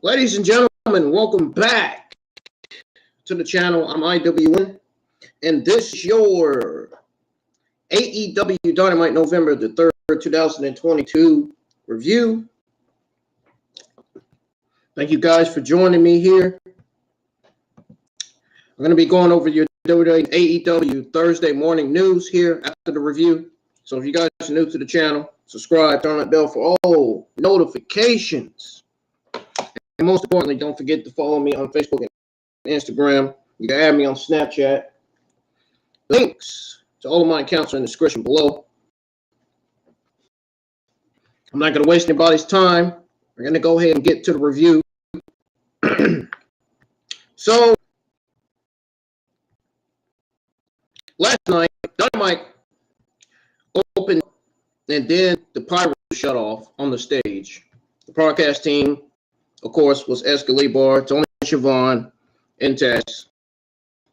Ladies and gentlemen, welcome back to the channel. I'm IWN, and this is your AEW Dynamite November the 3rd, 2022 review. Thank you guys for joining me here. I'm going to be going over your AEW Thursday morning news here after the review. So if you guys are new to the channel, subscribe, turn that bell for all notifications. And most importantly, don't forget to follow me on Facebook and Instagram. You can add me on Snapchat. Links to all of my accounts are in the description below. I'm not going to waste anybody's time. We're going to go ahead and get to the review. So, last night, Dynamite opened, and then the pyro shut off on the stage. The broadcast team, of course, was Escalibar, Tony Schiavone, and Tess.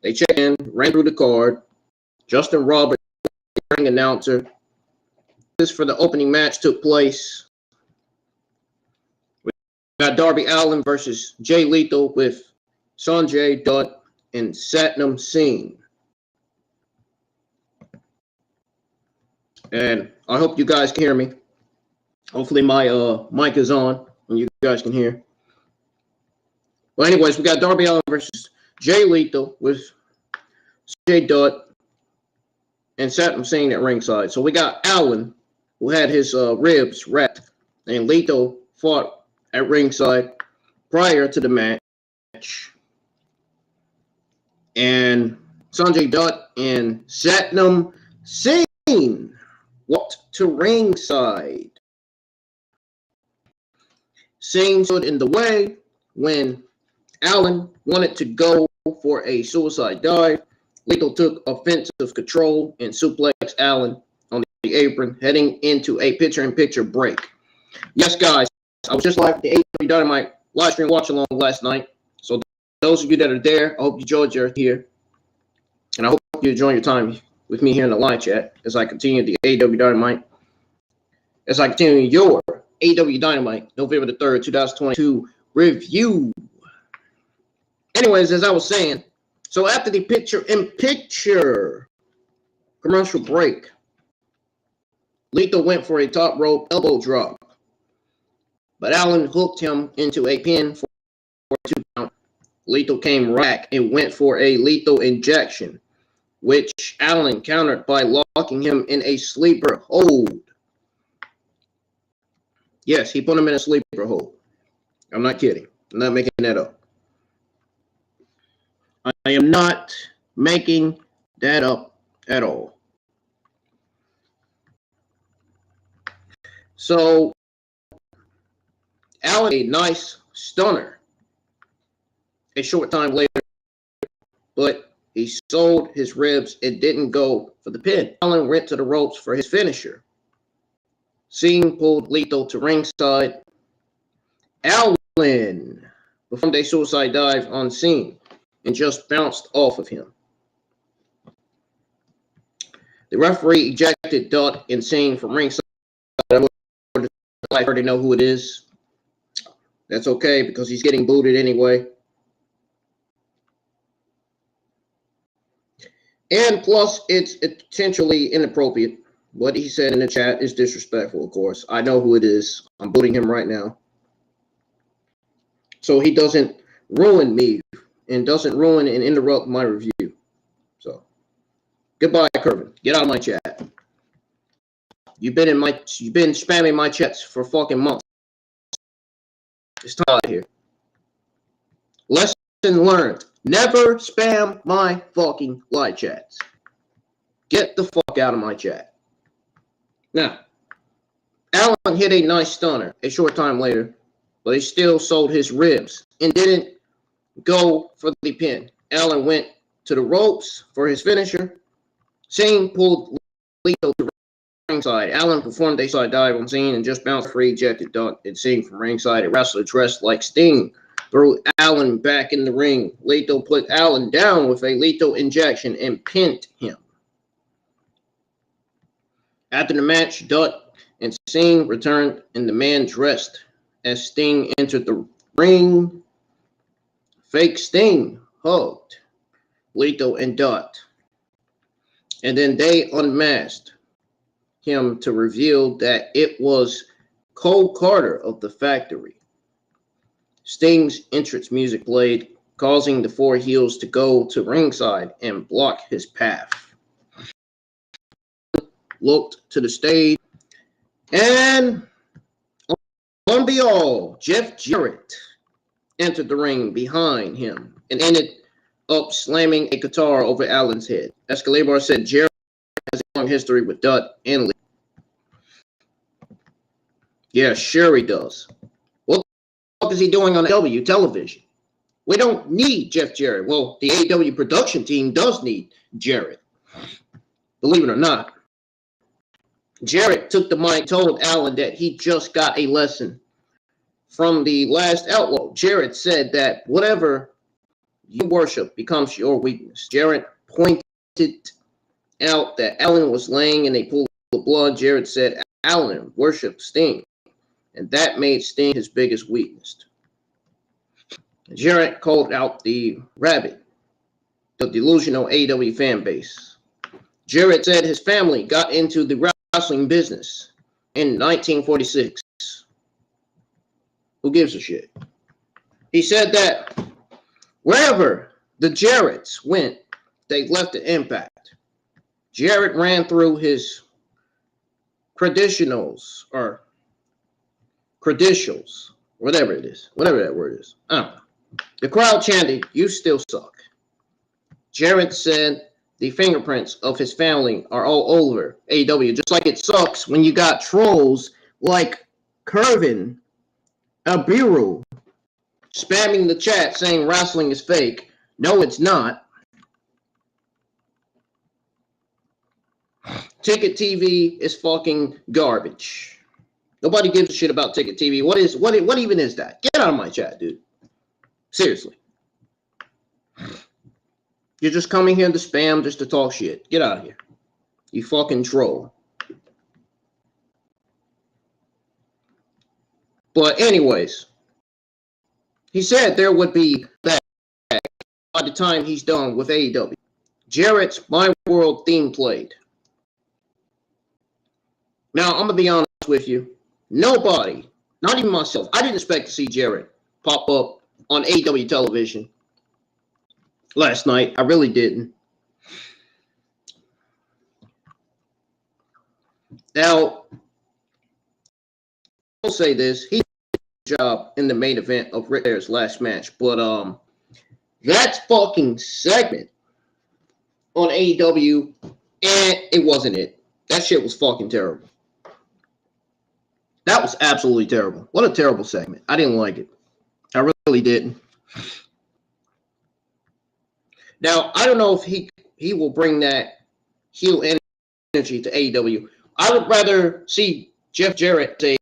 They checked in, ran through the card. Justin Roberts, the ring announcer. This for the opening match took place. We got Darby Allen versus Jay Lethal with Sanjay Dutt and Satnam Singh. And I hope you guys can hear me. Hopefully my mic is on and you guys can hear. Well, anyways, we got Darby Allen versus Jay Lethal with Sanjay Dutt and Satnam Singh at ringside. So we got Allin, who had his ribs wrapped, and Lethal fought at ringside prior to the match. And Sanjay Dutt and Satnam Singh walked to ringside. Singh stood in the way when Allin wanted to go for a suicide dive. Lethal took offensive control and suplexed Allin on the apron, heading into a picture-in-picture break. Yes, guys, I was just live at the AEW Dynamite live stream watch-along last night. So those of you that are there, I hope you enjoyed your here. And I hope you enjoy your time with me here in the live chat as I continue the AEW Dynamite. As I continue your AEW Dynamite November the 3rd, 2022 review. Anyways, as I was saying, so after the picture-in-picture commercial break, Lethal went for a top rope elbow drop, but Allin hooked him into a pin for a 2 count. Lethal came back and went for a lethal injection, which Allin countered by locking him in a sleeper hold. Yes, he put him in a sleeper hold. I'm not kidding. I'm not making that up. I am not making that up at all. So, Allin, a nice stunner a short time later, but he sold his ribs and didn't go for the pin. Allin went to the ropes for his finisher. Singh pulled Lethal to ringside. Allin performed a suicide dive on Singh and just bounced off of him. The referee ejected Dutt and Singh from ringside. I already know who it is. That's okay because he's getting booted anyway. And plus, it's potentially inappropriate. What he said in the chat is disrespectful, of course. I know who it is. I'm booting him right now. So he doesn't ruin me and doesn't ruin and interrupt my review. So, goodbye, Kervin. Get out of my chat. You've been spamming my chats for fucking months. It's time out here. Lesson learned. Never spam my fucking live chats. Get the fuck out of my chat. Now, Allin hit a nice stunner a short time later, but he still sold his ribs and didn't go for the pin. Allin went to the ropes for his finisher. Singh pulled Lethal to ringside. Allin performed a side dive on Singh and just bounced free, ejected Dutt and Singh from ringside. A wrestler dressed like Sting threw Allin back in the ring. Lethal put Allin down with a lethal injection and pinned him. After the match, Dutt and Singh returned, and the man dressed as Sting entered the ring, fake Sting hugged Lethal and Dot. And then they unmasked him to reveal that it was Cole Carter of the Factory. Sting's entrance music played, causing the four heels to go to ringside and block his path. Looked to the stage, and on the all, Jeff Jarrett entered the ring behind him and ended up slamming a guitar over Allen's head. Escalabar said Jarrett has a long history with Dut and Lee. Yeah, sure he does. What the fuck is he doing on AEW television? We don't need Jeff Jarrett. Well, the AEW production team does need Jarrett. Believe it or not. Jarrett took the mic, told Allin that he just got a lesson from the last Outlaw. Jarrett said that whatever you worship becomes your weakness. Jarrett pointed out that Allin was laying in a pool of blood. Jarrett said Allin worshipped Sting, and that made Sting his biggest weakness. Jarrett called out the rabbit, the delusional AEW fan base. Jarrett said his family got into the wrestling business in 1946. Who gives a shit? He said that wherever the Jarretts went, they left an impact. Jarrett ran through his credentials, whatever it is, whatever that word is. I don't know. The crowd chanted, "You still suck." Jarrett said the fingerprints of his family are all over AEW, just like it sucks when you got trolls like Curvin Abiru spamming the chat saying wrestling is fake. No, it's not. Ticket TV is fucking garbage. Nobody gives a shit about Ticket TV. What even is that? Get out of my chat, dude. Seriously. You're just coming here to spam just to talk shit. Get out of here. You fucking troll. But anyways, he said there would be that by the time he's done with AEW. Jarrett's My World theme played. Now, I'm going to be honest with you. Nobody, not even myself, I didn't expect to see Jarrett pop up on AEW television last night. I really didn't. Now, I'll say this. He did a job in the main event of Ric Flair's last match. But that fucking segment on AEW, it wasn't it. That shit was fucking terrible. That was absolutely terrible. What a terrible segment. I didn't like it. I really didn't. Now, I don't know if he will bring that heel energy to AEW. I would rather see Jeff Jarrett say,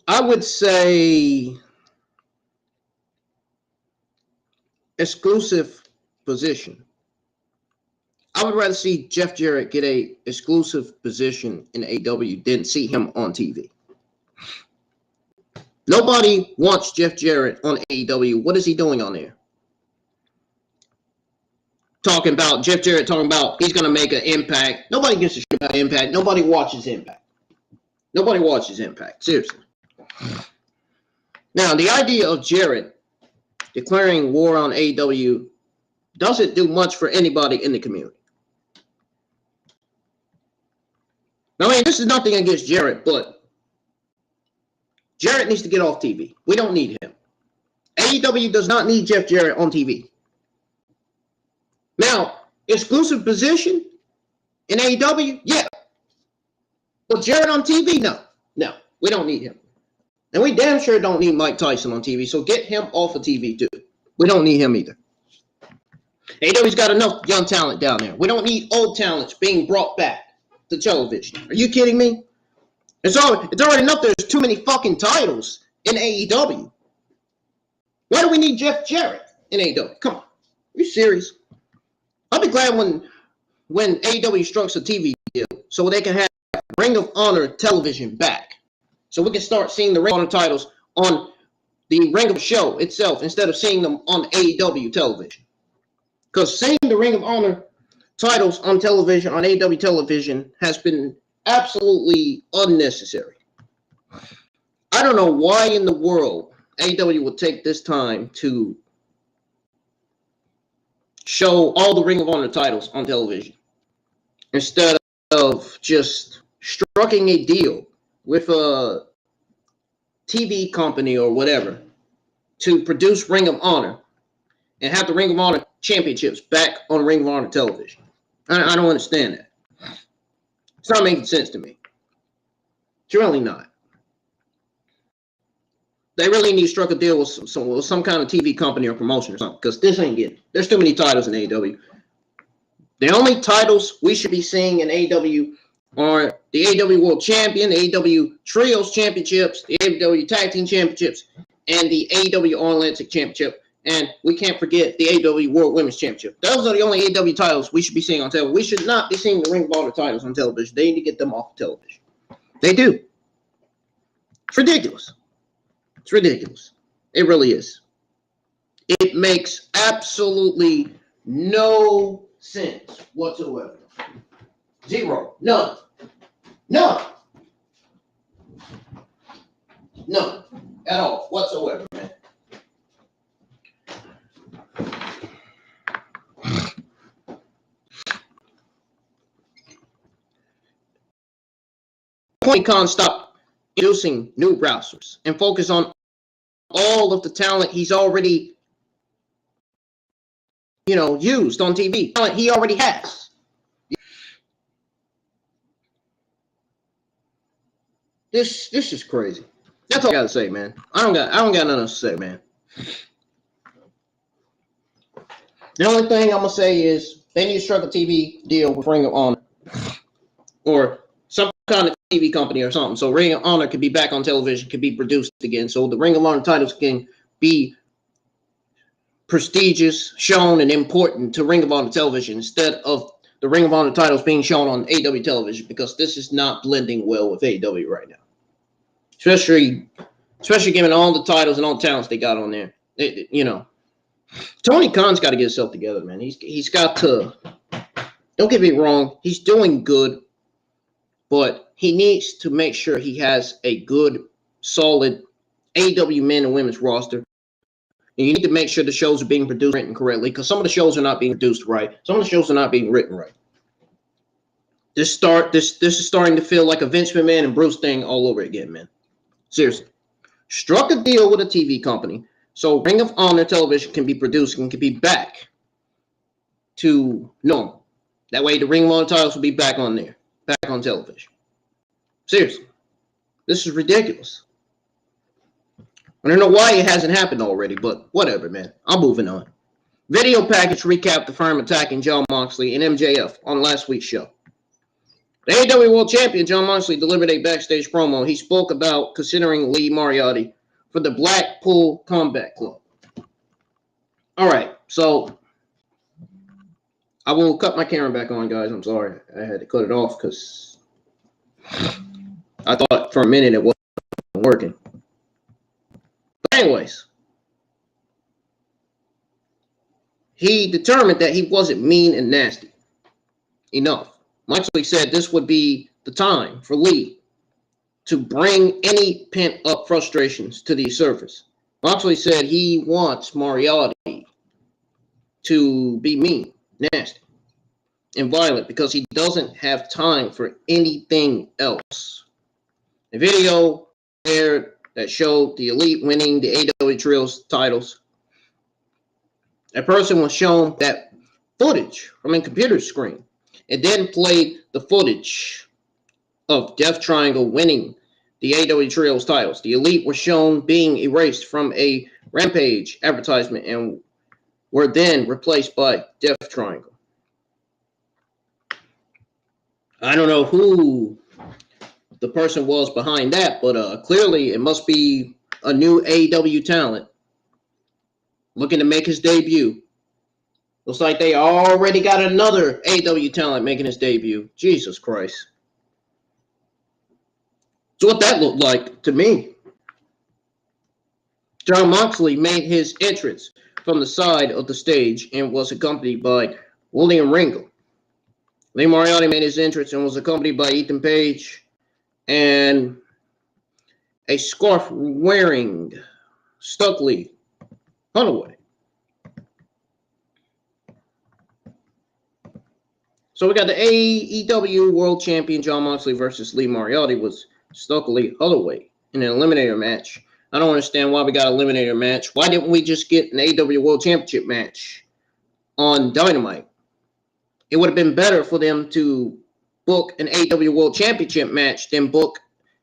I would say, exclusive position. I would rather see Jeff Jarrett get a exclusive position in AEW than see him on TV. Nobody wants Jeff Jarrett on AEW. What is he doing on there? Talking about Jeff Jarrett, talking about he's going to make an impact. Nobody gives a shit about Impact. Nobody watches Impact. Nobody watches Impact. Seriously. Now, the idea of Jarrett declaring war on AEW doesn't do much for anybody in the community. I mean, this is nothing against Jarrett, but Jarrett needs to get off TV. We don't need him. AEW does not need Jeff Jarrett on TV. Now, exclusive position in AEW? Yeah. But Jarrett on TV? No. No, we don't need him. And we damn sure don't need Mike Tyson on TV, so get him off of TV too. We don't need him either. AEW's got enough young talent down there. We don't need old talents being brought back to television. Are you kidding me? It's already enough there's too many fucking titles in AEW. Why do we need Jeff Jarrett in AEW? Come on. Are you serious? I'll be glad when AEW strikes a TV deal so they can have Ring of Honor television back. So we can start seeing the Ring of Honor titles on the Ring of Show itself instead of seeing them on AEW television. Because seeing the Ring of Honor titles on television, on AEW television, has been absolutely unnecessary. I don't know why in the world AEW would take this time to show all the Ring of Honor titles on television instead of just striking a deal with a TV company or whatever to produce Ring of Honor and have the Ring of Honor championships back on Ring of Honor television. I don't understand that. It's not making sense to me. It's really not. They really need to strike a deal with some kind of TV company or promotion or something, because this ain't getting. There's too many titles in AEW. The only titles we should be seeing in AEW are the AEW World Champion, the AEW Trios Championships, the AEW Tag Team Championships, and the AEW All-Atlantic Championship. And we can't forget the AEW World Women's Championship. Those are the only AEW titles we should be seeing on television. We should not be seeing the Ring of Honor titles on television. They need to get them off television. They do. It's ridiculous. It's ridiculous. It really is. It makes absolutely no sense whatsoever. Zero. None. None. None. At all. Whatsoever, man. Tony Khan stop introducing new wrestlers and focus on all of the talent he's already, used on TV. Talent he already has. This is crazy. That's all I gotta say, man. I don't got nothing else to say, man. The only thing I'm gonna say is they need to strike a TV deal with Ring of Honor or some kind of TV company or something, so Ring of Honor could be back on television, could be produced again, so the Ring of Honor titles can be prestigious, shown, and important to Ring of Honor television instead of the Ring of Honor titles being shown on AEW television, because this is not blending well with AEW right now. Especially given all the titles and all the talents they got on there. Tony Khan's got to get himself together, man. He's got to. Don't get me wrong, he's doing good, but he needs to make sure he has a good, solid AEW men and women's roster. And you need to make sure the shows are being produced and written correctly, because some of the shows are not being produced right. Some of the shows are not being written right. This is starting to feel like a Vince McMahon and Bruce thing all over again, man. Seriously. Struck a deal with a TV company so Ring of Honor television can be produced and can be back to normal. That way the Ring of Honor titles will be back on there, back on television. Seriously. This is ridiculous. I don't know why it hasn't happened already, but whatever, man. I'm moving on. Video package recap the firm attacking Jon Moxley and MJF on last week's show. The AEW World Champion Jon Moxley delivered a backstage promo. He spoke about considering Lee Moriarty for the Blackpool Combat Club. All right, so I will cut my camera back on, guys. I'm sorry. I had to cut it off because I thought for a minute it wasn't working. But anyways, he determined that he wasn't mean and nasty enough. Moxley said this would be the time for Lee to bring any pent-up frustrations to the surface. Moxley said he wants Moriarty to be mean, nasty, and violent because he doesn't have time for anything else. A video aired that showed the Elite winning the AEW Trios titles. A person was shown that footage from a computer screen. It then played the footage of Death Triangle winning the AEW Trios titles. The Elite were shown being erased from a Rampage advertisement and were then replaced by Death Triangle. I don't know who the person was behind that, but clearly it must be a new AEW talent looking to make his debut. Looks like they already got another AEW talent making his debut. Jesus Christ. So what that looked like to me. Jon Moxley made his entrance from the side of the stage and was accompanied by William Regal. Lee Moriarty made his entrance and was accompanied by Ethan Page and a scarf-wearing Stokely Holloway. So we got the AEW World Champion Jon Moxley versus Lee Moriarty with Stokely Holloway in an Eliminator match. I don't understand why we got an Eliminator match. Why didn't we just get an AEW World Championship match on Dynamite? It would have been better for them to book an AEW World Championship match than book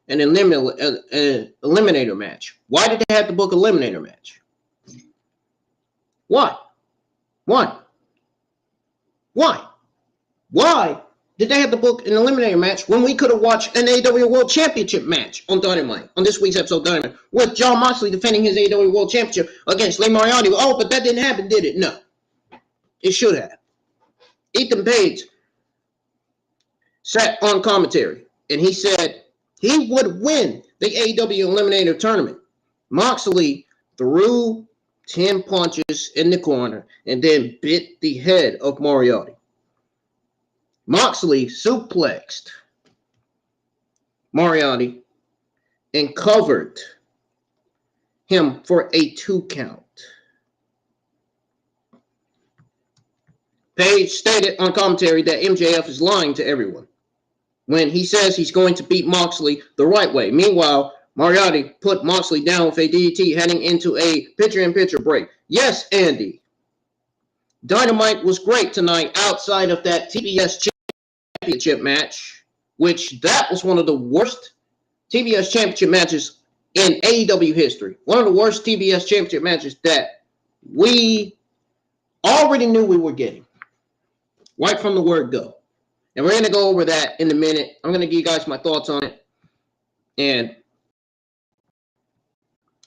an Eliminator match. Why did they have to book an Eliminator match? Why? Why did they have to book an Eliminator match when we could have watched an AEW World Championship match on Dynamite, on this week's episode of Dynamite, with Jon Moxley defending his AEW World Championship against Lee Moriarty? Oh, but that didn't happen, did it? No. It should have. Ethan Page sat on commentary, and he said he would win the AEW Eliminator tournament. Moxley threw 10 punches in the corner and then bit the head of Moriarty. Moxley suplexed Moriarty and covered him for a 2 count. Page stated on commentary that MJF is lying to everyone when he says he's going to beat Moxley the right way. Meanwhile, Moriarty put Moxley down with a DDT heading into a picture-in-picture break. Yes, Andy. Dynamite was great tonight outside of that TBS Championship match, which that was one of the worst TBS Championship matches in AEW history. One of the worst TBS Championship matches that we already knew we were getting right from the word go. And we're going to go over that in a minute. I'm going to give you guys my thoughts on it. And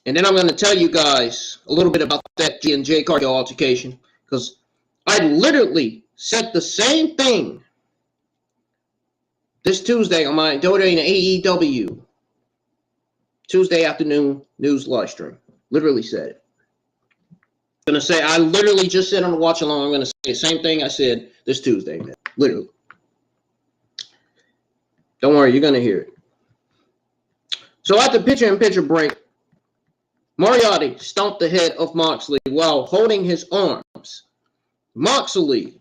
then I'm going to tell you guys a little bit about that G&J Cargill altercation, because I literally said the same thing this Tuesday on my Dota and AEW Tuesday afternoon news live stream. Literally said it. I'm going to say, I literally just said on the watch along, I'm going to say the same thing I said this Tuesday, man. Literally. Don't worry, you're going to hear it. So at the picture-in-picture break, Moriarty stomped the head of Moxley while holding his arms. Moxley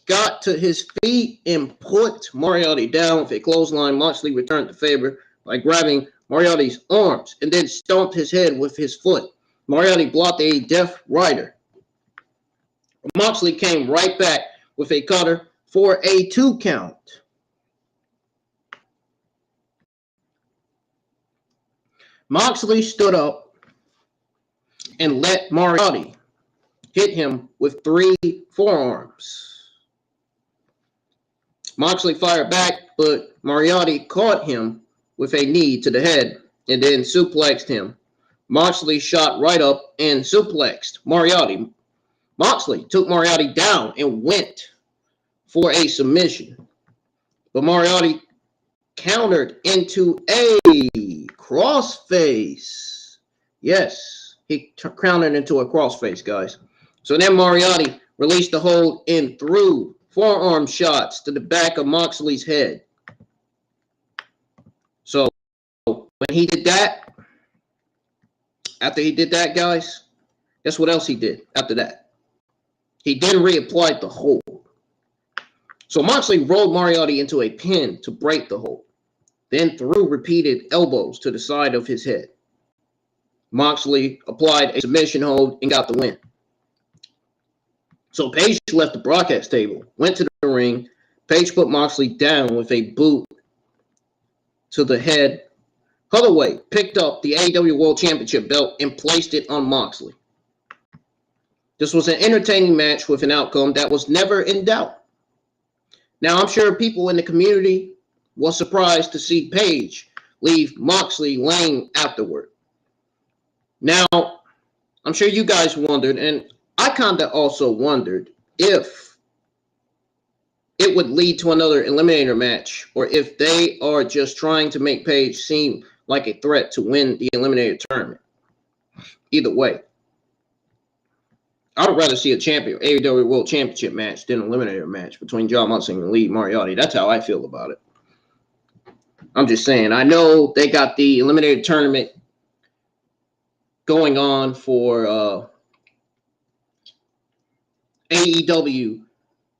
got to his feet and put Moriarty down with a clothesline. Moxley returned the favor by grabbing Moriarty's arms and then stomped his head with his foot. Moriarty blocked a Death Rider. Moxley came right back with a cutter for a 2 count. Moxley stood up and let Moriarty hit him with 3 forearms. Moxley fired back, but Moriarty caught him with a knee to the head and then suplexed him. Moxley shot right up and suplexed Moriarty. Moxley took Moriarty down and went for a submission. But Moriarty countered into a crossface. Yes, he countered into a crossface, guys. So then Moriarty released the hold and threw forearm shots to the back of Moxley's head. So when he did that, after he did that, guys, guess what else he did after that? He then reapplied the hold. So Moxley rolled Moriarty into a pin to break the hold, then threw repeated elbows to the side of his head. Moxley applied a submission hold and got the win. So Page left the broadcast table, went to the ring. Page put Moxley down with a boot to the head. Holloway picked up the AEW World Championship belt and placed it on Moxley. This was an entertaining match with an outcome that was never in doubt. Now, I'm sure people in the community were surprised to see Page leave Moxley laying afterward. Now, I'm sure you guys wondered, and I kind of also wondered if it would lead to another Eliminator match, or if they are just trying to make Page seem like a threat to win the Eliminator tournament. Either way, I would rather see a AEW World Championship match than an Eliminator match between Jon Moxley and Lee Moriarty. That's how I feel about it. I'm just saying. I know they got the Eliminator tournament going on for AEW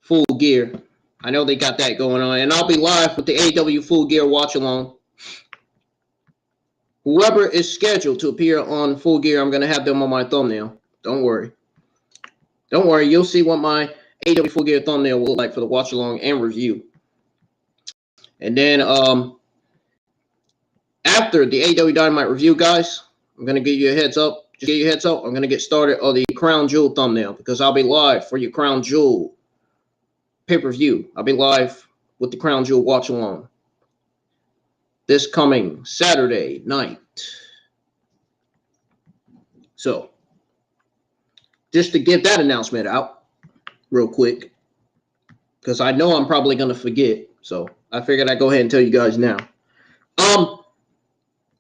Full Gear. I know they got that going on, and I'll be live with the AEW Full Gear watch along. Whoever is scheduled to appear on Full Gear, I'm going to have them on my thumbnail. Don't worry. Don't worry. You'll see what my AEW Full Gear thumbnail will look like for the watch along and review. And then after the AEW Dynamite review, guys, I'm going to give you a heads up. Just give you a heads up. I'm going to get started on the Crown Jewel thumbnail because I'll be live for your Crown Jewel pay-per-view. I'll be live with the Crown Jewel watch along this coming Saturday night. So, just to get that announcement out real quick, because I know I'm probably going to forget. So, I figured I'd go ahead and tell you guys now.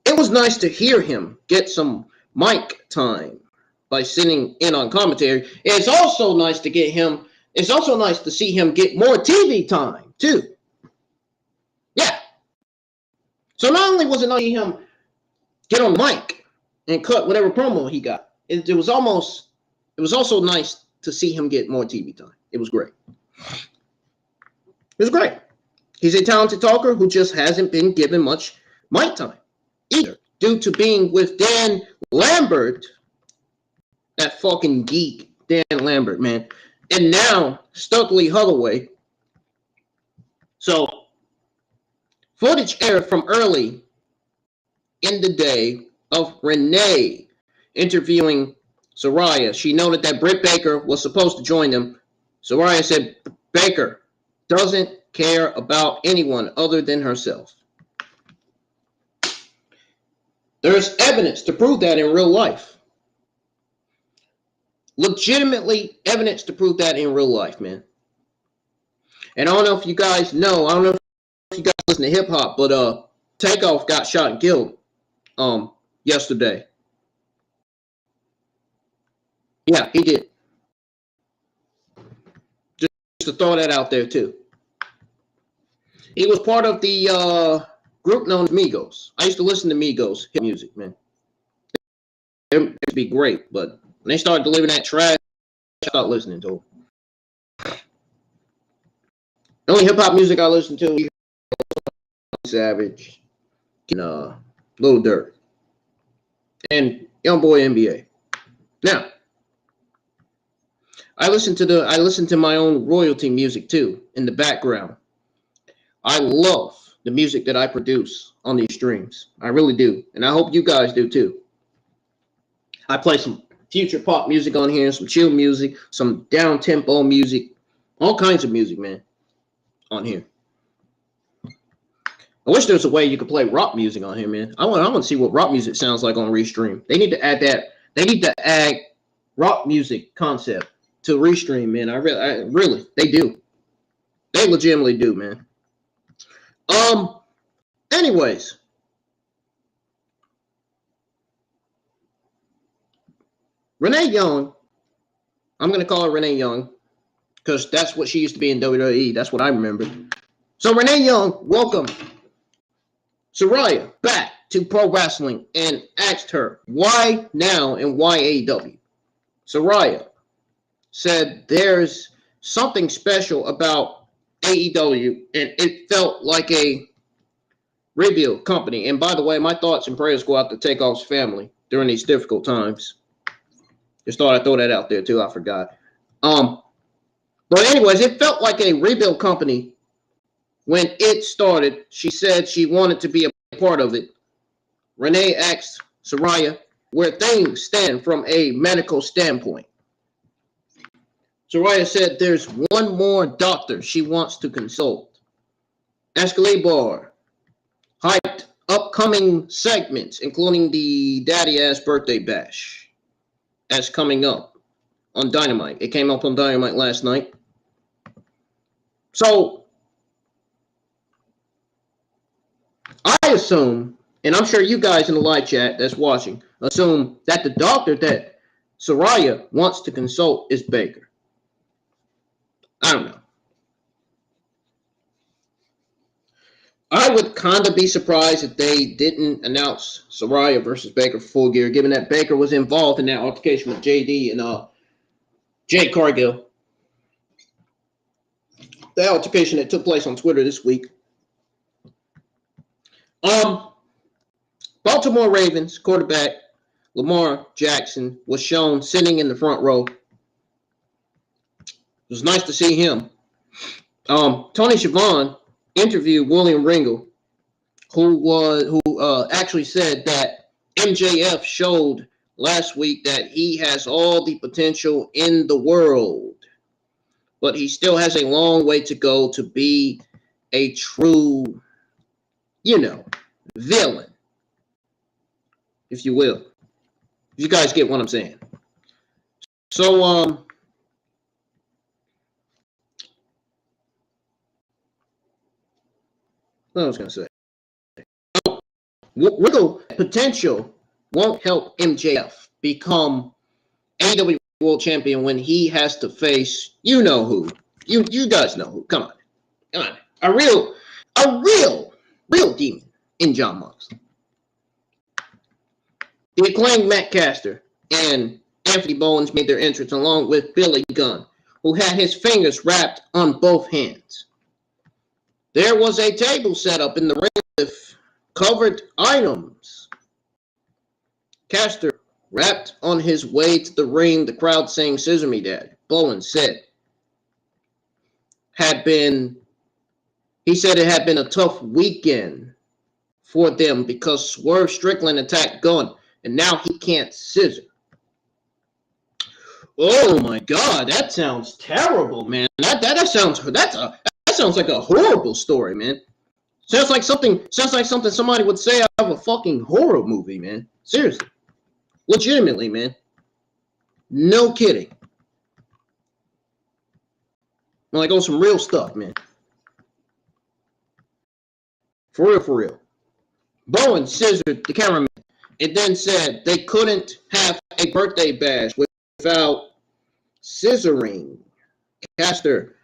It was nice to hear him get some mic time by sitting in on commentary. It's also nice to get him. It's also nice to see him get more TV time too. Yeah. So not only was it nice to see him get on mic and cut whatever promo he got, it was also nice to see him get more TV time. It was great. It was great. He's a talented talker who just hasn't been given much mic time either, due to being with Dan Lambert, that fucking geek, Dan Lambert, man. And now Stokely Holloway. So, footage aired from early in the day of Renee interviewing Saraya. She noted that Britt Baker was supposed to join them. Saraya said Baker doesn't care about anyone other than herself. There's evidence to prove that in real life. Legitimately evidence to prove that in real life, man. And I don't know if you guys know, I don't know if you guys listen to hip hop, but Takeoff got shot and killed yesterday. Yeah, he did. Just to throw that out there too. He was part of the group known as Migos. I used to listen to Migos hip music, man. It used to be great, but when they started delivering that trash, I stopped listening to them. The only hip hop music I listen to is Savage, and Lil Durk, and Young Boy NBA. Now, I listen to my own royalty music too in the background. I love the music that I produce on these streams. I really do, and I hope you guys do too. I play some future pop music on here, some chill music, some down-tempo music, all kinds of music, man, on here. I wish there was a way you could play rock music on here, man. I want to see what rock music sounds like on Restream. They need to add that. They need to add rock music concept to Restream, man. I really, they do. They legitimately do, man. Anyways. Renee Young, I'm going to call her Renee Young because that's what she used to be in WWE. That's what I remember. So Renee Young welcomed Saraya back to pro wrestling and asked her why now and why AEW. Saraya said there's something special about AEW and it felt like a rebuild company. And by the way, my thoughts and prayers go out to Takeoff's family during these difficult times. Just thought I'd throw that out there too. I forgot. But anyways, it felt like a rebuild company when it started. She said she wanted to be a part of it. Renee asked Saraya where things stand from a medical standpoint. Saraya said there's one more doctor she wants to consult. Escalabar hyped upcoming segments, including the Daddy Ass Birthday Bash. As coming up on Dynamite. It came up on Dynamite last night. So, I assume and I'm sure you guys in the live chat that's watching assume that the doctor that Saraya wants to consult is Baker. I don't know. I would kind of be surprised if they didn't announce Saraya versus Baker for Full Gear, given that Baker was involved in that altercation with JD and Jade Cargill. The altercation that took place on Twitter this week. Baltimore Ravens quarterback Lamar Jackson was shown sitting in the front row. It was nice to see him. Tony Schiavone interviewed William Ringo, who actually said that MJF showed last week that he has all the potential in the world, but he still has a long way to go to be a true, villain, if you will. You guys get what I'm saying. So, what I was going to say. Wiggle potential won't help MJF become AEW World Champion when he has to face you know who. You guys know who. Come on. A real demon in Jon Moxley. The acclaimed Matt Caster and Anthony Bowens made their entrance along with Billy Gunn, who had his fingers wrapped on both hands. There was a table set up in the ring with covered items. Caster wrapped on his way to the ring, the crowd saying "Scissor Me Daddy." Bowens said it had been a tough weekend for them because Swerve Strickland attacked Gunn and now he can't scissor. Oh my God, that sounds terrible, man. That sounds like a horrible story, man. Sounds like something somebody would say out of a fucking horror movie, man. Seriously. Legitimately, man. No kidding. Like on some real stuff, man. For real. Bowen scissored the cameraman and then said they couldn't have a birthday bash without scissoring. Caster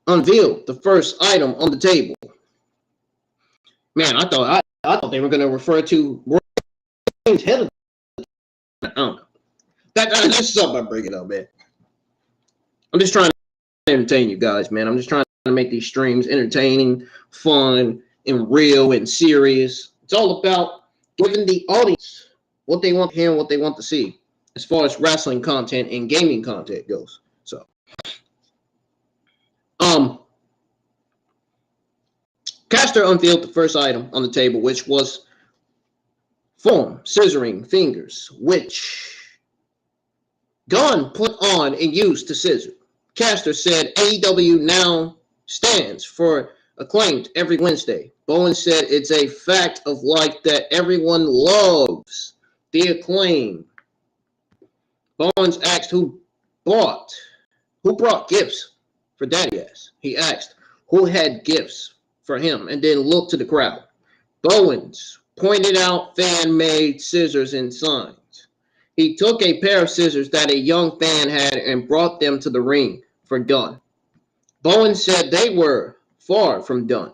unveiled the first item on the table. Man, I thought they were going to refer to Roman's head. I don't know. That's something I'm bringing up, man. I'm just trying to entertain you guys, man. I'm just trying to make these streams entertaining, fun, and real and serious. It's all about giving the audience what they want to hear and what they want to see as far as wrestling content and gaming content goes. So, Caster unveiled the first item on the table, which was foam scissoring fingers, which Gunn put on and used to scissor. Caster said AEW now stands for acclaimed every Wednesday. Bowen said it's a fact of life that everyone loves the acclaim. Bowens asked who brought gifts for Daddy Ass. He asked who had gifts for him and then looked to the crowd. Bowens pointed out fan-made scissors and signs. He took a pair of scissors that a young fan had and brought them to the ring for Gunn. Bowens said they were far from done.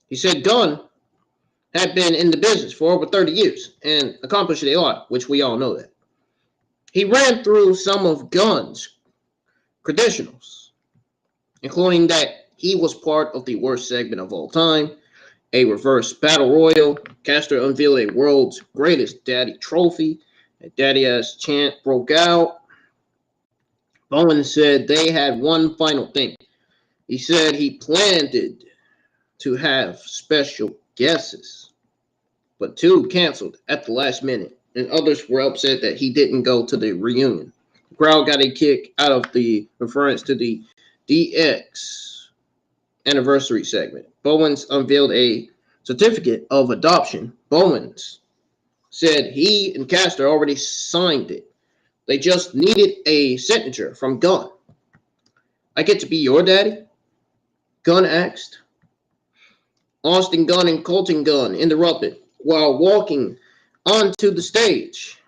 He said Gunn had been in the business for over 30 years and accomplished a lot, which we all know that. He ran through some of Gunn's credentials, including that he was part of the worst segment of all time, a reverse battle royal. Caster unveiled a world's greatest daddy trophy. A daddy ass chant broke out. Bowen said they had one final thing. He said he planned to have special guests, but two canceled at the last minute, and others were upset that he didn't go to the reunion. The crowd got a kick out of the reference to the DX anniversary segment. Bowens unveiled a certificate of adoption. Bowens said he and Caster already signed it. They just needed a signature from Gunn. I get to be your daddy? Gunn asked. Austin Gunn and Colton Gunn interrupted. while walking onto the stage.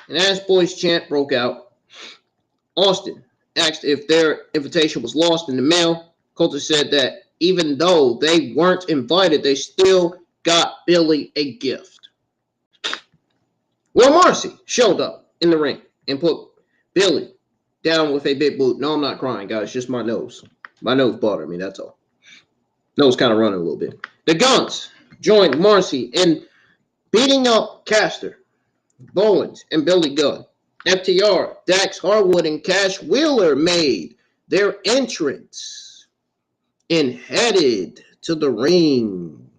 And as boys' chant broke out, Austin asked if their invitation was lost in the mail. Coulter said that even though they weren't invited, they still got Billy a gift. Will Marcy showed up in the ring and put Billy down with a big boot. No, I'm not crying, guys. Just my nose. My nose bothered me, that's all. Nose kind of running a little bit. The Guns joined Marcy in beating up Caster, Bowens, and Billy Gunn. FTR, Dax Harwood, and Cash Wheeler made their entrance and headed to the ring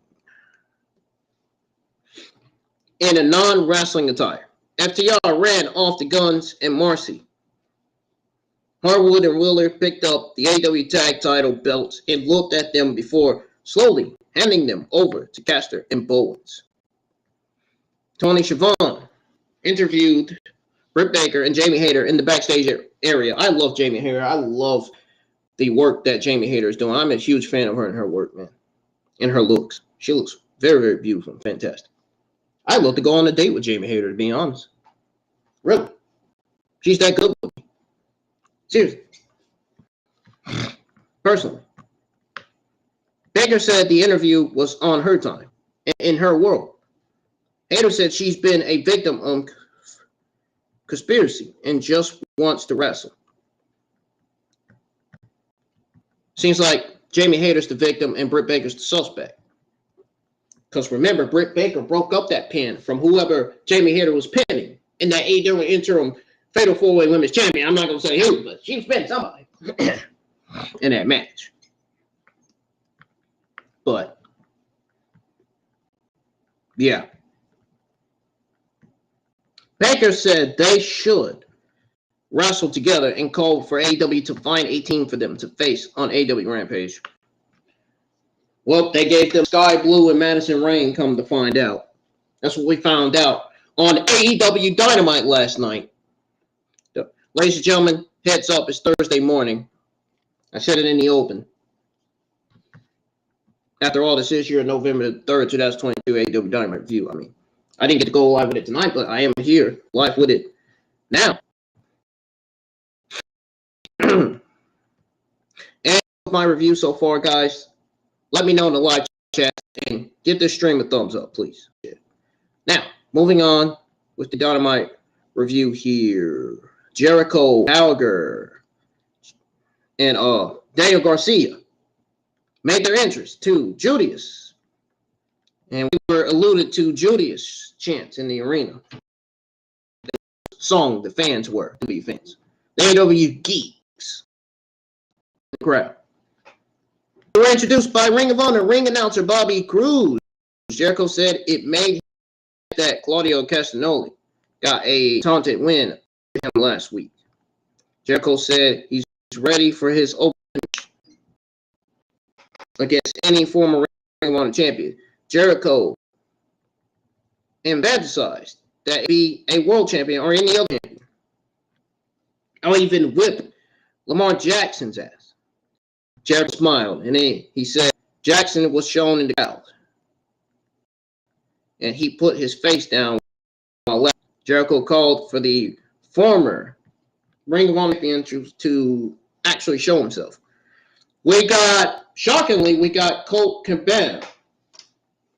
in a non-wrestling attire. FTR ran off the Guns and Marcy. Harwood and Wheeler picked up the AEW tag title belts and looked at them before slowly handing them over to Caster and Bowens. Tony Schiavone interviewed Britt Baker and Jamie Hayter in the backstage area. I love Jamie Hayter. I love the work that Jamie Hayter is doing. I'm a huge fan of her and her work, man, and her looks. She looks very, very beautiful and fantastic. I'd love to go on a date with Jamie Hayter, to be honest. Really. She's that good with me. Seriously. Personally. Baker said the interview was on her time, in her world. Hayter said she's been a victim of conspiracy and just wants to wrestle. Seems like Jamie Hayter's the victim and Britt Baker's the suspect. Because remember, Britt Baker broke up that pin from whoever Jamie Hayter was pinning in that AEW interim Fatal 4-Way Women's Champion. I'm not going to say who, but she was pinning somebody in that match. But, yeah. Baker said they should wrestle together and called for AEW to find a team for them to face on AEW Rampage. Well, they gave them Sky Blue and Madison Rain, come to find out. That's what we found out on AEW Dynamite last night. Ladies and gentlemen, heads up, it's Thursday morning. I said it in the open. After all, this is your November 3rd, 2022 AEW Dynamite review. I mean, I didn't get to go live with it tonight, but I am here live with it now. And with my review so far, guys, let me know in the live chat and give this stream a thumbs up, please. Now, moving on with the Dynamite review here. Jericho, Gallagher, and Daniel Garcia made their entrance to Judas. And we were alluded to Judas chants in the arena. The song the fans were to be fans. The AEW geeks. The crowd. They were introduced by Ring of Honor ring announcer Bobby Cruz. Jericho said it made that Claudio Castagnoli got a taunted win for him last week. Jericho said he's ready for his open against any former Ring of Honor champion. Jericho emphasized that it be a world champion or any other champion. I'll even whip Lamar Jackson's ass. Jericho smiled, and he said Jackson was shown in the crowd. And he put his face down while laughing. Jericho called for the former Ring of Honor champion to actually show himself. Shockingly, we got Colt Cabana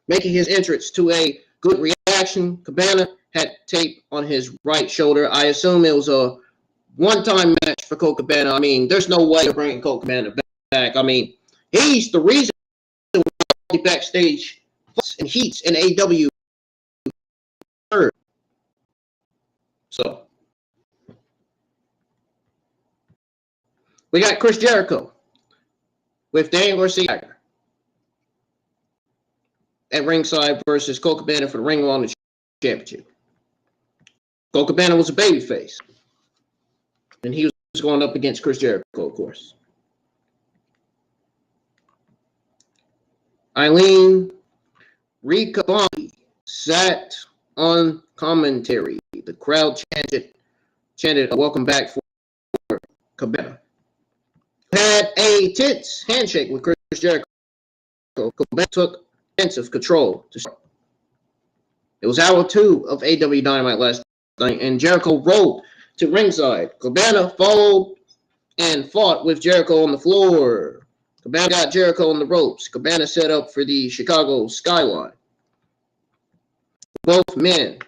making his entrance to a good reaction. Cabana had tape on his right shoulder. I assume it was a one-time match for Colt Cabana. I mean, there's no way of bringing Colt Cabana back. I mean, he's the reason why the backstage and heats in AEW. So, we got Chris Jericho with Daniel Garcia at ringside versus Colt Cabana for the Ring of Honor Championship. Colt Cabana was a babyface, and he was going up against Chris Jericho, of course. Allin Ricaboni sat on commentary. The crowd chanted welcome back for Cabana. Had a tense handshake with Chris Jericho. Cabana took offensive control to start. It was hour 2 of AEW Dynamite last night, and Jericho rolled to ringside. Cabana followed and fought with Jericho on the floor. Cabana got Jericho on the ropes. Cabana set up for the Chicago skyline. Both men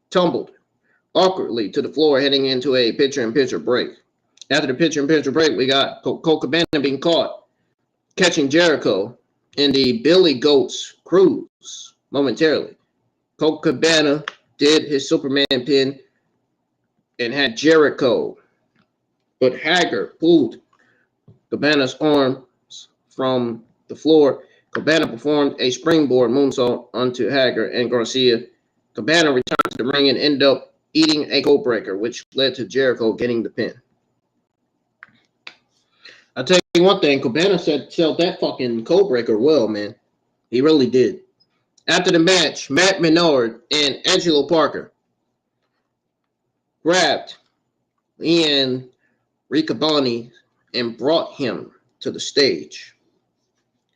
tumbled awkwardly to the floor, heading into a picture-in-picture break. After the picture-in-picture break, we got Colt Cabana being caught catching Jericho in the Billy Goat's cruise momentarily. Colt Cabana did his Superman pin and had Jericho, but Hager pulled Cabana's arms from the floor. Cabana performed a springboard moonsault onto Hager and Garcia. Cabana returned to the ring and ended up eating a code breaker, which led to Jericho getting the pin. I'll tell you one thing, Cabana sold that fucking code breaker well, man. He really did. After the match, Matt Menard and Angelo Parker grabbed Ian Riccaboni and brought him to the stage.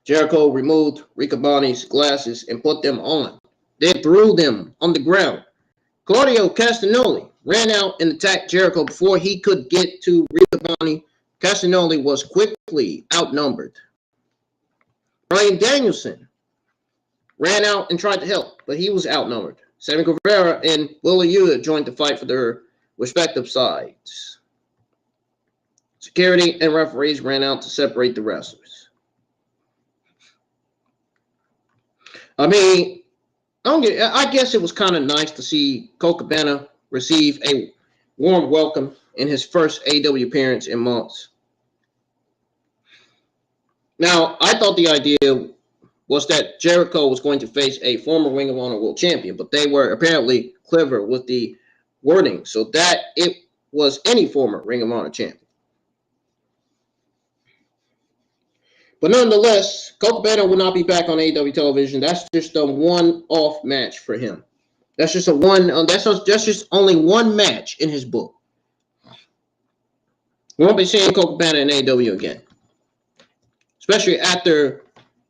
Jericho removed Riccaboni's glasses and put them on, then threw them on the ground. Claudio Castagnoli ran out and attacked Jericho before he could get to Riccaboni. Castagnoli was quickly outnumbered. Bryan Danielson ran out and tried to help, but he was outnumbered. Sammy Guevara and Willa Yuta joined the fight for their respective sides. Security and referees ran out to separate the wrestlers. I mean, I guess it was kind of nice to see Colt Cabana receive a warm welcome in his first AEW appearance in months. Now, I thought the idea was that Jericho was going to face a former Ring of Honor World Champion, but they were apparently clever with the wording so that it was any former Ring of Honor champion. But nonetheless, Colt Cabana will not be back on AEW television. That's just a one-off match for him. That's just that's just only one match in his book. We won't be seeing Colt Cabana in AEW again. Especially after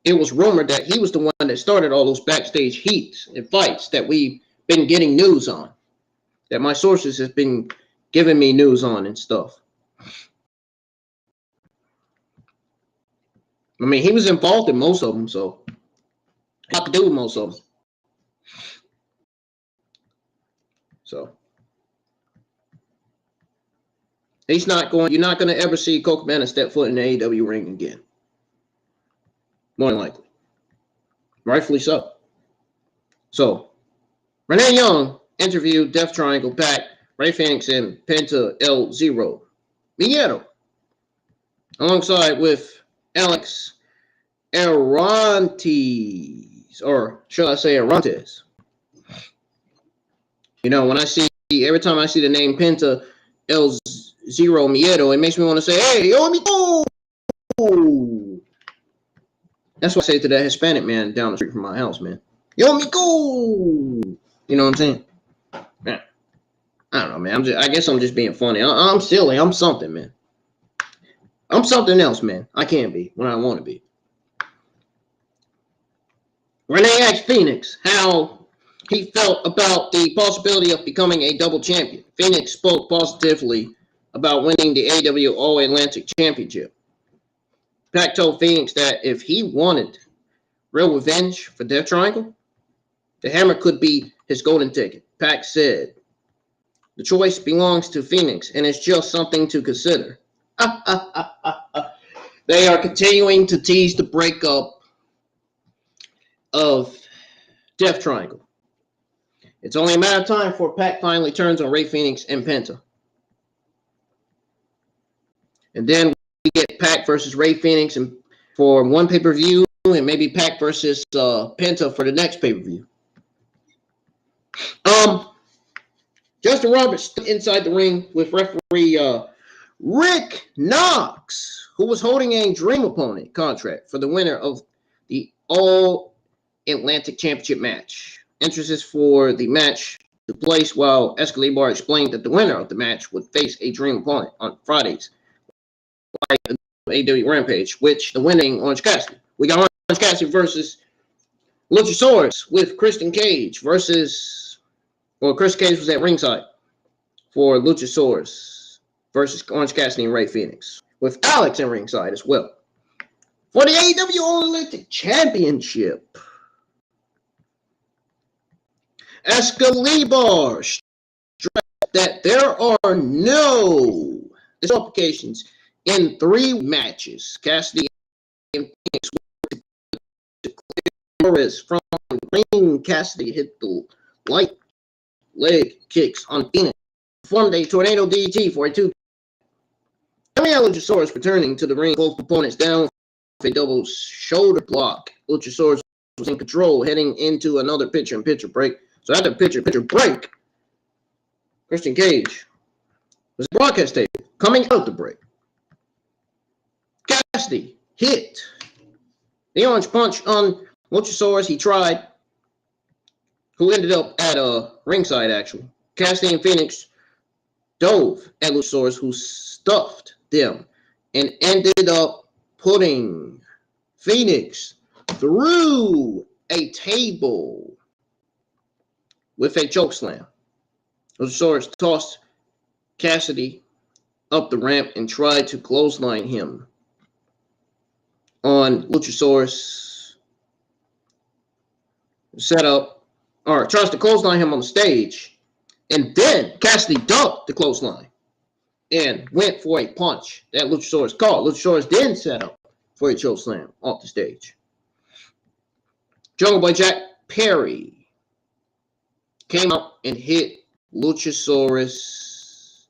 it was rumored that he was the one that started all those backstage heats and fights that we've been getting news on. That my sources have been giving me news on and stuff. I mean, he was involved in most of them, so I could do with most of them. So you're not going to ever see Colt Cabana step foot in the AEW ring again. More than likely. Rightfully so. So, Renee Young interviewed Death Triangle Pac, Rey Fenix, and Penta El Zero Miedo, alongside with Alex Arantes, or shall I say Arantes. You know, every time I see the name Penta El Zero Miedo, it makes me want to say, hey, yo, me go! That's what I say to that Hispanic man down the street from my house, man. Yo, me go! You know what I'm saying? Man, I don't know, man. I guess I'm just being funny. I'm silly. I'm something, man. I'm something else, man. I can't be when I want to be. Renee asked Fenix how he felt about the possibility of becoming a double champion. Fenix spoke positively about winning the AEW All-Atlantic Championship. Pac told Fenix that if he wanted real revenge for Death Triangle, the hammer could be his golden ticket. Pac said, the choice belongs to Fenix, and it's just something to consider. They are continuing to tease the breakup of Death Triangle. It's only a matter of time before Pac finally turns on Rey Fenix and Penta. And then we get Pac versus Rey Fenix and for one pay-per-view, and maybe Pac versus Penta for the next pay-per-view. Justin Roberts stood inside the ring with referee Rick Knox, who was holding a dream opponent contract for the winner of the All-Atlantic Championship match. Entrances for the match took place while Escalibar explained that the winner of the match would face a dream opponent on Fridays, like AEW Rampage, which the winning Orange Cassidy. We got Orange Cassidy versus Luchasaurus with Christian Cage versus Well, Chris Cage was at ringside for Luchasaurus versus Orange Cassidy and Rey Fenix, with Alex in ringside as well. For the AEW All-Atlantic Championship, Excalibur stressed that there are no disqualifications in 3 matches. Cassidy and Fenix to clear from the ring. Cassidy hit the light leg kicks on Fenix. Performed a tornado DDT for a 2. Luchasaurus returning to the ring, both opponents down with a double shoulder block. Luchasaurus was in control, heading into another picture-in-picture break. So after picture-in-picture break, Christian Cage was at the broadcast table, coming out of the break. Cassidy hit the orange punch on Luchasaurus. He tried, who ended up at ringside, actually. Cassidy and Fenix dove at Luchasaurus, who stuffed them and ended up putting Fenix through a table with a chokeslam. Luchasaurus tossed Cassidy up the ramp and tried to clothesline him on Luchasaurus. Tries to clothesline him on the stage, and then Cassidy ducked the clothesline and went for a punch that Luchasaurus caught. Luchasaurus then set up for a chokeslam off the stage. Jungle Boy Jack Perry came out and hit Luchasaurus.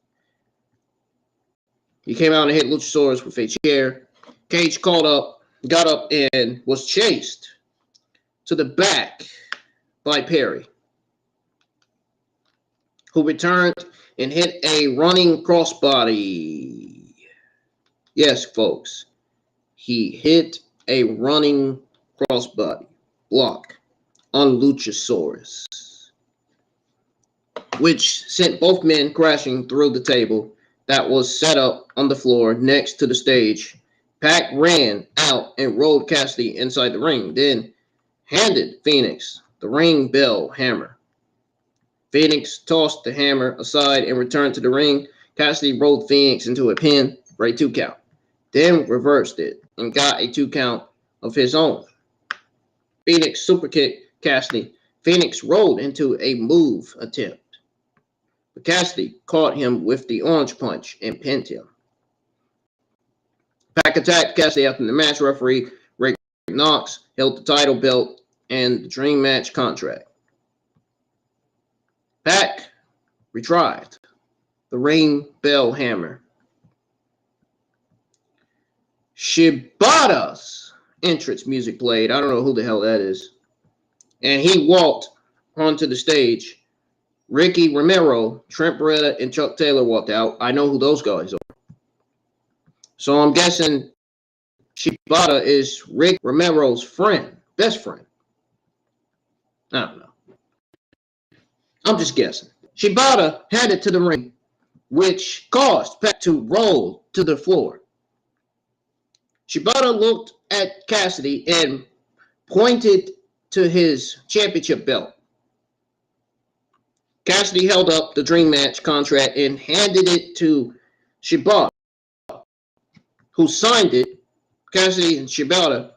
He came out and hit Luchasaurus with a chair. Cage got up and was chased to the back by Perry, who returned and hit a running crossbody. Yes, folks. He hit a running crossbody block on Luchasaurus, which sent both men crashing through the table that was set up on the floor next to the stage. Pac ran out and rolled Cassidy inside the ring, then handed Fenix the ring bell hammer. Fenix tossed the hammer aside and returned to the ring. Cassidy rolled Fenix into a pin for a 2 count, then reversed it and got a 2 count of his own. Fenix super kicked Cassidy. Fenix rolled into a move attempt, but Cassidy caught him with the orange punch and pinned him. Pac attacked Cassidy after the match. Referee Rick Knox held the title belt and the dream match contract. Pac retrieved the ring bell hammer. Shibata's entrance music played. I don't know who the hell that is. And he walked onto the stage. Ricky Romero, Trent Beretta, and Chuck Taylor walked out. I know who those guys are. So I'm guessing Shibata is Rick Romero's friend, best friend. I don't know. I'm just guessing. Shibata headed to the ring, which caused Pac to roll to the floor. Shibata looked at Cassidy and pointed to his championship belt. Cassidy held up the dream match contract and handed it to Shibata, who signed it. Cassidy and Shibata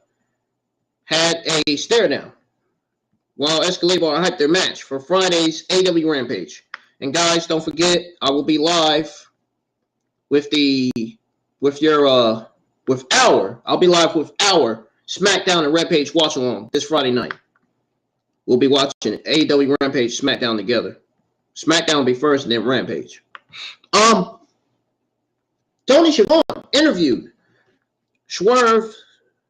had a stare down while Excalibur hyped their match for Friday's AEW Rampage. And guys, don't forget, I will be live with our SmackDown and Rampage watch along this Friday night. We'll be watching AEW Rampage SmackDown together. SmackDown will be first and then Rampage. Tony Schiavone interviewed Swerve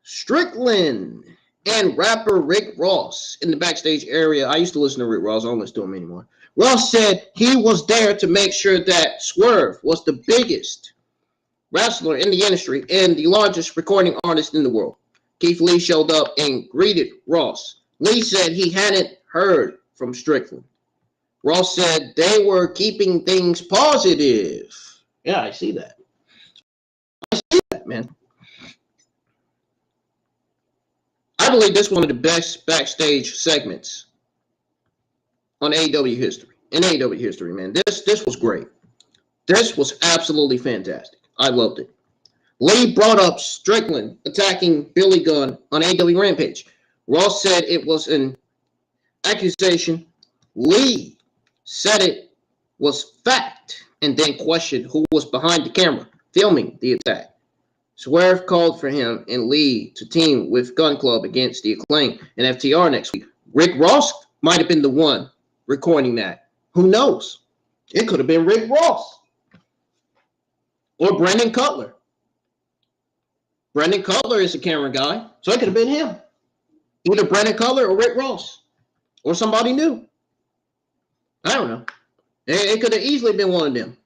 Strickland and rapper Rick Ross in the backstage area. I used to listen to Rick Ross. I don't listen to him anymore. Ross said he was there to make sure that Swerve was the biggest wrestler in the industry and the largest recording artist in the world. Keith Lee showed up and greeted Ross. Lee said he hadn't heard from Strickland. Ross said they were keeping things positive. Yeah, I see that. I see that, man. I believe this is one of the best backstage segments on AEW history. in AEW history, man. This was great. This was absolutely fantastic. I loved it. Lee brought up Strickland attacking Billy Gunn on AEW Rampage. Ross said it was an accusation. Lee said it was fact and then questioned who was behind the camera filming the attack. Swerve called for him and Lee to team with Gun Club against the Acclaim and FTR next week. Rick Ross might have been the one recording that. Who knows? It could have been Rick Ross or Brandon Cutler. Brandon Cutler is a camera guy, so it could have been him. Either Brandon Cutler or Rick Ross or somebody new. I don't know. It could have easily been one of them.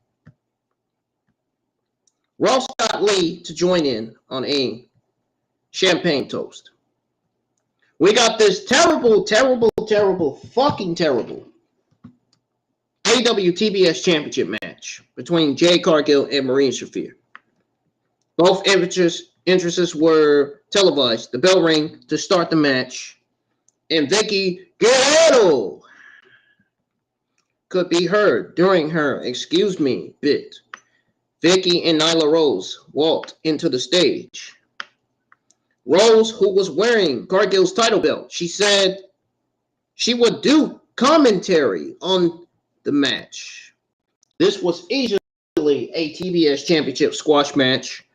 Ross got Lee to join in on a champagne toast. We got this terrible, fucking terrible AEW TBS Championship match between Jade Cargill and Marina Shafir. Both entrances were televised. The bell rang to start the match, and Vicky Guerrero could be heard during her "excuse me" bit. Vicky and Nyla Rose walked into the stage. Rose, who was wearing Cargill's title belt, she said she would do commentary on the match. This was easily a TBS Championship squash match,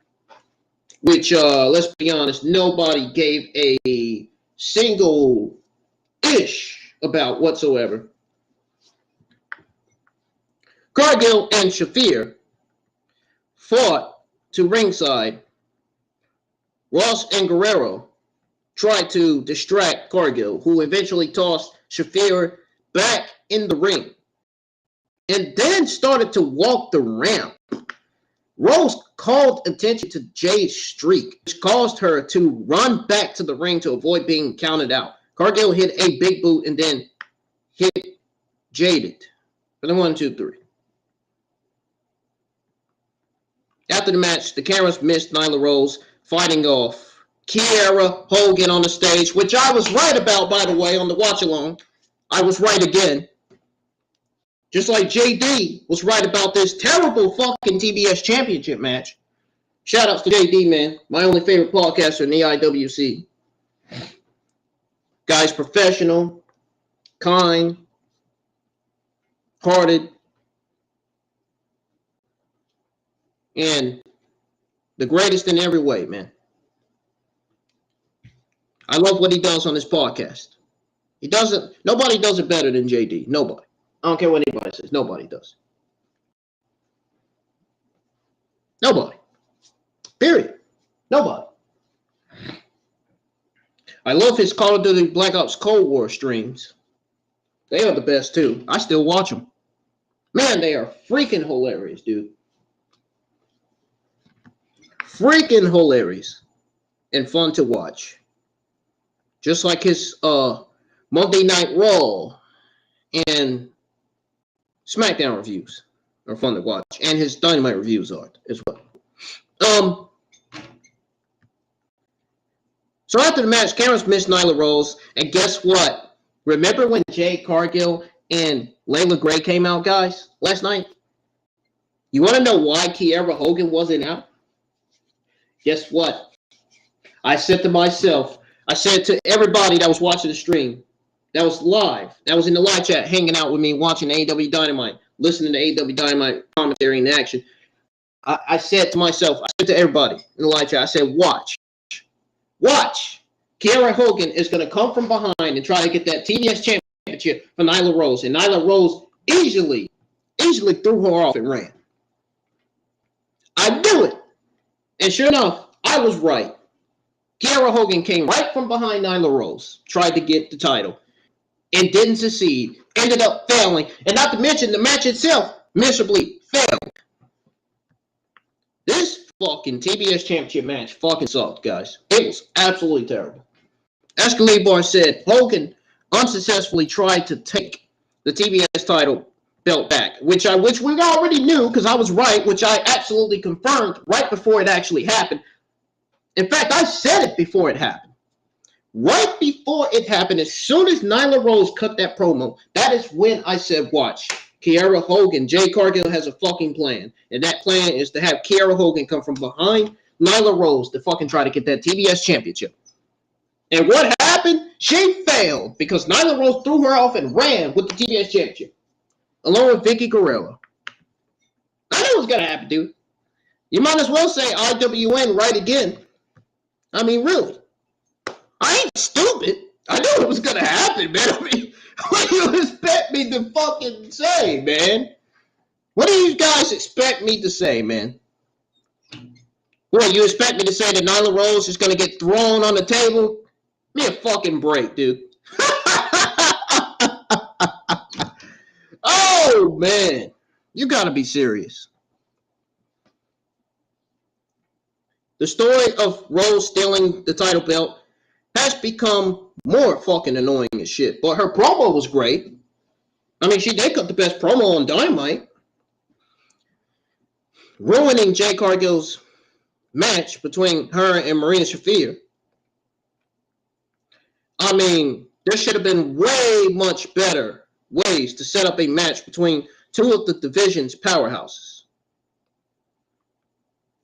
which, let's be honest, nobody gave a single ish about whatsoever. Cargill and Shafir fought to ringside. Ross and Guerrero tried to distract Cargill, who eventually tossed Shafir back in the ring and then started to walk the ramp. Rose called attention to Jade's streak, which caused her to run back to the ring to avoid being counted out. Cargill hit a big boot and then hit Jade for the 1, 2, 3. After the match, the cameras missed Nyla Rose fighting off Kiera Hogan on the stage, which I was right about, by the way, on the watch-along. I was right again. Just like JD was right about this terrible fucking TBS Championship match. Shout-outs to JD, man. My only favorite podcaster in the IWC. Guy's professional, kind, hearted, and the greatest in every way, man. I love what he does on this podcast. Nobody does it better than JD. Nobody. I don't care what anybody says. Nobody does. Nobody. Period. Nobody. I love his Call of Duty Black Ops Cold War streams. They are the best, too. I still watch them. Man, they are freaking hilarious, dude. Freaking hilarious and fun to watch. Just like his Monday Night Raw and SmackDown reviews are fun to watch. And his Dynamite reviews are as well. So after the match, cameras missed Nyla Rose. And guess what? Remember when Jade Cargill and Layla Gray came out, guys, last night? You want to know why Kiera Hogan wasn't out? Guess what? I said to myself, I said to everybody that was watching the stream, that was live, that was in the live chat, hanging out with me, watching AEW Dynamite, listening to AEW Dynamite commentary in action. I said to myself, I said to everybody in the live chat, I said, watch. Kiera Hogan is going to come from behind and try to get that TBS Championship for Nyla Rose. And Nyla Rose easily threw her off and ran. I knew it. And sure enough, I was right. Kiera Hogan came right from behind Nyla Rose, tried to get the title, and didn't succeed. Ended up failing. And not to mention, the match itself miserably failed. This fucking TBS Championship match fucking sucked, guys. It was absolutely terrible. As Khalid Barnes said, Hogan unsuccessfully tried to take the TBS title belt back, which we already knew because I was right, which I absolutely confirmed right before it actually happened. In fact, I said it before it happened. Right before it happened, as soon as Nyla Rose cut that promo, that is when I said, watch, Kiera Hogan, Jade Cargill has a fucking plan. And that plan is to have Kiera Hogan come from behind Nyla Rose to fucking try to get that TBS championship. And what happened? She failed because Nyla Rose threw her off and ran with the TBS championship, along with Vicky Guerrero. I knew it was going to happen, dude. You might as well say IWN right again. I mean, really. I ain't stupid. I knew it was going to happen, man. I mean, what do you expect me to fucking say, man? What do you guys expect me to say, man? What, you expect me to say that Nyla Rose is going to get thrown on the table? Give me a fucking break, dude. Oh, man. You got to be serious. The story of Rose stealing the title belt has become more fucking annoying as shit. But her promo was great. I mean, she did cut the best promo on Dynamite. Ruining Jade Cargill's match between her and Marina Shafir. I mean, there should have been way much better ways to set up a match between two of the division's powerhouses.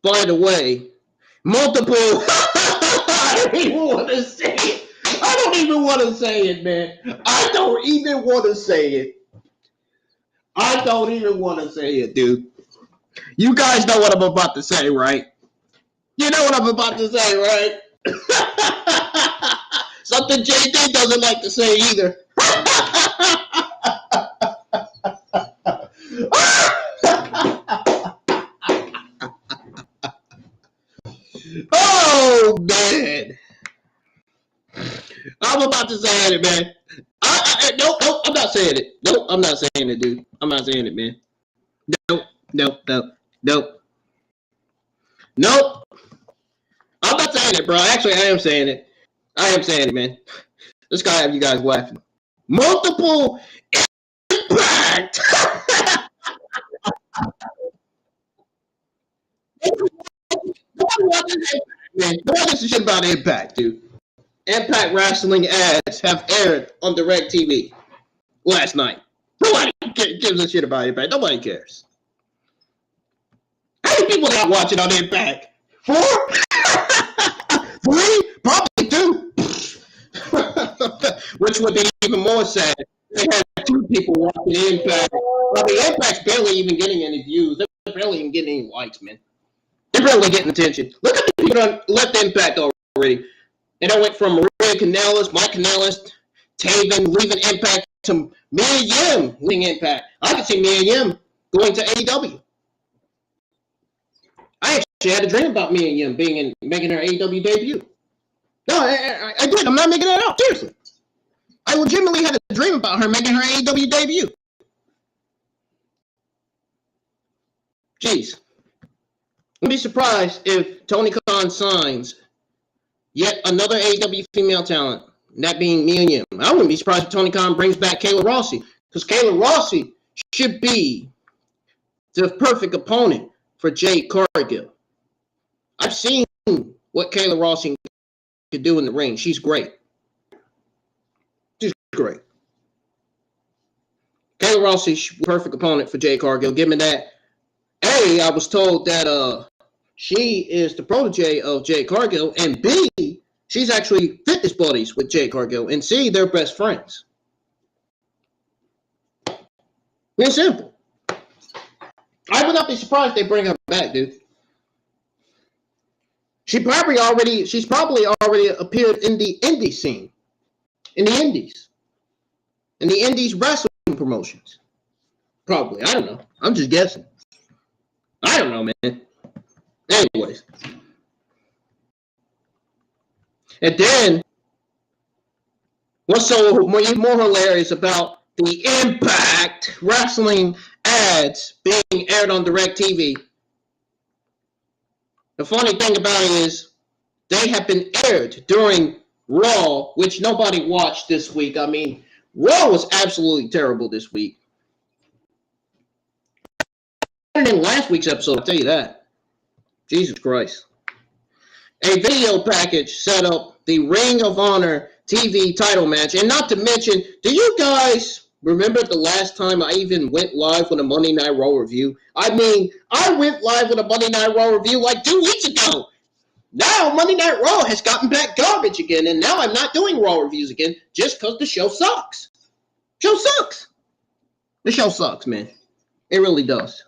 By the way, multiple... I don't even want to say it. I don't even want to say it, man. I don't even want to say it. I don't even want to say it, dude. You guys know what I'm about to say, right? You know what I'm about to say, right? Something JD doesn't like to say either. Oh, man. I'm about to say it, man. Nope, I'm not saying it. Nope, I'm not saying it, dude. I'm not saying it, man. Nope. I'm not saying it, bro. Actually, I am saying it. I am saying it, man. This guy have you guys laughing. Multiple Impact. Man, what is this shit about Impact, dude? Impact Wrestling ads have aired on DirecTV last night. Nobody gives a shit about Impact. Nobody cares. How many people not watching on Impact? 4? 3? Probably 2. Which would be even more sad. They had 2 people watching Impact. I mean, Impact's barely even getting any views. They're barely even getting any likes, man. They're barely getting attention. Look at the people that left Impact already. And I went from Maria Kanellis, Mike Kanellis, Taven, leaving Impact, to Mia Yim leaving Impact. I could see Mia Yim going to AEW. I actually had a dream about Mia Yim making her AEW debut. No, I did. I'm not making that up. Seriously. I legitimately had a dream about her making her AEW debut. Jeez. I'd be surprised if Tony Khan signs yet another AEW female talent, that being Mia Yim. I wouldn't be surprised if Tony Khan brings back Kayla Rossi, because Kayla Rossi should be the perfect opponent for Jade Cargill. I've seen what Kayla Rossi can do in the ring. She's great. She's great. Kayla Rossi, perfect opponent for Jade Cargill. Given that, A, I was told that she is the protege of Jade Cargill, and B, she's actually fitness buddies with Jade Cargill, and C, they're best friends. Real simple. I would not be surprised if they bring her back, dude. She's probably already appeared in the indie scene. In the indies wrestling promotions. Probably. I don't know. I'm just guessing. I don't know, man. Anyways. And then, what's so more hilarious about the Impact Wrestling ads being aired on DirecTV? The funny thing about it is they have been aired during Raw, which nobody watched this week. I mean, Raw was absolutely terrible this week. Better than last week's episode, I'll tell you that. Jesus Christ. A video package set up the Ring of Honor TV title match. And not to mention, do you guys remember the last time I even went live with a Monday Night Raw review? I mean, I went live with a Monday Night Raw review like 2 weeks ago. Now Monday Night Raw has gotten back garbage again, and now I'm not doing Raw reviews again just because the show sucks. Show sucks. The show sucks, man. It really does.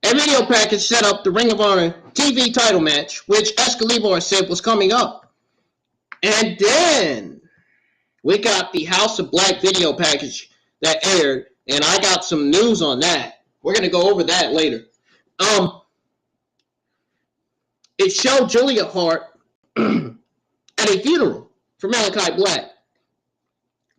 A video package set up the Ring of Honor TV title match, which Excalibur said was coming up. And then we got the House of Black video package that aired, and I got some news on that. We're going to go over that later. It showed Julia Hart at a funeral for Malachi Black,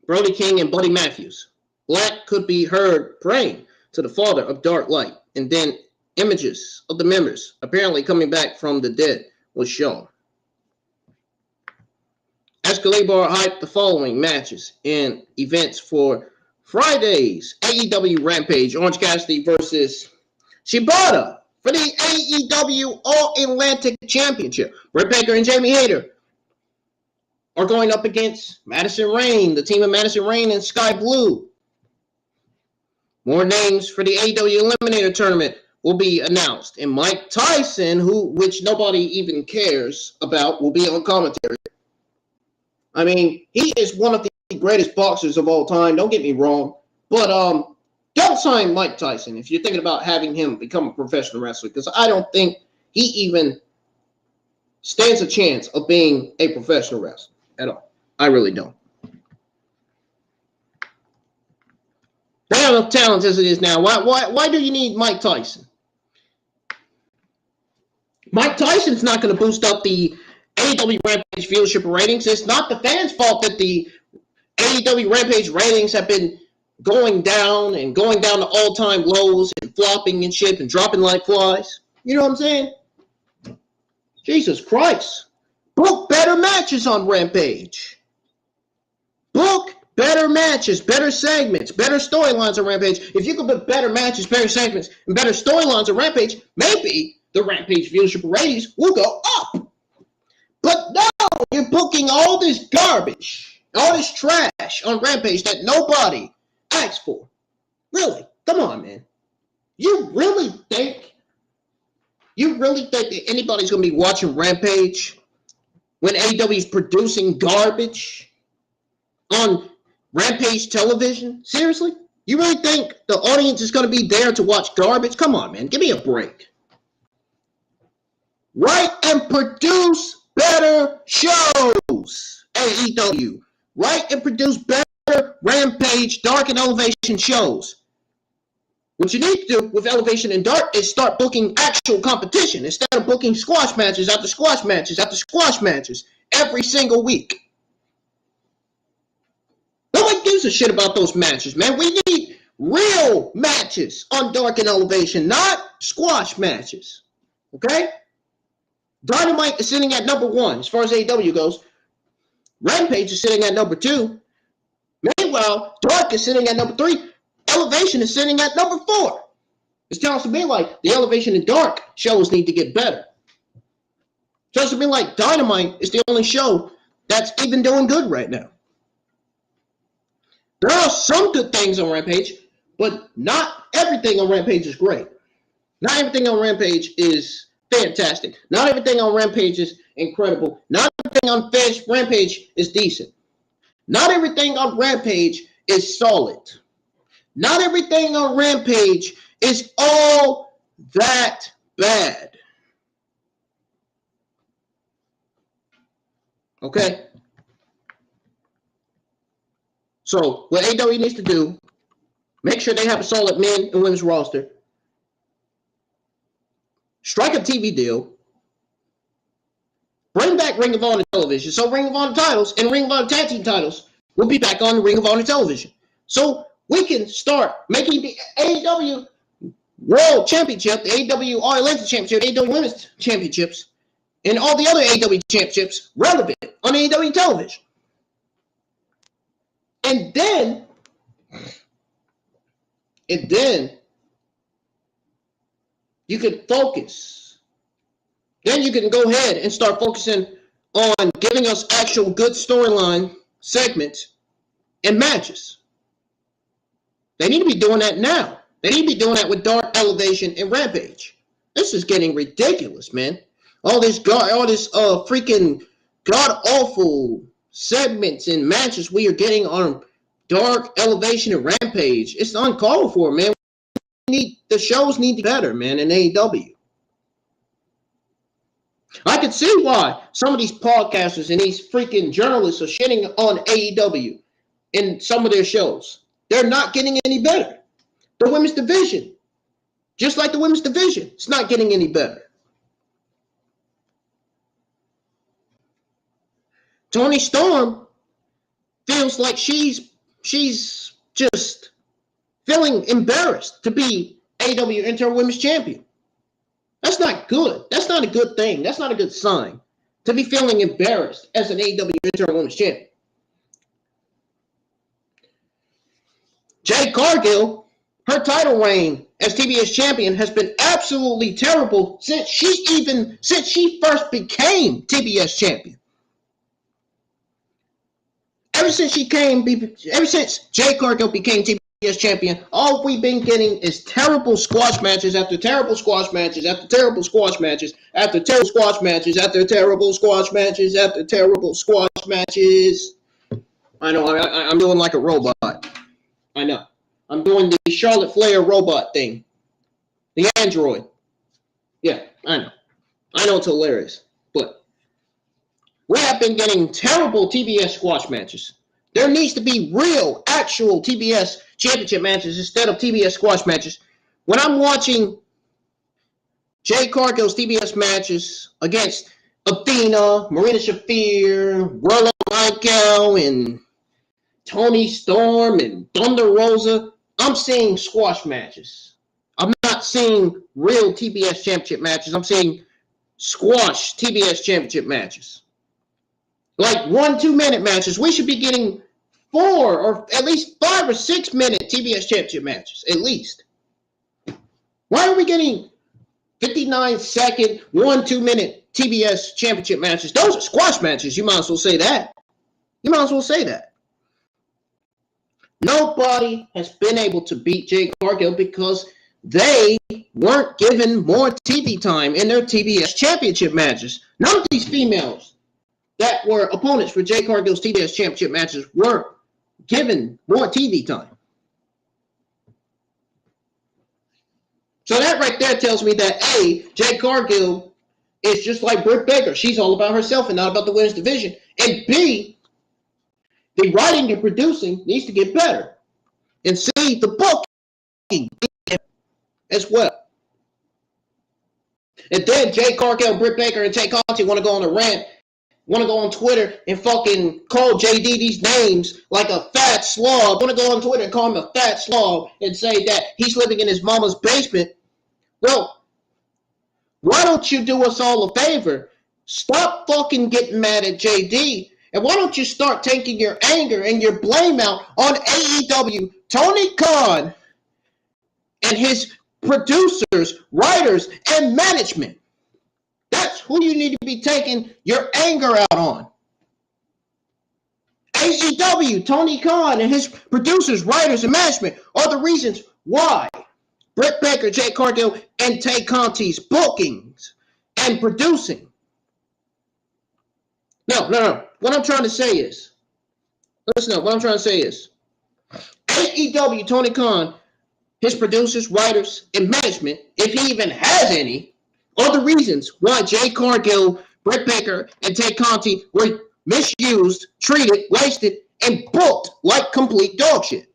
Brody King, and Buddy Matthews. Black could be heard praying to the Father of Dark Light, and then images of the members apparently coming back from the dead was shown. Excalibur hyped the following matches and events for Friday's AEW Rampage. Orange Cassidy versus Shibata for the AEW All-Atlantic Championship. Britt Baker and Jamie Hayter are going up against Madison Rayne, the team of Madison Rayne and Sky Blue. More names for the AEW Eliminator tournament will be announced. And Mike Tyson, which nobody even cares about, will be on commentary. I mean, he is one of the greatest boxers of all time. Don't get me wrong. But don't sign Mike Tyson if you're thinking about having him become a professional wrestler, because I don't think he even stands a chance of being a professional wrestler at all. I really don't. They have enough talent as it is now. Why do you need Mike Tyson? Mike Tyson's not going to boost up the AEW Rampage viewership ratings. It's not the fans' fault that the AEW Rampage ratings have been going down to all-time lows and flopping and shit and dropping like flies. You know what I'm saying? Jesus Christ. Book better matches on Rampage. Book better matches, better segments, better storylines on Rampage. If you could put better matches, better segments, and better storylines on Rampage, maybe the Rampage viewership ratings will go up. But no, you're booking all this garbage, all this trash on Rampage that nobody asked for. Really? Come on, man. You really think that anybody's going to be watching Rampage when AEW is producing garbage on Rampage television? Seriously? You really think the audience is going to be there to watch garbage? Come on, man. Give me a break. Write and produce better shows, AEW. Write and produce better Rampage, Dark, and Elevation shows. What you need to do with Elevation and Dark is start booking actual competition instead of booking squash matches after squash matches after squash matches every single week. Nobody gives a shit about those matches, man. We need real matches on Dark and Elevation, not squash matches. Okay? Dynamite is sitting at number 1 as far as AEW goes. Rampage is sitting at number 2. Meanwhile, Dark is sitting at number 3. Elevation is sitting at number 4. It's telling to me like the Elevation and Dark shows need to get better. It's telling to me like Dynamite is the only show that's even doing good right now. There are some good things on Rampage, but not everything on Rampage is great. Not everything on Rampage is fantastic. Not everything on Rampage is incredible. Not everything on Rampage is decent. Not everything on Rampage is solid. Not everything on Rampage is all that bad. Okay? So, what AEW needs to do, make sure they have a solid men and women's roster. Strike a TV deal. Bring back Ring of Honor television. So Ring of Honor titles and Ring of Honor tag team titles will be back on Ring of Honor television. So we can start making the AEW World Championship, the AEW All-Atlantic Championship, the AEW Women's Championships, and all the other AEW Championships relevant on AEW television. And then you could focus Then you can go ahead and start focusing on giving us actual good storyline segments and matches. They need to be doing that now. They need to be doing that with Dark Elevation and Rampage. This is getting ridiculous, man. All this freaking god-awful segments and matches we are getting on Dark Elevation and Rampage. It's uncalled for, man. The shows need to be better, man, in AEW. I can see why some of these podcasters and these freaking journalists are shitting on AEW in some of their shows. They're not getting any better. The women's division, just like the women's division, it's not getting any better. Toni Storm feels like she's just feeling embarrassed to be AEW Interim Women's Champion. That's not good. That's not a good thing. That's not a good sign to be feeling embarrassed as an AEW Interim Women's Champion. Jade Cargill, her title reign as TBS champion has been absolutely terrible since she first became TBS champion. Ever since Jade Cargill became TBS champion, all we've been getting is terrible squash matches after terrible squash matches after terrible squash matches after terrible squash matches after terrible squash matches after terrible squash matches. I know, I'm doing like a robot. I know. I'm doing the Charlotte Flair robot thing. The android. Yeah, I know. I know it's hilarious. But we have been getting terrible TBS squash matches. There needs to be real, actual TBS championship matches instead of TBS squash matches. When I'm watching Jade Cargill's TBS matches against Athena, Marina Shafir, Rolla Michael, and Toni Storm and Thunder Rosa, I'm seeing squash matches. I'm not seeing real TBS championship matches. I'm seeing squash TBS championship matches. Like 1-2 minute matches. We should be getting 4 or at least 5 or 6 minute TBS championship matches, at least. Why are we getting 59-second, 1-2 minute TBS championship matches? Those are squash matches. You might as well say that. You might as well say that. Nobody has been able to beat Jade Cargill because they weren't given more TV time in their TBS championship matches. None of these females that were opponents for Jade Cargill's TBS championship matches were given more TV time. So that right there tells me that A, Jade Cargill is just like Britt Baker. She's all about herself and not about the women's division. And B, the writing and producing needs to get better. And C, the booking as well. And then Jade Cargill, Britt Baker, and Tay Conti want to go on a rant, want to go on Twitter and fucking call JD these names like a fat slob. Want to go on Twitter and call him a fat slob and say that he's living in his mama's basement. Well, why don't you do us all a favor? Stop fucking getting mad at JD. And why don't you start taking your anger and your blame out on AEW, Tony Khan, and his producers, writers, and management? That's who you need to be taking your anger out on. AEW, Tony Khan, and his producers, writers, and management are the reasons why Britt Baker, Jade Cargill, and Tay Conti's bookings and producing. No. What I'm trying to say is, listen up, what I'm trying to say is, AEW, Tony Khan, his producers, writers, and management, if he even has any, are the reasons why Jade Cargill, Britt Baker, and Tay Conti were misused, treated, wasted, and booked like complete dog shit.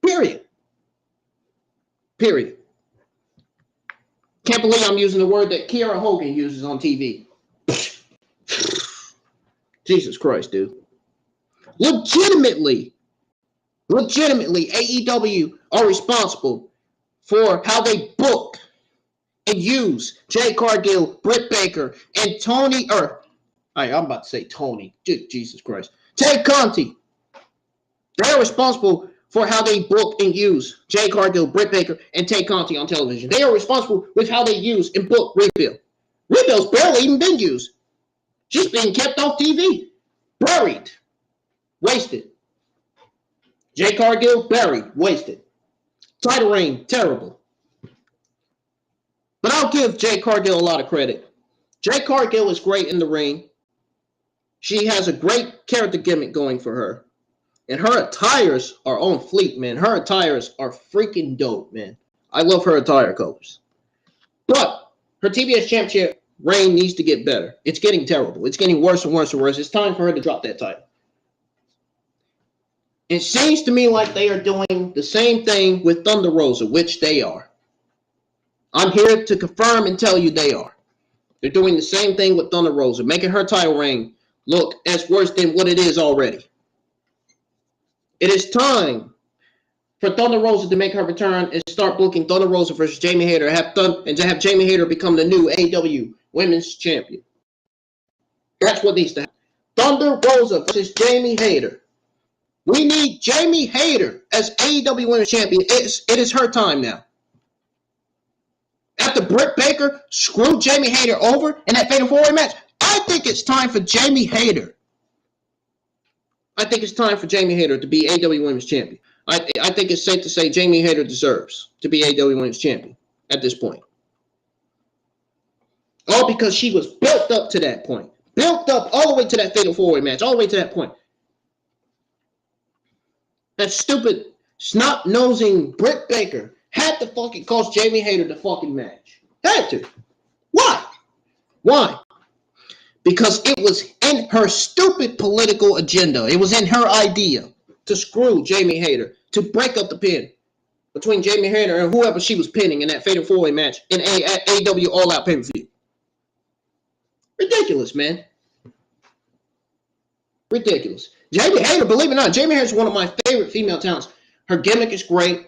Period. Can't believe I'm using the word that Kiera Hogan uses on TV. Jesus Christ, dude. Legitimately, AEW are responsible for how they book and use Jade Cargill, Britt Baker, and I'm about to say Tony. Jesus Christ. Tay Conti. They're responsible for how they book and use Jade Cargill, Britt Baker, and Tay Conti on television. They are responsible with how they use and book Reveal. Rebuild's barely even been used. She's being kept off TV. Buried. Wasted. Jade Cargill, buried. Wasted. Title reign, terrible. But I'll give Jade Cargill a lot of credit. Jade Cargill is great in the ring. She has a great character gimmick going for her. And her attires are on fleek, man. Her attires are freaking dope, man. I love her attire colors. But her TBS Championship reign needs to get better. It's getting terrible. It's getting worse and worse and worse. It's time for her to drop that title. It seems to me like they are doing the same thing with Thunder Rosa, which they are. I'm here to confirm and tell you they are. They're doing the same thing with Thunder Rosa, making her title reign look as worse than what it is already. It is time for Thunder Rosa to make her return and start booking Thunder Rosa versus Jamie Hayter and to have Jamie Hayter become the new AEW Women's Champion. That's what needs to happen. Thunder Rosa versus Jamie Hayter. We need Jamie Hayter as AEW Women's Champion. It is her time now. After Britt Baker screwed Jamie Hayter over in that Fatal 4-Way match, I think it's time for Jamie Hayter. I think it's time for Jamie Hayter to be AEW Women's Champion. I think it's safe to say Jamie Hayter deserves to be AEW Women's Champion at this point. All because she was built up to that point. Built up all the way to that Fatal 4-Way match. All the way to that point. That stupid, snot-nosing Britt Baker had to fucking cost Jamie Hayter the fucking match. Had to. Why? Why? Because it was in her stupid political agenda. It was in her idea to screw Jamie Hayter, to break up the pin between Jamie Hayter and whoever she was pinning in that Fatal 4-Way match in AEW All-Out pay-per-view. Ridiculous, man. Ridiculous. Jamie Hayter, believe it or not, Jamie Hayter is one of my favorite female talents. Her gimmick is great.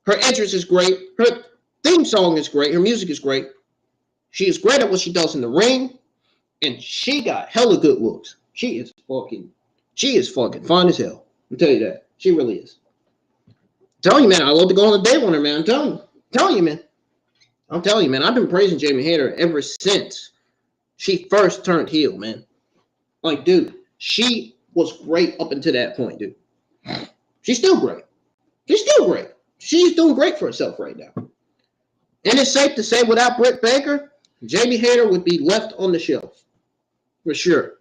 Her entrance is great. Her theme song is great. Her music is great. She is great at what she does in the ring. And she got hella good looks. She is fucking fine as hell. I'll tell you that. She really is. I'm telling you, man, I love to go on a date with her, man. I'm telling you, man. I've been praising Jamie Hayter ever since she first turned heel, man. Like, dude, she was great up until that point, dude. She's still great. She's doing great for herself right now. And it's safe to say without Britt Baker, Jamie Hayter would be left on the shelf. For sure.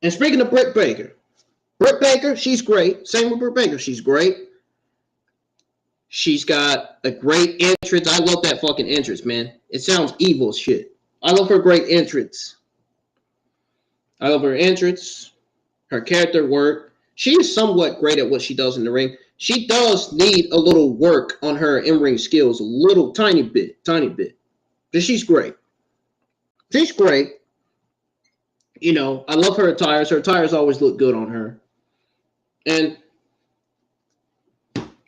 And speaking of Britt Baker, she's great. Same with Britt Baker, she's great. She's got a great entrance. I love that fucking entrance, man. It sounds evil as shit. I love her great entrance. I love her entrance, her character work. She is somewhat great at what she does in the ring. She does need a little work on her in-ring skills, a little tiny bit. But she's great. She's great. You know, I love her attires. Her attires always look good on her. And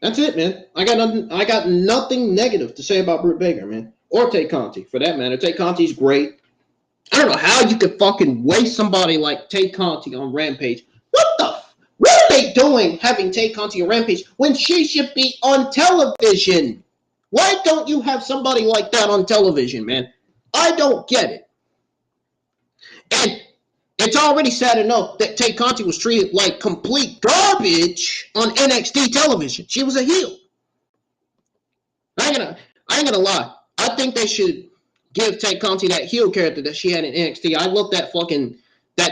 that's it, man. I got nothing negative to say about Britt Baker, man. Or Tay Conti, for that matter. Tay Conti's great. I don't know how you could fucking waste somebody like Tay Conti on Rampage. What are they doing having Tay Conti on Rampage when she should be on television? Why don't you have somebody like that on television, man? I don't get it. And it's already sad enough that Tay Conti was treated like complete garbage on NXT television. She was a heel. I ain't gonna lie. I think they should give Tay Conti that heel character that she had in NXT. I love that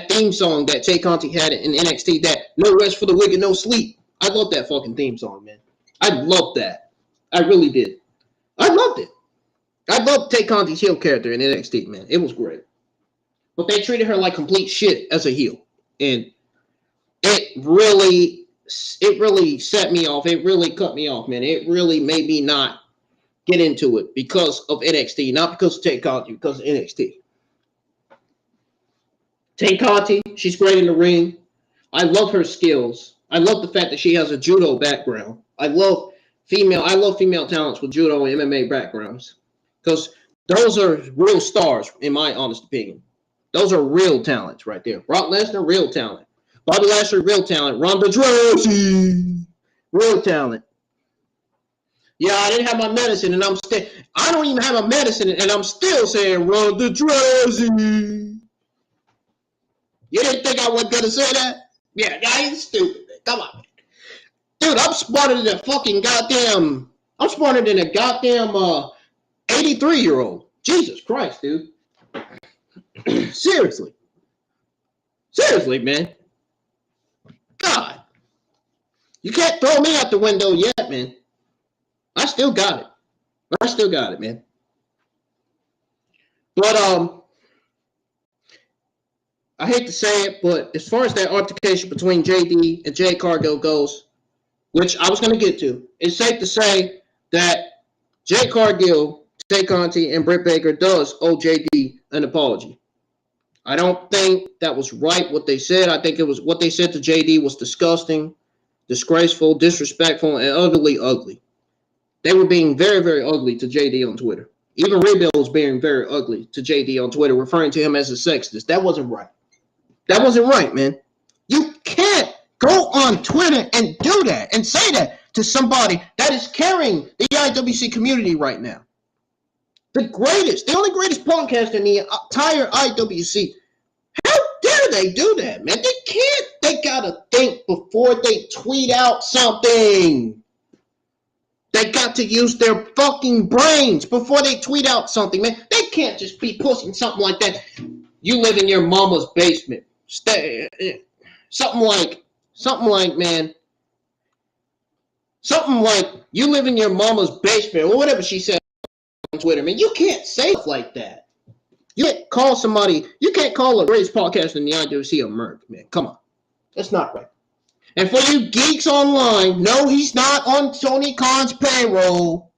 theme song that Tay Conti had in NXT, that no rest for the wicked, no sleep. I love that fucking theme song, man. I loved that. I really did. I loved it. I loved Tay Conti's heel character in NXT, man. It was great. But they treated her like complete shit as a heel. And it really set me off. It really cut me off, man. It really made me not get into it because of NXT. Not because of Tay Conti, because of NXT. Tay Conti, she's great in the ring. I love her skills. I love the fact that she has a judo background. I love female talents with judo and MMA backgrounds. Because those are real stars, in my honest opinion. Those are real talents right there. Brock Lesnar, real talent. Bobby Lashley, real talent. Ronda Rousey, real talent. Yeah, I didn't have my medicine, and I don't even have a medicine, and I'm still saying run the Drowsy. You didn't think I wasn't gonna say that? Yeah, I ain't stupid, man. Come on, dude. I'm smarter than a fucking goddamn. I'm smarter than a goddamn 83-year-old. Jesus Christ, dude. Seriously, man. God, you can't throw me out the window yet, man. I still got it, man. But I hate to say it, but as far as that altercation between JD and Jade Cargill goes, which I was going to get to, it's safe to say that Jade Cargill, Tay Conti, and Britt Baker does owe JD an apology. I don't think that was right what they said. I think it was what they said to JD was disgusting, disgraceful, disrespectful, and ugly. They were being very, very ugly to JD on Twitter. Even Rebuild was being very ugly to JD on Twitter, referring to him as a sexist. That wasn't right. That wasn't right, man. You can't go on Twitter and do that and say that to somebody that is carrying the IWC community right now. The only greatest podcast in the entire IWC. How dare they do that, man? They can't. They gotta think before they tweet out something. They got to use their fucking brains before they tweet out something, man. They can't just be pushing something like that. You live in your mama's basement. Something like you live in your mama's basement or whatever she said on Twitter, man. You can't say stuff like that. You can't call a greatest podcast in the IWC a merc, man. Come on. That's not right. And for you geeks online, no, he's not on Tony Khan's payroll.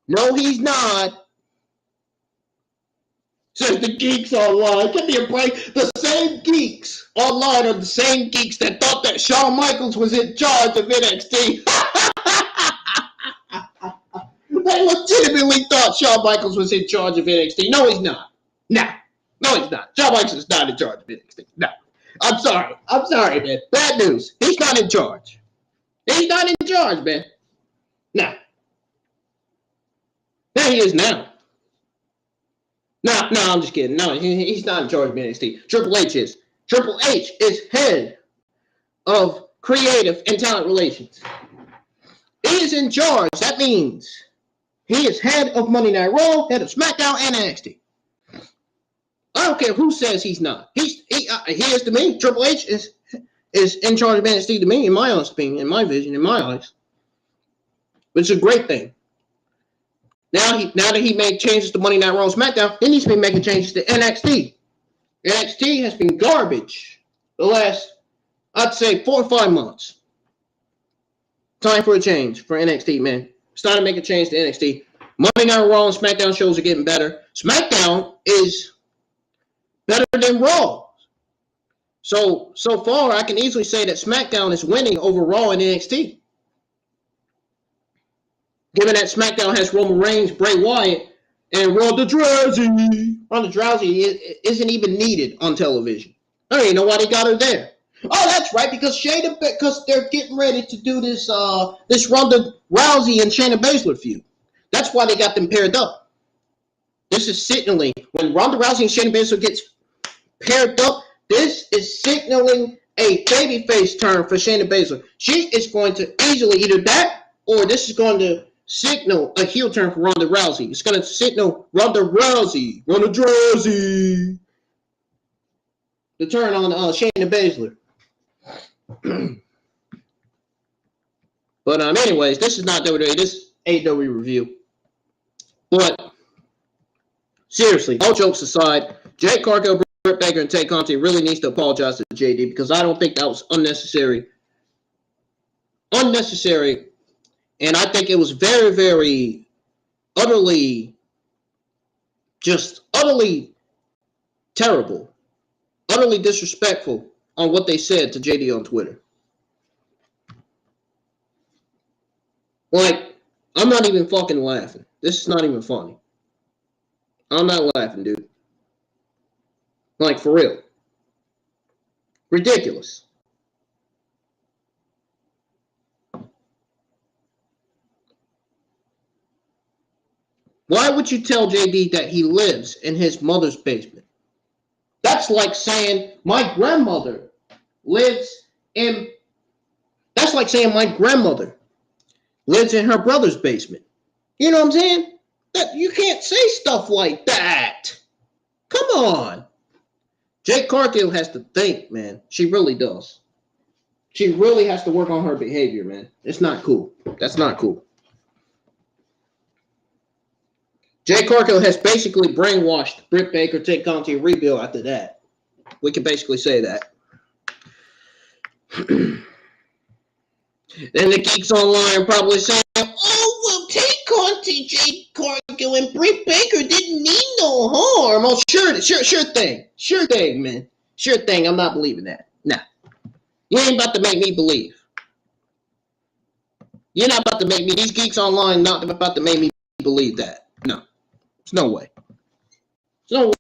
No, he's not. Says the geeks online. Give me a break. The same geeks online are the same geeks that thought that Shawn Michaels was in charge of NXT. They legitimately thought Shawn Michaels was in charge of NXT. No, he's not. No, he's not. Shawn Michaels is not in charge of NXT. No. I'm sorry, man. Bad news. He's not in charge. He's not in charge, man. No. There he is now. No, I'm just kidding. No, he's not in charge of NXT. Triple H is. Triple H is head of creative and talent relations. He is in charge. That means he is head of Monday Night Raw, head of SmackDown, and NXT. I don't care who says he's not. He is to me. Triple H is in charge of NXT to me, in my honest opinion, in my vision, in my eyes. Which is a great thing. Now that he made changes to Monday Night Raw and SmackDown, he needs to be making changes to NXT. NXT has been garbage the last, I'd say, 4 or 5 months. Time for a change for NXT, man. It's time to make a change to NXT. Monday Night Raw and SmackDown shows are getting better. SmackDown is better than Raw. So far, I can easily say that SmackDown is winning over Raw and NXT. Given that SmackDown has Roman Reigns, Bray Wyatt, and Ronda Rousey. Ronda Rousey isn't even needed on television. I don't even know why they got her there. Oh, that's right, because they're getting ready to do this Ronda Rousey and Shayna Baszler feud. That's why they got them paired up. This is signaling when Ronda Rousey and Shayna Baszler gets paired up. This is signaling a babyface turn for Shayna Baszler. She is going to easily either that or this is going to signal a heel turn for Ronda Rousey. It's going to signal Ronda Rousey, the turn on Shayna Baszler. But anyways, this is not WWE. This is AEW review. But seriously, all jokes aside, Jade Cargill, Britt Baker, and Tay Conti really needs to apologize to JD because I don't think that was unnecessary. And I think it was very, very utterly terrible, utterly disrespectful on what they said to JD on Twitter. Like, I'm not even fucking laughing. This is not even funny. I'm not laughing, dude. Like, for real. Ridiculous. Why would you tell JD that he lives in his mother's basement? That's like saying my grandmother lives in. That's like saying my grandmother lives in her brother's basement. You know what I'm saying? That you can't say stuff like that. Come on. Jade Cargill has to think, man. She really does. She really has to work on her behavior, man. It's not cool. That's not cool. Jade Cargill has basically brainwashed Britt Baker, Tay Conti, and Rebuild after that. We can basically say that. Then the geeks online probably saying, oh, well, Tay Conti, Jade Cargill, and Britt Baker didn't mean no harm. Oh, sure thing. Sure thing, man. Sure thing. I'm not believing that. Nah. You ain't about to make me believe. You're not about to make me, these geeks online not about to make me believe that. No. There's no way. There's no way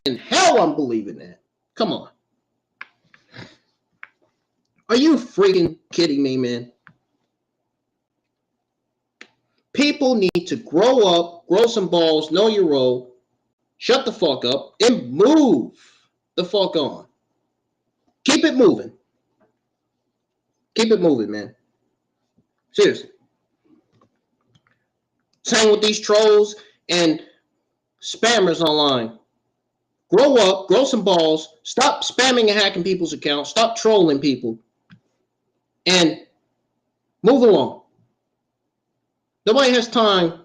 in hell I'm believing that. Come on. Are you freaking kidding me, man? People need to grow up, grow some balls, know your role, shut the fuck up, and move the fuck on. Keep it moving. Keep it moving, man. Seriously. Same with these trolls and spammers online. Grow up, grow some balls, stop spamming and hacking people's accounts, stop trolling people, and move along. Nobody has time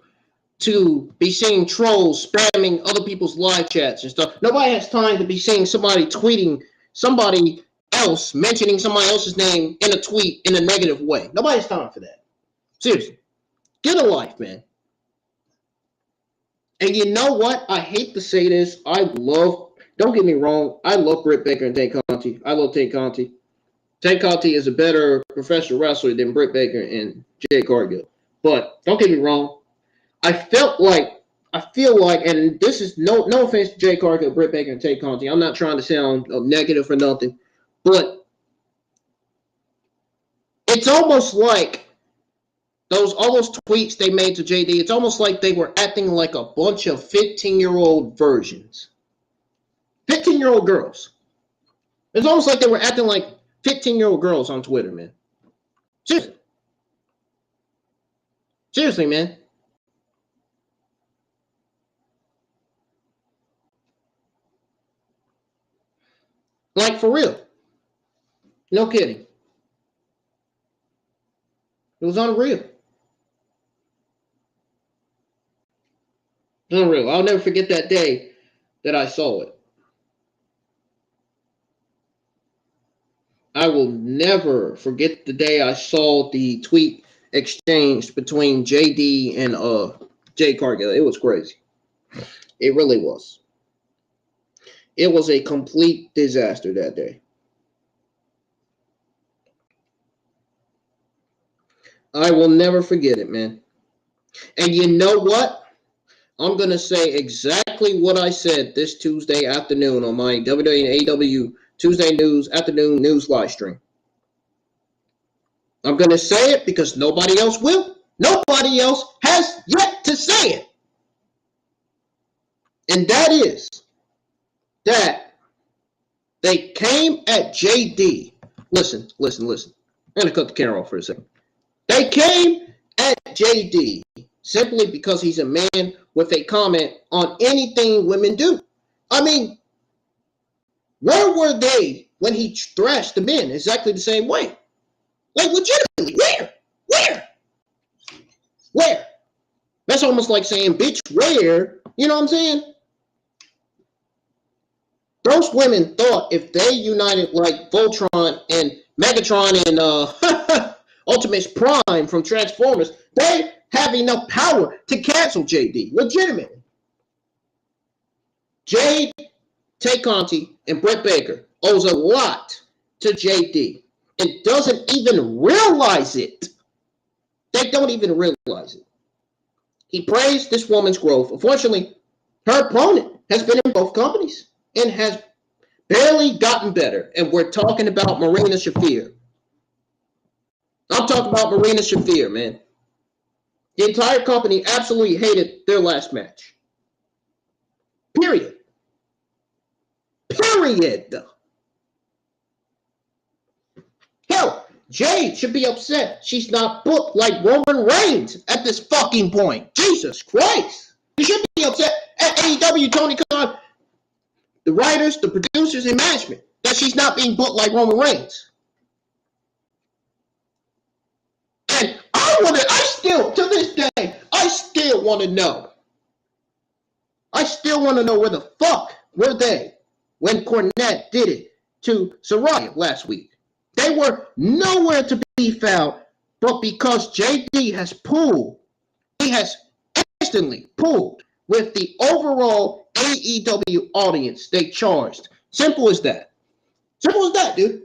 to be seeing trolls spamming other people's live chats and stuff. Nobody has time to be seeing somebody tweeting somebody else, mentioning somebody else's name in a tweet in a negative way. Nobody has time for that. Seriously. Get a life, man. And you know what? I hate to say this. Don't get me wrong, I love Britt Baker and Tay Conti. I love Tay Conti. Tay Conti is a better professional wrestler than Britt Baker and Jade Cargill. But don't get me wrong, I feel like, and this is no offense to Jade Cargill, Britt Baker, and Tay Conti. I'm not trying to sound negative or nothing, but it's almost like all those tweets they made to JD. It's almost like they were acting like a bunch of 15-year-old versions, 15-year-old girls. It's almost like they were acting like 15-year-old girls on Twitter, man. Seriously, man. Like, for real. No kidding. It was unreal. It was unreal. I'll never forget that day that I saw it. I will never forget the day I saw the tweet exchange between JD and Jade Cargill. It was crazy. It really was. It was a complete disaster that day. I will never forget it, man. And you know what? I'm going to say exactly what I said this Tuesday afternoon on my WWE and AEW Tuesday News Afternoon News live stream. I'm going to say it because nobody else will. Nobody else has yet to say it. And that is that they came at JD. Listen. I'm going to cut the camera off for a second. They came at JD simply because he's a man with a comment on anything women do. I mean, where were they when he thrashed the men exactly the same way? Like, legitimately, where? That's almost like saying, bitch, where? You know what I'm saying? Those women thought if they united like Voltron and Megatron and Optimus Prime from Transformers, they have enough power to cancel JD. Legitimately. Jade, Tay Conti, and Britt Baker owes a lot to JD and doesn't even realize it. They don't even realize it. He praised this woman's growth. Unfortunately, her opponent has been in both companies and has barely gotten better. And we're talking about Marina Shafir. I'm talking about Marina Shafir, man. The entire company absolutely hated their last match. Period. Hell, Jade should be upset she's not booked like Roman Reigns at this fucking point. Jesus Christ. You should be upset at AEW, Tony Khan, the writers, the producers, and management that she's not being booked like Roman Reigns. And to this day, I still want to know. Where the fuck were they when Cornette did it to Saraya last week. They were nowhere to be found, but because JD he has instantly pulled with the overall AEW audience they charged. Simple as that. Simple as that, dude.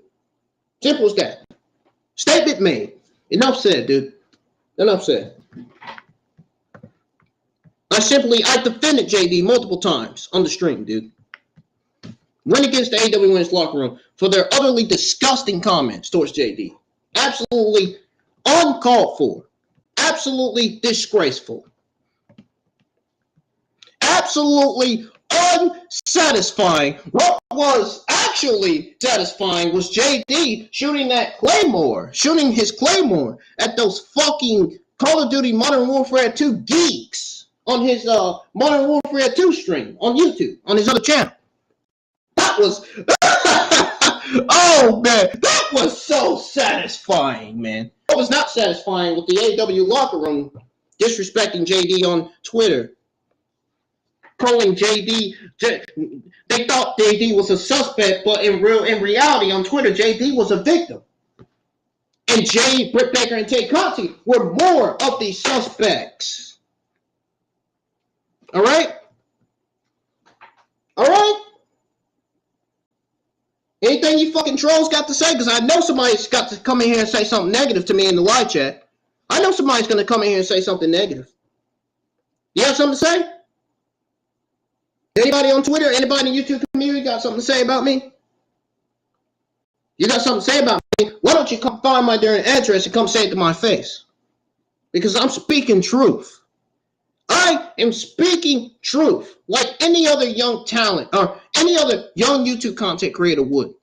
Simple as that. Statement made. Enough said, dude. Enough said. I defended JD multiple times on the stream, dude. Went against the AEW Women's Locker Room for their utterly disgusting comments towards JD. Absolutely uncalled for. Absolutely disgraceful. Absolutely unsatisfying. What was actually satisfying was JD shooting his Claymore at those fucking Call of Duty Modern Warfare 2 geeks on his Modern Warfare 2 stream on YouTube, on his other channel. That was, oh man, that was so satisfying, man. What was not satisfying with the AEW locker room disrespecting JD on Twitter, calling JD, they thought JD was a suspect, but in reality on Twitter, JD was a victim. And Jade, Britt Baker, and Tay Conti were more of the suspects. All right? Anything you fucking trolls got to say? Because I know somebody's got to come in here and say something negative to me in the live chat. I know somebody's going to come in here and say something negative. You have something to say? Anybody on Twitter, anybody in the YouTube community got something to say about me? You got something to say about me? Why don't you come find my darn address and come say it to my face? Because I'm speaking truth. I am speaking truth like any other young talent or any other young YouTube content creator would.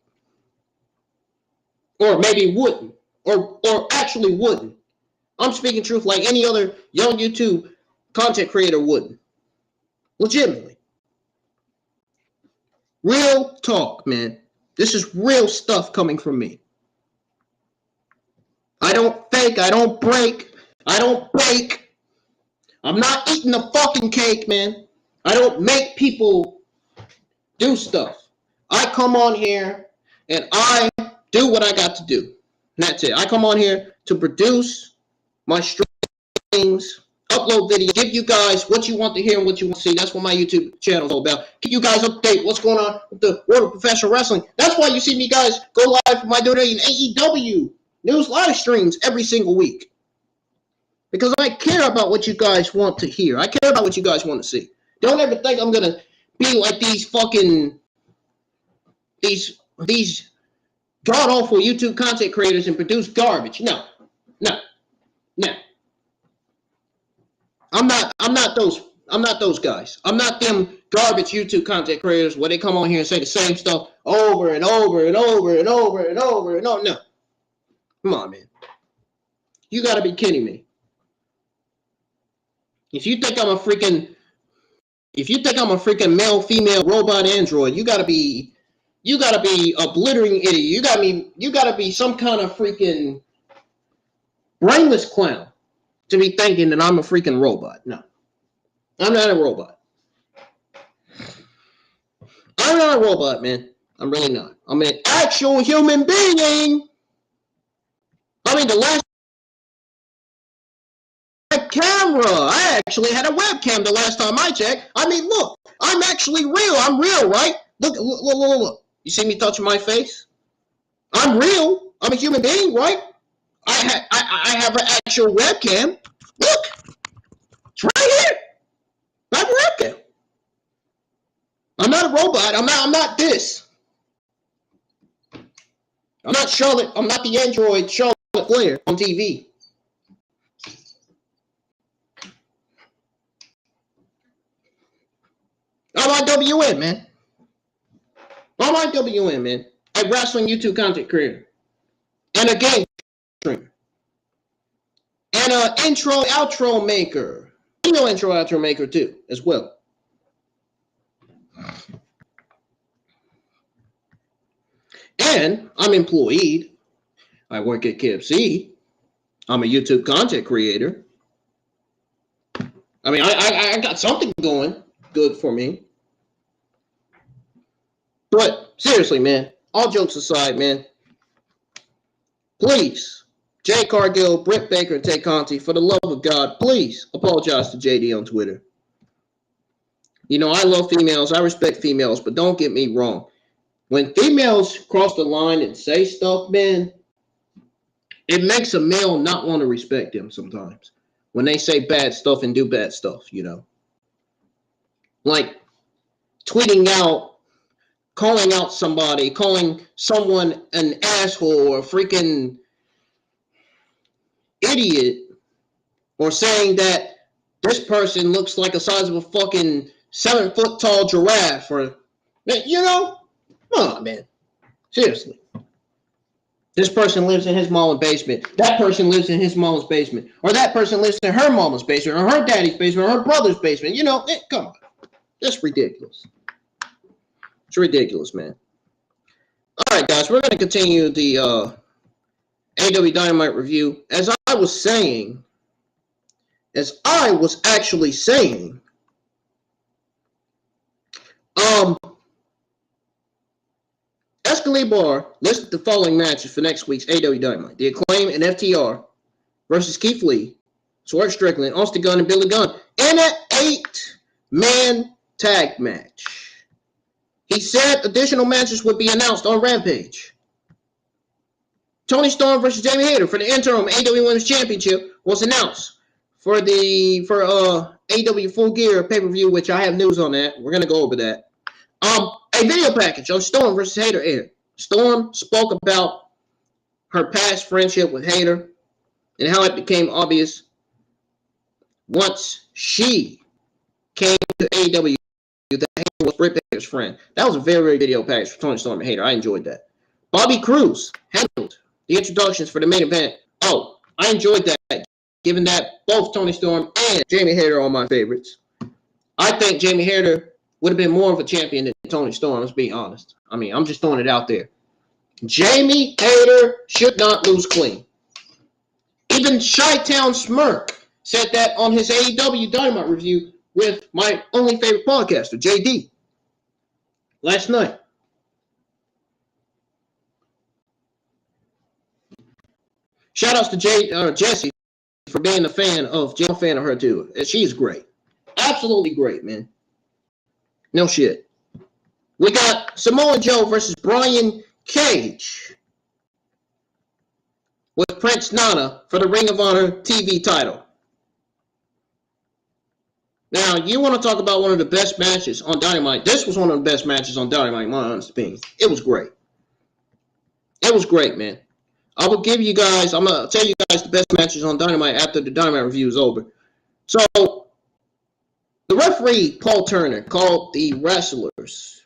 Or maybe wouldn't. Or actually wouldn't. I'm speaking truth like any other young YouTube content creator wouldn't. Legitimately. Real talk, man. This is real stuff coming from me. I don't fake. I don't break. I don't bake. I'm not eating the fucking cake, man. I don't make people do stuff. I come on here and I do what I got to do. And that's it. I come on here to produce my streams, upload videos, give you guys what you want to hear and what you want to see. That's what my YouTube channel is all about. Keep you guys update what's going on with the world of professional wrestling. That's why you see me guys go live for my donating AEW news live streams every single week. Because I care about what you guys want to hear. I care about what you guys want to see. Don't ever think I'm going to be like these god-awful YouTube content creators and produce garbage. No. I'm not those guys. I'm not them garbage YouTube content creators where they come on here and say the same stuff over and over and over and over and over and over. No. Come on, man. You got to be kidding me. If you think I'm a freaking male, female, robot, android, you gotta be a blithering idiot. You gotta be some kind of freaking brainless clown to be thinking that I'm a freaking robot. No, I'm not a robot. I'm not a robot, man. I'm really not. I'm an actual human being. I mean, the last camera. I actually had a webcam the last time I checked. I mean, look, I'm actually real. I'm real, right? Look. You see me touching my face? I'm real. I'm a human being, right? I have an actual webcam. Look, it's right here. I have a webcam. I'm not a robot. I'm not this. I'm not the android Charlotte Flair on TV. YWN, man. YWN, man. A wrestling YouTube content creator. And a game streamer. And an intro, outro maker. Intro, outro maker, too, as well. And I'm employed. I work at KFC. I'm a YouTube content creator. I mean, I got something going good for me. But seriously, man, all jokes aside, man, please, Jade Cargill, Britt Baker, and Tay Conti, for the love of God, please apologize to JD on Twitter. You know, I love females. I respect females, but don't get me wrong. When females cross the line and say stuff, man, it makes a male not want to respect them sometimes. When they say bad stuff and do bad stuff, you know. Like tweeting out, calling out somebody, calling someone an asshole or a freaking idiot, or saying that this person looks like the size of a fucking 7-foot tall giraffe, or, you know, come on, man. Seriously. This person lives in his mama's basement. That person lives in his mama's basement. Or that person lives in her mama's basement, or her daddy's basement, or her brother's basement. You know, come on. That's ridiculous. It's ridiculous, man. All right, guys, we're going to continue the AEW Dynamite review. As I was actually saying, Escalibar listed the following matches for next week's AEW Dynamite. The Acclaim and FTR versus Keith Lee, Swerve Strickland, Austin Gunn, and Billy Gunn in an 8-man tag match. He said additional matches would be announced on Rampage. Tony Storm versus Jamie Hayter for the interim AEW Women's Championship was announced for AEW Full Gear pay-per-view, which I have news on that. We're going to go over that. A video package on Storm versus Hayter aired. Storm spoke about her past friendship with Hayter and how it became obvious once she came to AEW that Hayter was Britt Baker's friend. That was a very, very video package for Tony Storm and Hayter. I enjoyed that. Bobby Cruz handled the introductions for the main event. Oh, I enjoyed that, given that both Tony Storm and Jamie Hayter are my favorites. I think Jamie Hayter would have been more of a champion than Tony Storm, let's be honest. I mean, I'm just throwing it out there. Jamie Hayter should not lose clean. Even Chi-Town Smirk said that on his AEW Dynamite review with my only favorite podcaster, JD, last night. Shout-outs to Jessie for being a fan of her, too. She's great. Absolutely great, man. No shit. We got Samoa Joe versus Brian Cage with Prince Nana for the Ring of Honor TV title. Now, you want to talk about one of the best matches on Dynamite. This was one of the best matches on Dynamite, my honest opinion. It was great. It was great, man. I'm going to tell you guys the best matches on Dynamite after the Dynamite review is over. So, the referee, Paul Turner, called the wrestlers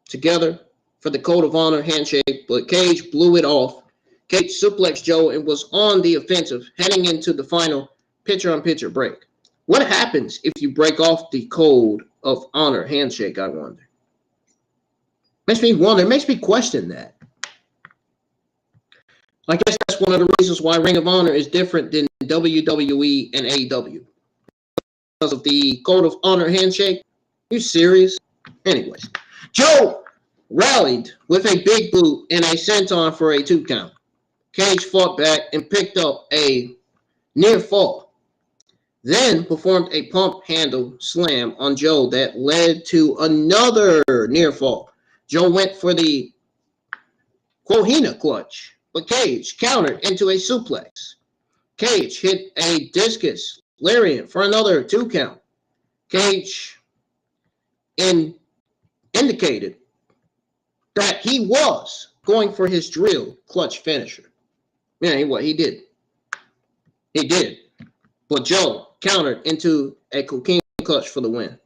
together for the Code of Honor handshake, but Cage blew it off. Cage suplexed Joe and was on the offensive, heading into the final picture-on-picture break. What happens if you break off the Code of Honor handshake, I wonder? Makes me wonder, makes me question that. I guess that's one of the reasons why Ring of Honor is different than WWE and AEW. Because of the Code of Honor handshake? You serious? Anyways, Joe rallied with a big boot and a senton for a 2 count. Cage fought back and picked up a near fall. Then performed a pump handle slam on Joe that led to another near fall. Joe went for the Quahina clutch, but Cage countered into a suplex. Cage hit a discus lariat for another 2 count. Cage indicated that he was going for his drill clutch finisher. Yeah, he did. He did. But Joe countered into a cocaine clutch for the win.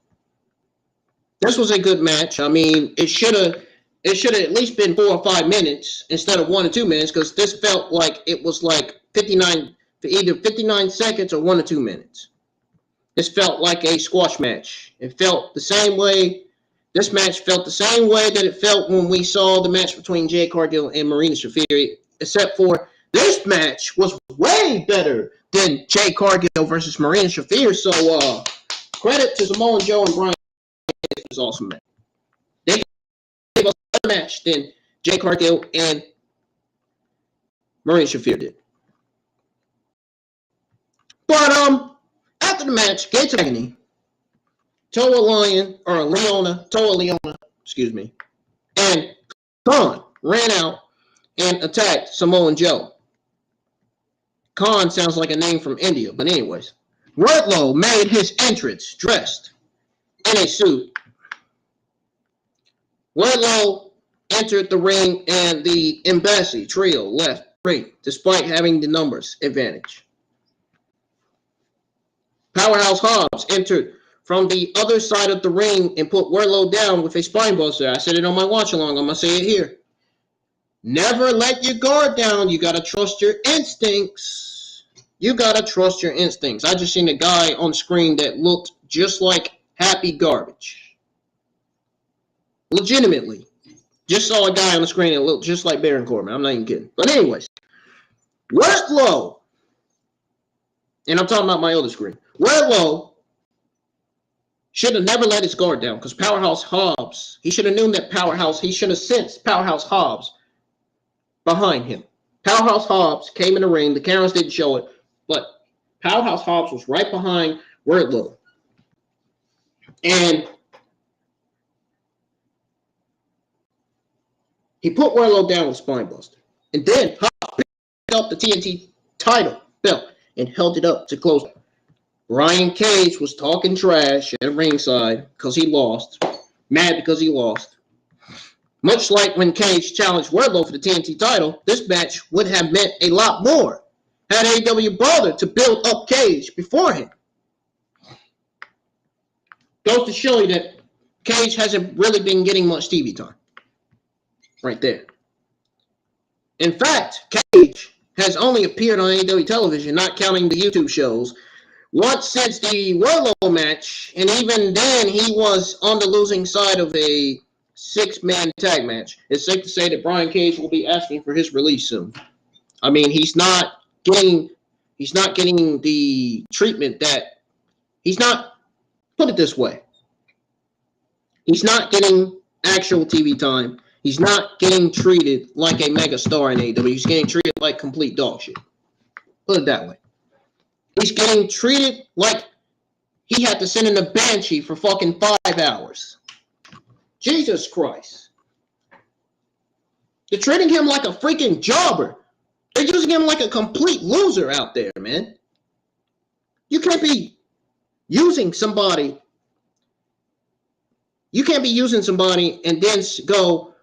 This was a good match. I mean, it should have at least been 4 or 5 minutes instead of 1 or 2 minutes, because this felt like it was like 59 seconds or 1 or 2 minutes. This felt like a squash match. It felt the same way. This match felt the same way that it felt when we saw the match between Jade Cargill and Marina Shafir, except for this match was way better than Jade Cargill versus Marina Shafir. So, credit to Samoa Joe and Brian. It was awesome match. They gave us a better match than Jade Cargill and Marina Shafir did. But after the match, Gates of Agony, Toa Leona, and Khan ran out and attacked Samoa Joe. Khan sounds like a name from India, but anyways. Wardlow made his entrance dressed in a suit. Wardlow entered the ring and the Embassy trio left the ring despite having the numbers advantage. Powerhouse Hobbs entered from the other side of the ring and put Wardlow down with a spine buster. I said it on my watch along. I'm going to say it here. Never let your guard down. You got to trust your instincts. You got to trust your instincts. I just seen a guy on screen that looked just like Happy Garbage. Legitimately. Just saw a guy on the screen that looked just like Baron Corbin. I'm not even kidding. But anyways. Wardlow. And I'm talking about my other screen. Wardlow should have never let his guard down because Powerhouse Hobbs, he should have known that he should have sensed Powerhouse Hobbs behind him. Powerhouse Hobbs came in the ring. The cameras didn't show it, but Powerhouse Hobbs was right behind Wardlow. And he put Wardlow down with Spinebuster. And then Hobbs picked up the TNT title belt and held it up to close. Brian Cage was talking trash at ringside because he lost. Mad because he lost. Much like when Cage challenged Wardlow for the TNT title, this match would have meant a lot more had AEW bothered to build up Cage beforehand. Goes to show you that Cage hasn't really been getting much TV time. Right there. In fact, Cage has only appeared on AEW television, not counting the YouTube shows, once since the Wardlow match, and even then he was on the losing side of a 6-man tag match. It's safe to say that Brian Cage will be asking for his release soon. I mean, he's not getting the treatment that put it this way. He's not getting actual TV time. He's not getting treated like a mega star in AEW. He's getting treated like complete dog shit. Put it that way. He's getting treated like he had to send in a banshee for fucking 5 hours. Jesus Christ. They're treating him like a freaking jobber. They're using him like a complete loser out there, man. You can't be using somebody. You can't be using somebody and then go,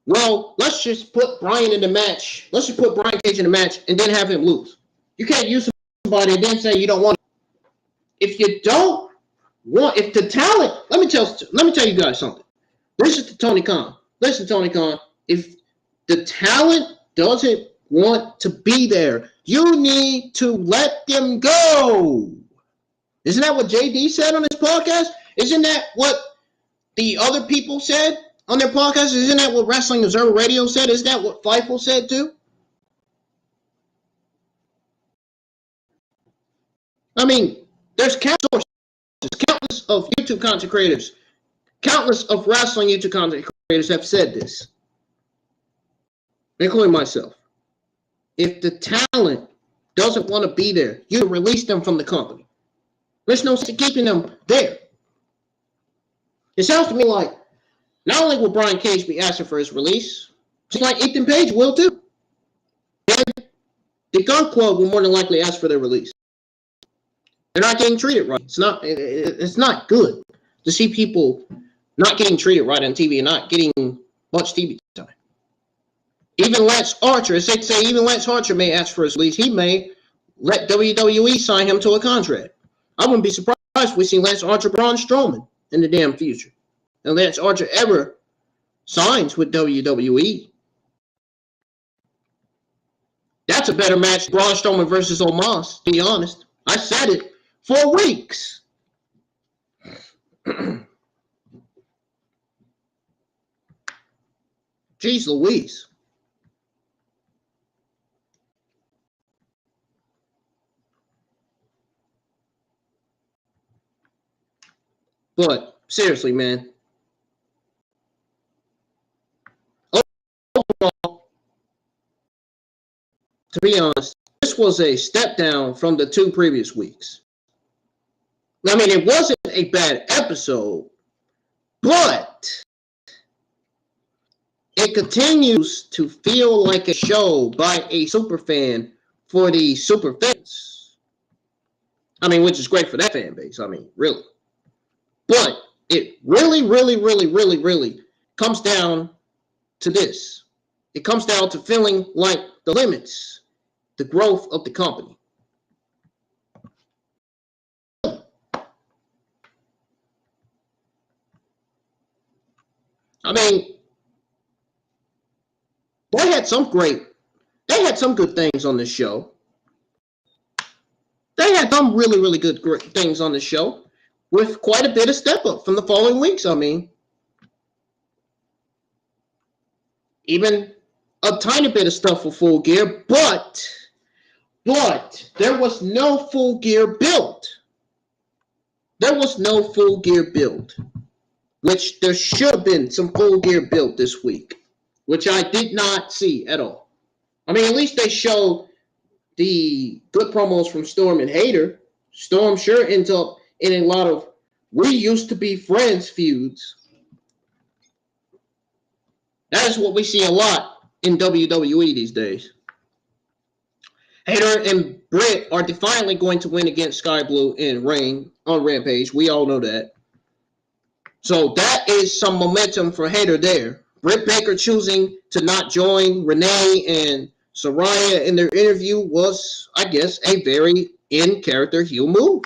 well, let's just put Brian in the match. Let's just put Brian Cage in the match and then have him lose. You can't use somebody and then say you don't want it. If you don't want, if the talent, let me tell you guys something. Listen to Tony Khan. Listen, Tony Khan. If the talent doesn't want to be there, you need to let them go. Isn't that what JD said on his podcast? Isn't that what the other people said on their podcast? Isn't that what Wrestling Observer Radio said? Isn't that what Fightful said too? I mean, there's countless of YouTube content creators, countless of wrestling YouTube content creators have said this, including myself. If the talent doesn't want to be there, you release them from the company. There's no sense in keeping them there. It sounds to me like not only will Brian Cage be asking for his release, just like Ethan Page will too. And the Gun Club will more than likely ask for their release. They're not getting treated right. It's not good to see people not getting treated right on TV and not getting much TV time. Even Lance Archer, it's safe to say even Lance Archer may ask for his release. He may let WWE sign him to a contract. I wouldn't be surprised if we see Lance Archer, Braun Strowman in the damn future. and Lance Archer ever signs with WWE. That's a better match than Braun Strowman versus Omos, to be honest. I said it for weeks. Jeez Louise. But seriously, man. Overall, to be honest, this was a step down from the 2 previous weeks. I mean, it wasn't a bad episode, but it continues to feel like a show by a superfan for the super fans. I mean, which is great for that fan base. I mean, really. But it really comes down to this. It comes down to feeling like the limits, the growth of the company. I mean, they had some good things on this show. They had some really good things on the show with quite a bit of step up from the following weeks. I mean, even a tiny bit of stuff for Full Gear, but there was no Full Gear build. There was no Full Gear build, which there should have been some Full Gear build this week, which I did not see at all. I mean, at least they showed the good promos from Storm and Hayter. Storm sure ends up in a lot of "we used to be friends" feuds. That is what we see a lot in WWE these days. Hayter and Britt are defiantly going to win against Sky Blue and Reign on Rampage. We all know that. So that is some momentum for Hayter there. Britt Baker choosing to not join Renee and Saraya in their interview was, I guess, a very in-character heel move.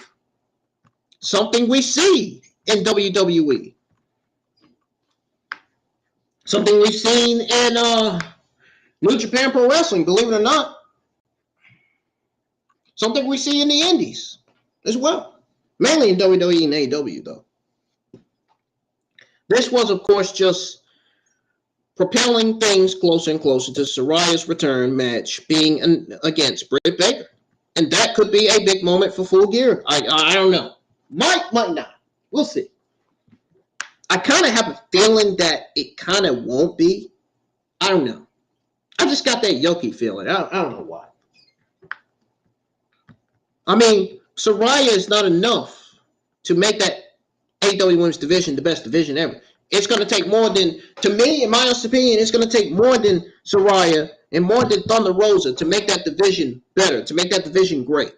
Something we see in WWE. Something we've seen in New Japan Pro Wrestling, believe it or not. Something we see in the Indies as well. Mainly in WWE and AEW, though. This was, of course, just propelling things closer and closer to Saraya's return match being against Britt Baker. And that could be a big moment for Full Gear. I don't know. Might not. We'll see. I kind of have a feeling that it kind of won't be. I don't know. I just got that yucky feeling. I don't know why. I mean, Saraya is not enough to make that AEW Women's Division the best division ever. It's going to take more than, to me, in my honest opinion, it's going to take more than Saraya and more than Thunder Rosa to make that division better, to make that division great.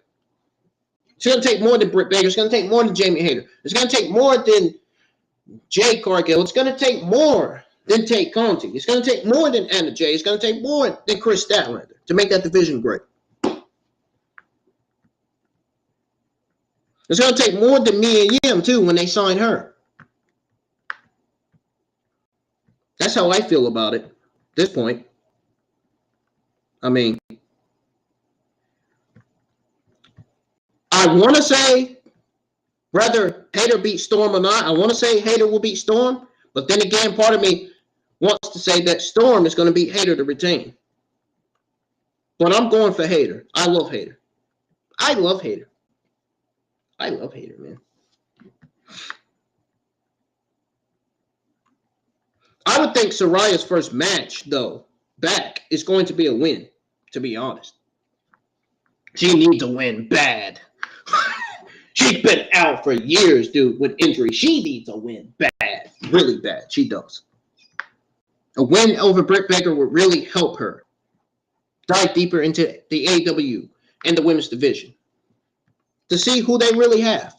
It's going to take more than Britt Baker. It's going to take more than Jamie Hayter. It's going to take more than Jade Cargill. It's going to take more than Tate Conti. It's going to take more than Anna Jay. It's going to take more than Chris Statlander to make that division great. It's going to take more than Mia Yim, too, when they sign her. That's how I feel about it at this point. I mean, I want to say whether Hayter beats Storm or not, I want to say Hayter will beat Storm. But then again, part of me wants to say that Storm is going to beat Hayter to retain. But I'm going for Hayter. I love Hayter. I love Hayter. I love Hayter, man. I would think Saraya's first match, though, back is going to be a win, to be honest. She needs a win bad. She's been out for years, dude, with injury. She needs a win bad, really bad. She does. A win over Britt Baker would really help her dive deeper into the AEW and the women's division to see who they really have.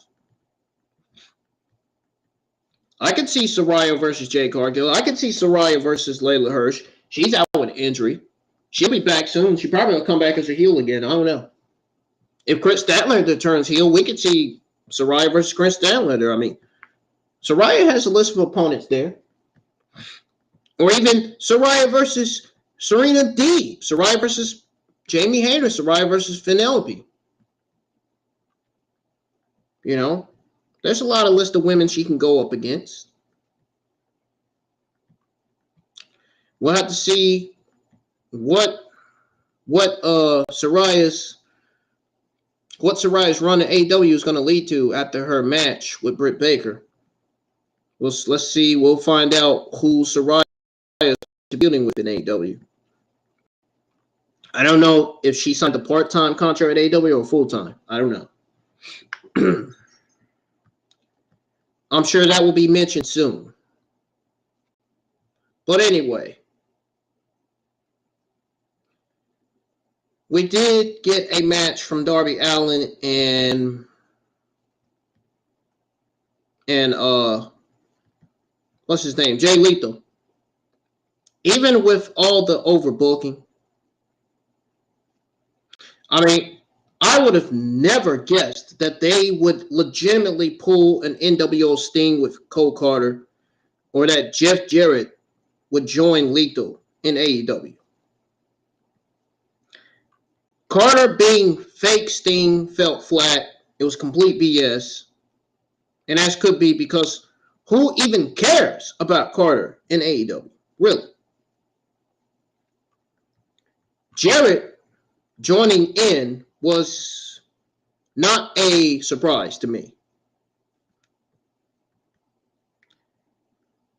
I could see Saraya versus Jade Cargill. I could see Saraya versus Layla Hirsch. She's out with injury. She'll be back soon. She probably will come back as a heel again. I don't know. If Chris Statlander turns heel, we could see Saraya versus Chris Statlander. I mean, Saraya has a list of opponents there. Or even Saraya versus Serena D. Saraya versus Jamie Hayter. Saraya versus Penelope. You know, there's a lot of list of women she can go up against. We'll have to see what Saraya's run at AEW is going to lead to after her match with Britt Baker. Let's see. We'll find out who Saraya is dealing with in AEW. I don't know if she signed a part-time contract at AEW or full-time. I don't know. I'm sure that will be mentioned soon. But anyway, we did get a match from Darby Allen and what's his name? Jay Lethal. Even with all the overbooking, I mean, I would have never guessed that they would legitimately pull an NWO Sting with Cole Carter, or that Jeff Jarrett would join Lethal in AEW. Carter being fake Sting felt flat. It was complete BS. And that could be because who even cares about Carter in AEW? Really? Jarrett joining in was not a surprise to me.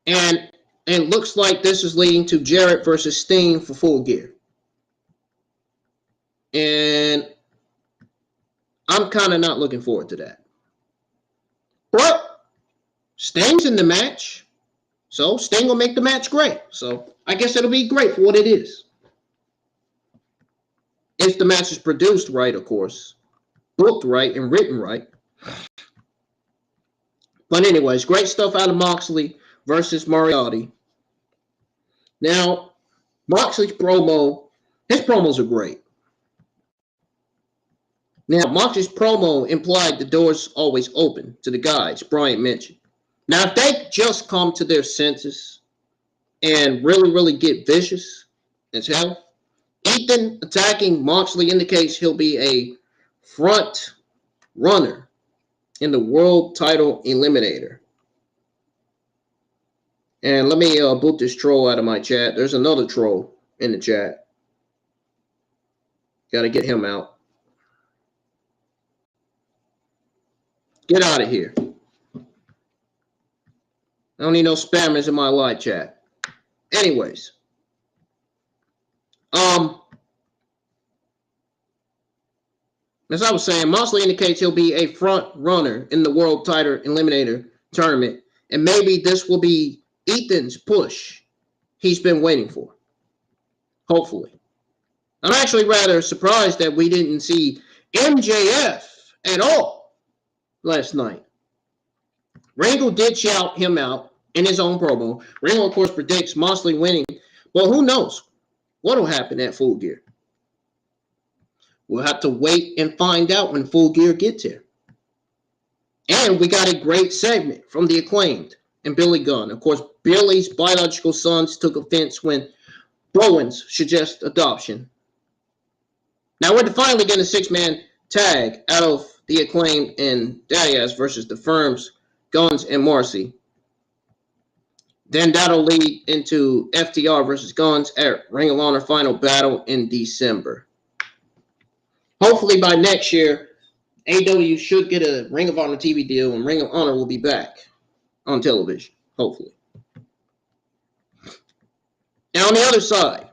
And it looks like this is leading to Jarrett versus Sting for Full Gear. And I'm kind of not looking forward to that. But Sting's in the match. So Sting will make the match great. So I guess it'll be great for what it is. If the match is produced right, of course. Booked right and written right. But anyways, great stuff out of Moxley versus Moriarty. Now, Moxley's promo, his promos are great. Now, Moxley's promo implied the door's always open to the guys Brian mentioned. Now, if they just come to their senses and really get vicious as hell, Ethan attacking Moxley indicates he'll be a front runner in the world title Eliminator. And let me boot this troll out of my chat. There's another troll in the chat. Got to get him out. Get out of here. I don't need no spammers in my live chat. Anyways. As I was saying, Moxley indicates he'll be a front runner in the World Title Eliminator tournament. And maybe this will be Ethan's push he's been waiting for. Hopefully. I'm actually rather surprised that we didn't see MJF at all last night. Ringo did shout him out in his own promo. Ringo, of course, predicts Moxley winning. Well, who knows what will happen at Full Gear. We'll have to wait and find out when Full Gear gets here. And we got a great segment from the Acclaimed and Billy Gunn. Of course, Billy's biological sons took offense when Bowens suggested adoption. Now we're finally getting a six-man tag out of the Acclaimed and Diaz versus the Firms, Guns, and Marcy. Then that'll lead into FTR versus Guns at Ring of Honor Final Battle in December. Hopefully by next year, AEW should get a Ring of Honor TV deal and Ring of Honor will be back on television. Hopefully. Now on the other side,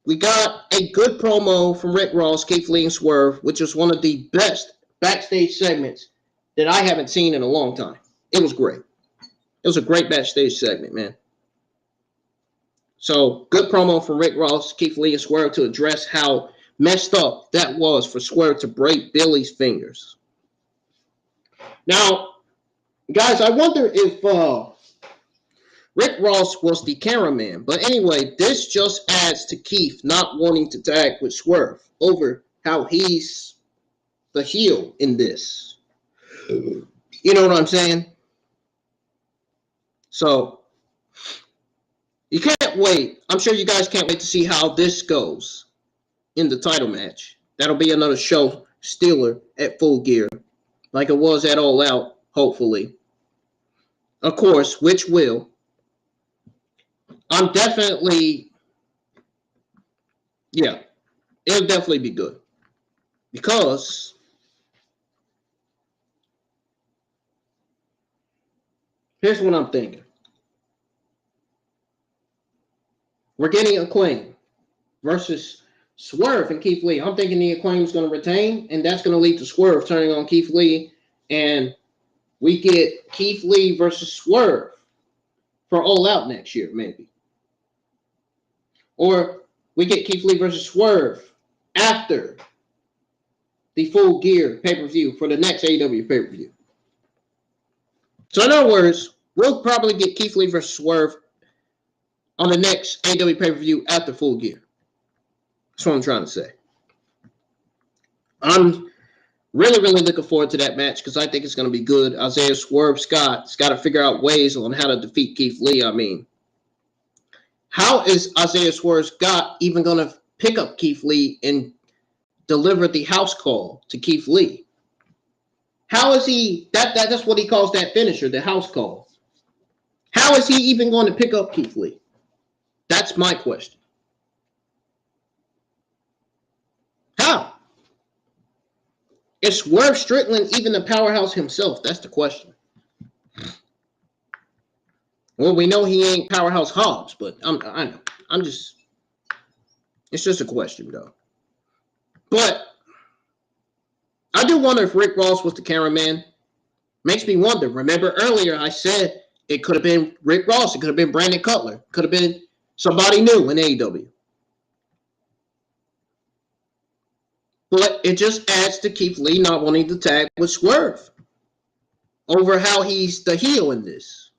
we got a good promo from Rick Ross, Keith Lee, and Swerve, which was one of the best backstage segments that I haven't seen in a long time. It was great. It was a great backstage segment, man. So, good promo from Rick Ross, Keith Lee, and Swerve to address how messed up that was for Swerve to break Billy's fingers. Now, guys, I wonder if Rick Ross was the cameraman. But anyway, this just adds to Keith not wanting to tag with Swerve over how he's the heel in this. You know what I'm saying? So you can't wait. I'm sure you guys can't wait to see how this goes in the title match. That'll be another show stealer at Full Gear, like it was at All Out, hopefully. Of course, which will. I'm definitely, yeah, it'll definitely be good. Because here's what I'm thinking. We're getting Acclaim versus Swerve and Keith Lee. I'm thinking the Acclaim is going to retain, and that's going to lead to Swerve turning on Keith Lee, and we get Keith Lee versus Swerve for All Out next year, maybe. Or we get Keith Lee versus Swerve after the Full Gear pay-per-view for the next AEW pay-per-view. So in other words, we'll probably get Keith Lee versus Swerve on the next AEW pay-per-view after Full Gear. That's what I'm trying to say. I'm really, really looking forward to that match because I think it's going to be good. Isaiah Swerve Scott's got to figure out ways on how to defeat Keith Lee. I mean, how is Isaiah Swerve Scott even going to pick up Keith Lee and deliver the house call to Keith Lee? How is he, that's what he calls that finisher, the house call. How is he even going to pick up Keith Lee? That's my question. How? Is Swerve Strickland even the powerhouse himself? That's the question. Well, we know he ain't Powerhouse Hobbs, but I know. It's just a question, though. But I do wonder if Rick Ross was the cameraman. Makes me wonder. Remember earlier I said it could have been Rick Ross. It could have been Brandon Cutler. It could have been somebody new in AEW. But it just adds to Keith Lee not wanting to tag with Swerve over how he's the heel in this.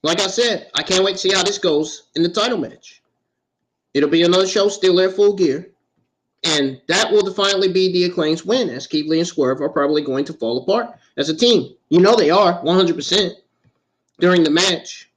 Like I said, I can't wait to see how this goes in the title match. It'll be another show still at Full Gear. And that will definitely be the Acclaim's win, as Keith Lee and Swerve are probably going to fall apart as a team. You know they are, 100%, during the match.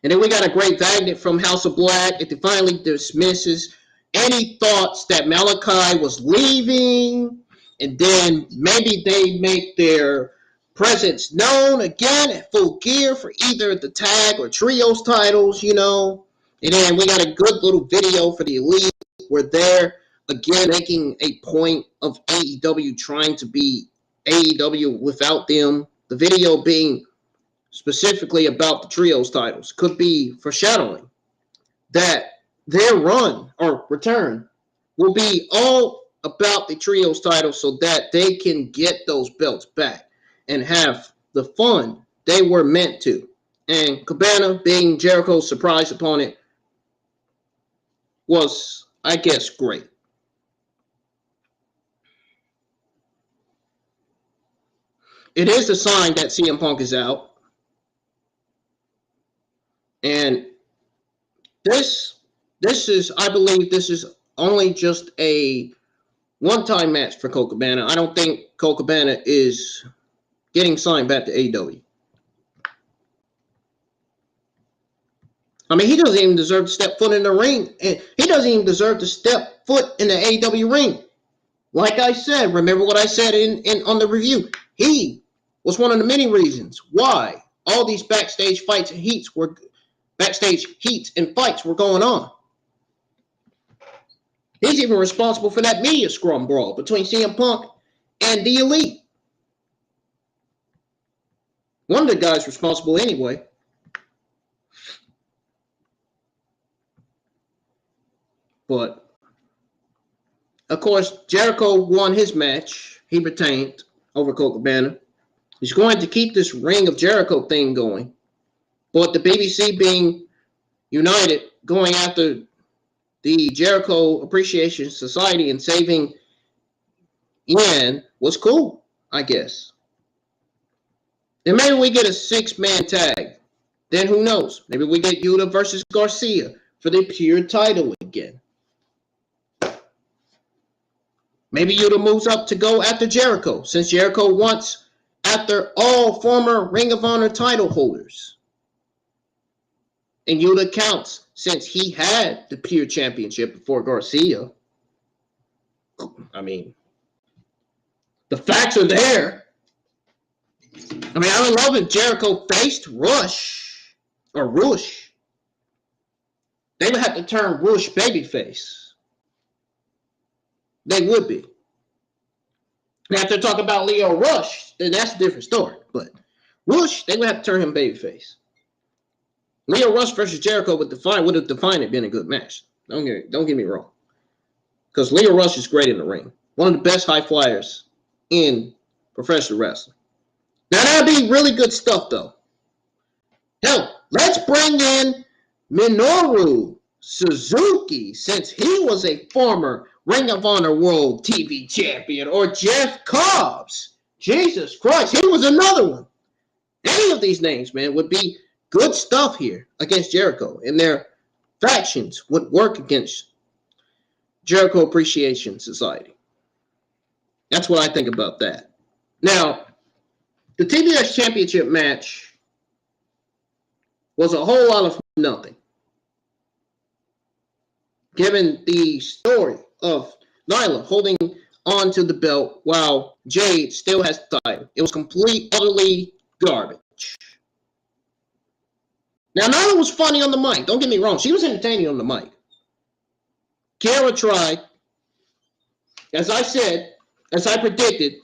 And then we got a great magnet from House of Black. It finally dismisses any thoughts that Malachi was leaving. And then maybe they make their presence known again at Full Gear for either the tag or trios titles, you know. And then we got a good little video for the Elite where they're again making a point of AEW trying to be AEW without them. The video being specifically about the trios titles could be foreshadowing that their run or return will be all about the trios titles so that they can get those belts back and have the fun they were meant to. And Cabana, being Jericho's surprise opponent, was, I guess, great. It is a sign that CM Punk is out. And this is, I believe, this is only just a one-time match for Colt Cabana. I don't think Colt Cabana is getting signed back to AEW. I mean, he doesn't even deserve to step foot in the ring. And he doesn't even deserve to step foot in the AEW ring. Like I said, remember what I said on the review. He was one of the many reasons why all these backstage fights and heats were going on. He's even responsible for that media scrum brawl between CM Punk and the Elite. One of the guys responsible anyway. But, of course, Jericho won his match. He retained over Colt Cabana. He's going to keep this Ring of Jericho thing going. But the BBC being united, going after the Jericho Appreciation Society and saving Ian was cool, I guess. And maybe we get a 6-man tag. Then who knows? Maybe we get Yuta versus Garcia for the pure title again. Maybe Yuta moves up to go after Jericho, since Jericho wants after all former Ring of Honor title holders. And Yuta counts since he had the Pure Championship before Garcia. I mean, the facts are there. I mean, I would love if Jericho faced Rush. They would have to turn Rush babyface. They would be. Now, if they're talking about Leo Rush, then that's a different story. But Rush, they would have to turn him babyface. Leo Rush versus Jericho would have defined been a good match. Don't get me wrong. Because Leo Rush is great in the ring. One of the best high flyers in professional wrestling. Now, that'd be really good stuff, though. Hell, let's bring in Minoru Suzuki, since he was a former Ring of Honor World TV Champion, or Jeff Cobbs. Jesus Christ, he was another one. Any of these names, man, would be good stuff here against Jericho, and their factions would work against Jericho Appreciation Society. That's what I think about that. Now, the TBS Championship match was a whole lot of nothing, given the story of Nyla holding on to the belt while Jade still has the title. It was utterly garbage. Now, Nyla was funny on the mic. Don't get me wrong. She was entertaining on the mic. Kiera tried, as I predicted,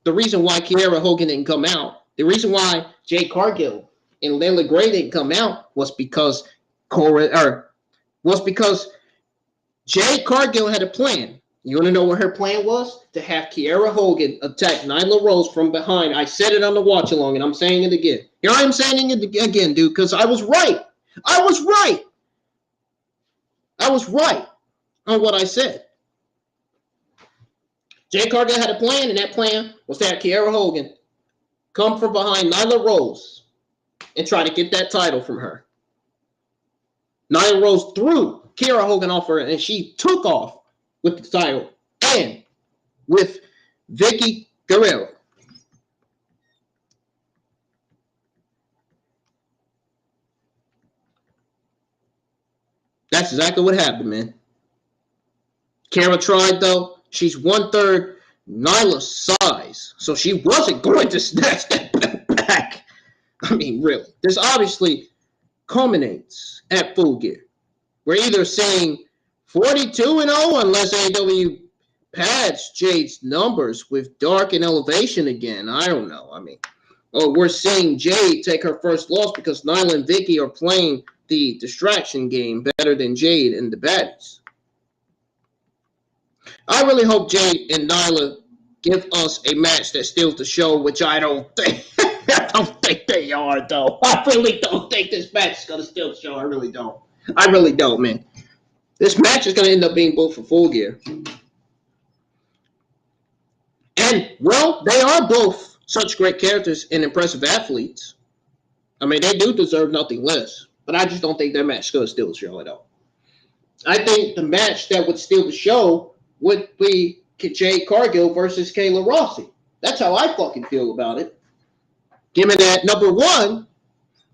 the reason why Kiera Hogan didn't come out, the reason why Jade Cargill and Layla Gray didn't come out was because Jade Cargill had a plan. You want to know what her plan was? To have Kiera Hogan attack Nyla Rose from behind. I said it on the watch along, and I'm saying it again. Here I am saying it again, dude, because I was right. I was right on what I said. Jade Cargill had a plan, and that plan was to have Kiera Hogan come from behind Nyla Rose and try to get that title from her. Nyla Rose threw Kiera Hogan off her, and she took off with the title and with Vicky Guerrero. That's exactly what happened, man. Kiera tried, though. She's 1/3 Nyla's size, so she wasn't going to snatch that belt back. I mean, really. This obviously culminates at Full Gear. We're either saying 42-0 unless AEW pads Jade's numbers with Dark and Elevation again. I don't know. I mean, or we're seeing Jade take her first loss because Nyla and Vicky are playing the distraction game better than Jade and the baddies. I really hope Jade and Nyla give us a match that steals the show, which I don't think. I don't think they are, though. I really don't think this match is going to steal the show. I really don't, man. This match is going to end up being booked for Full Gear. And, well, they are both such great characters and impressive athletes. I mean, they do deserve nothing less. But I just don't think their match is going to steal the show at all. I think the match that would steal the show would be Jade Cargill versus Kayla Rossi. That's how I fucking feel about it. Given that, number one,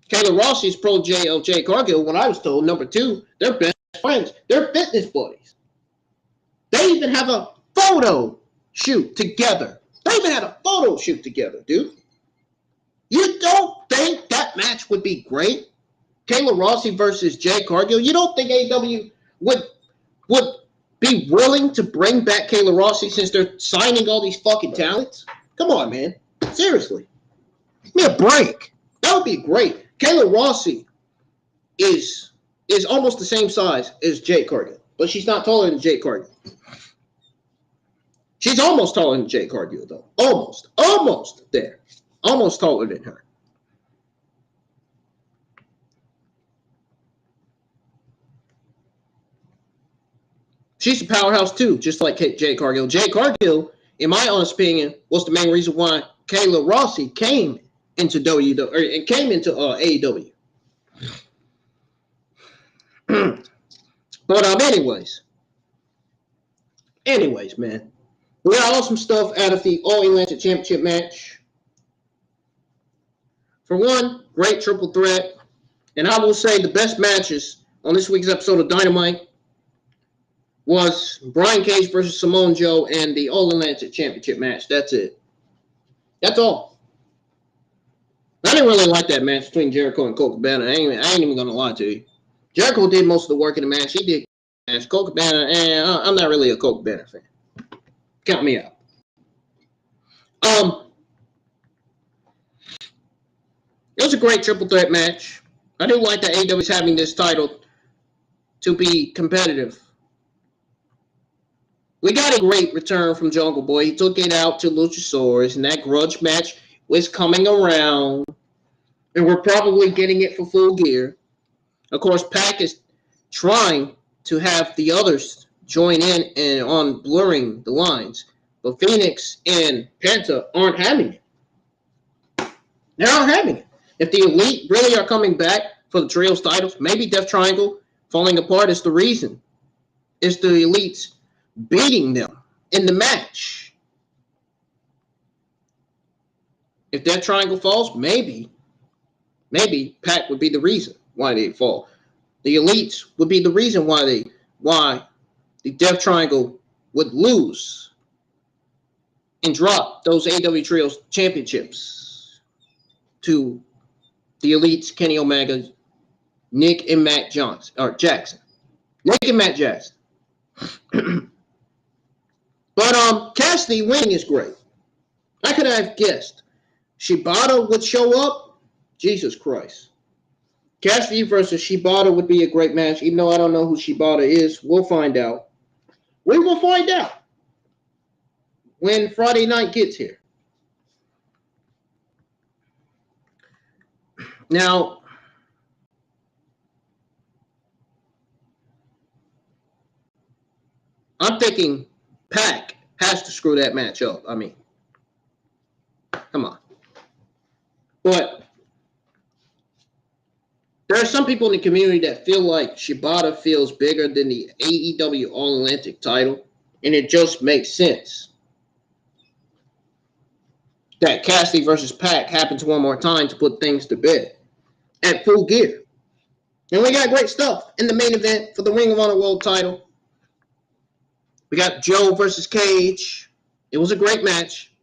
Kayla Rossi is pro Jade Cargill, when I was told. Number two, they're best friends. They're fitness buddies. They even have a photo shoot together. Dude. You don't think that match would be great? Kayla Rossi versus Jade Cargill? You don't think AEW would be willing to bring back Kayla Rossi since they're signing all these fucking talents? Come on, man. Seriously. Give me a break. That would be great. Kayla Rossi is almost the same size as Jade Cargill, but she's not taller than Jade Cargill. She's almost taller than Jade Cargill, though. Almost there. Almost taller than her. She's a powerhouse, too, just like Jade Cargill. Jade Cargill, in my honest opinion, was the main reason why Kayla Rossi came into AEW. But anyways, man. We got awesome stuff out of the All-Atlantic Championship match. For one, great triple threat. And I will say the best matches on this week's episode of Dynamite was Brian Cage versus Samoa Joe and the All-Atlantic Championship match. That's it. That's all. I didn't really like that match between Jericho and Colt Cabana. I ain't even going to lie to you. Jericho did most of the work in the match. He did the match. Colt Cabana, I'm not really a Colt Cabana fan. Count me out. It was a great triple threat match. I do like that AEW is having this title to be competitive. We got a great return from Jungle Boy. He took it out to Luchasaurus, and that grudge match was coming around. And we're probably getting it for Full Gear. Of course, Pac is trying to have the others join in and on blurring the lines. But Fenix and Penta aren't having it. They aren't having it. If the Elite really are coming back for the Trios titles, maybe Death Triangle falling apart is the reason. It's the Elites beating them in the match. If Death Triangle falls, maybe Pac would be the reason why they fall. The Elites would be the reason why the Death Triangle would lose and drop those AEW Trios championships to the Elites, Kenny Omega, Nick and Matt Jackson. Nick and Matt Jackson. But Cassidy winning is great. I could have guessed Shibata would show up. Jesus Christ. Cassidy versus Shibata would be a great match, even though I don't know who Shibata is. We'll find out. We will find out when Friday night gets here. Now, I'm thinking Pac has to screw that match up. I mean, come on. But there are some people in the community that feel like Shibata feels bigger than the AEW All-Atlantic title, and it just makes sense that Cassidy versus Pac happens one more time to put things to bed at Full Gear. And we got great stuff in the main event for the Ring of Honor World title. We got Joe versus Cage. It was a great match.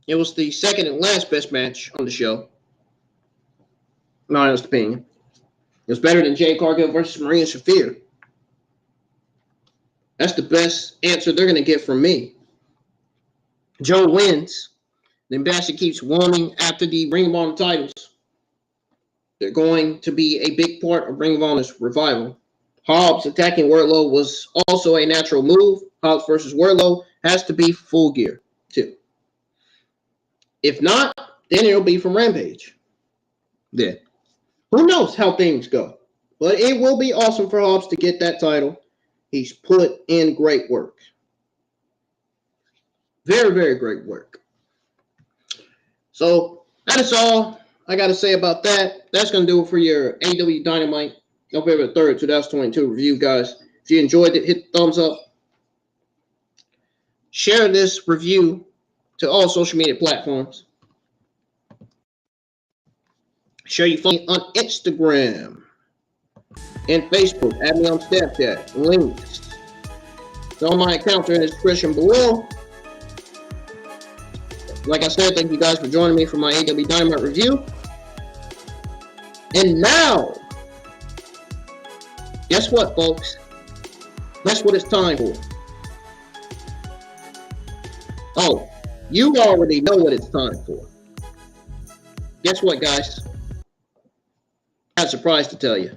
It was the second and last best match on the show. In my honest opinion. It was better than Jade Cargill versus Marina Shafir. That's the best answer they're going to get from me. Joe wins. Then Bastion keeps wanting after the Ring of Honor titles. They're going to be a big part of Ring of Honor's revival. Hobbs attacking Wardlow was also a natural move. Hobbs versus Wardlow has to be Full Gear, too. If not, then it'll be from Rampage. Then. Who knows how things go? But it will be awesome for Hobbs to get that title. He's put in great work. Very, very great work. So, that is all I got to say about that. That's going to do it for your AEW Dynamite November 3rd, 2022 review, guys. If you enjoyed it, hit the thumbs up. Share this review to all social media platforms. Share your phone on Instagram and Facebook. Add me on Snapchat. Links to all my accounts are in the description below. Like I said, thank you guys for joining me for my AEW Dynamite review. And now, guess what, folks? That's what it's time for. Oh, you already know what it's time for. Guess what, guys? I have a surprise to tell you.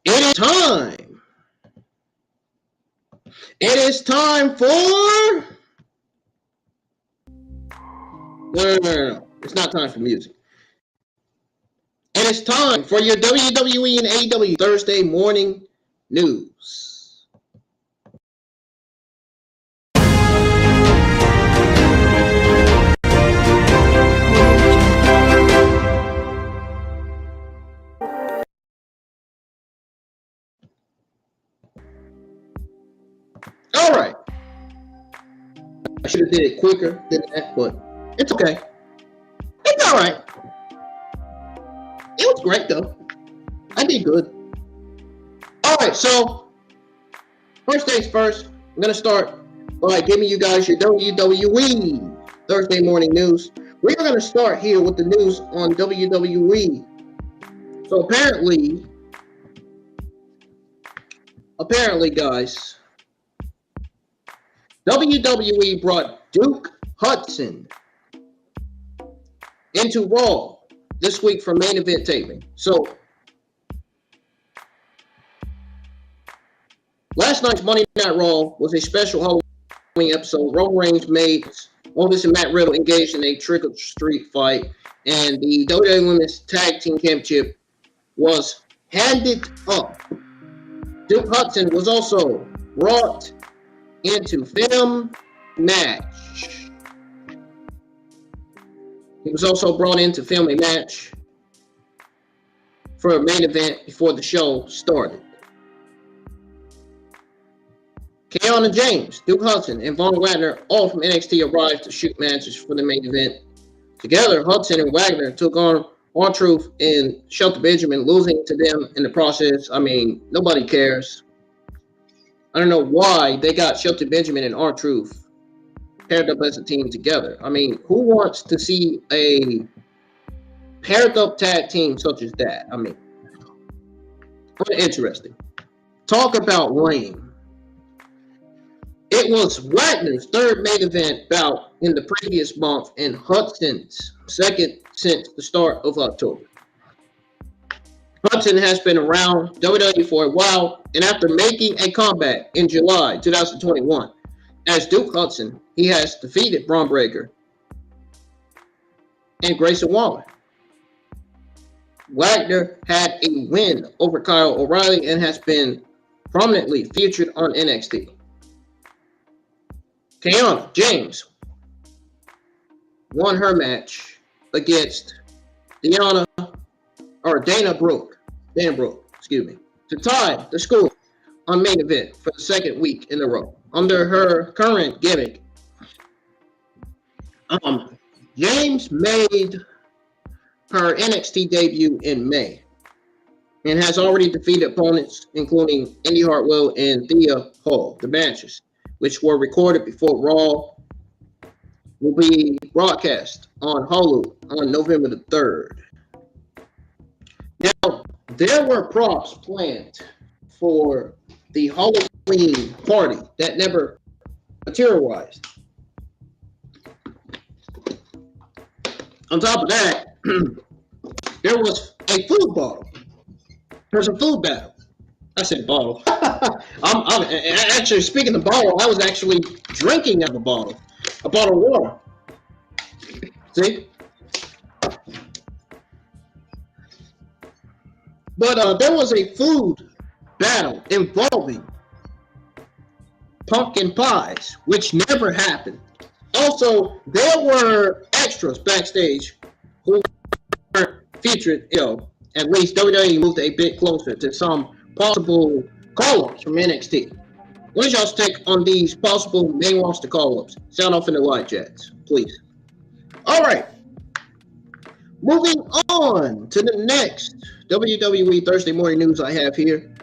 It is time. It is time for... No. It's not time for music. And it's time for your WWE and AEW Thursday morning news. All right. should have did it quicker than that, but it's okay. It's all right. It was great though. I did good. All right, so first things first, I'm gonna start by giving you guys your WWE Thursday morning news. We're gonna start here with the news on WWE. So apparently, guys, WWE brought Duke Hudson into Raw this week for main event taping. So last night's Monday Night Raw was a special Halloween episode. Roman Reigns made Otis and Matt Riddle engaged in a trick or treat fight, and the WWE Women's Tag Team Championship was handed up. Duke Hudson was also brought into film match. He was also brought in to film a match for a main event before the show started. Keanu James, Duke Hudson, and Von Wagner, all from NXT, arrived to shoot matches for the main event. Together, Hudson and Wagner took on R-Truth and Shelton Benjamin, losing to them in the process. I mean, nobody cares. I don't know why they got Shelton Benjamin and R-Truth paired up as a team together. I mean, who wants to see a paired up tag team such as that? I mean, interesting. Talk about lame. It was Wagner's third main event bout in the previous month and Hudson's second since the start of October. Hudson has been around WWE for a while, and after making a comeback in July 2021 as Duke Hudson, he has defeated Braun Breaker and Grayson Waller. Wagner had a win over Kyle O'Reilly and has been prominently featured on NXT. Keanu James won her match against Dana Brooke, to tie the score on main event for the second week in a row. Under her current gimmick, James made her NXT debut in May and has already defeated opponents including Indy Hartwell and Thea Hall. The matches, which were recorded before Raw, will be broadcast on Hulu on November the 3rd. Now, there were props planned for the Halloween party that never materialized. On top of that, there was a food bottle. There's a food battle. I said bottle. I'm actually, speaking of bottle, I was actually drinking out of a bottle of water. See? But there was a food battle involving pumpkin pies, which never happened. Also, there were extras backstage who weren't featured, at least WWE moved a bit closer to some possible call-ups from NXT. What is y'all's take on these possible main roster call-ups? Sound off in the live chats, please. All right. Moving on to the next WWE Thursday morning news I have here.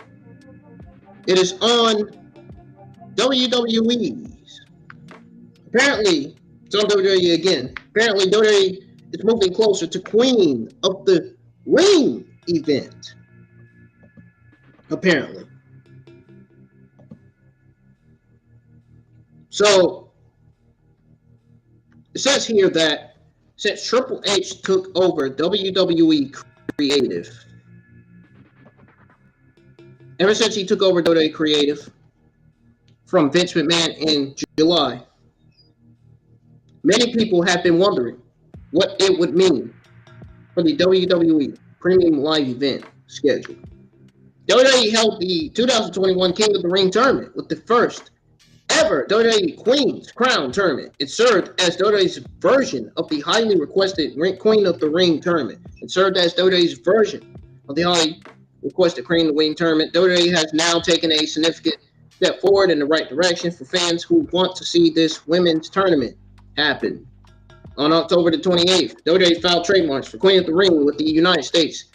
It is on WWE's. Apparently, it's on WWE again. Apparently, WWE is moving closer to Queen of the Ring event. Apparently. So, it says here that since Triple H took over WWE Creative, ever since he took over WWE Creative from Vince McMahon in July, many people have been wondering what it would mean for the WWE Premium Live event schedule. WWE held the 2021 King of the Ring tournament with the first ever WWE Queen's Crown tournament. It served as WWE's version of the highly requested Queen of the Ring tournament. It served as WWE's version of the highly requested Queen of the Ring tournament. WWE has now taken a significant step forward in the right direction for fans who want to see this women's tournament happen. On October the 28th, WWE filed trademarks for Queen of the Ring with the United States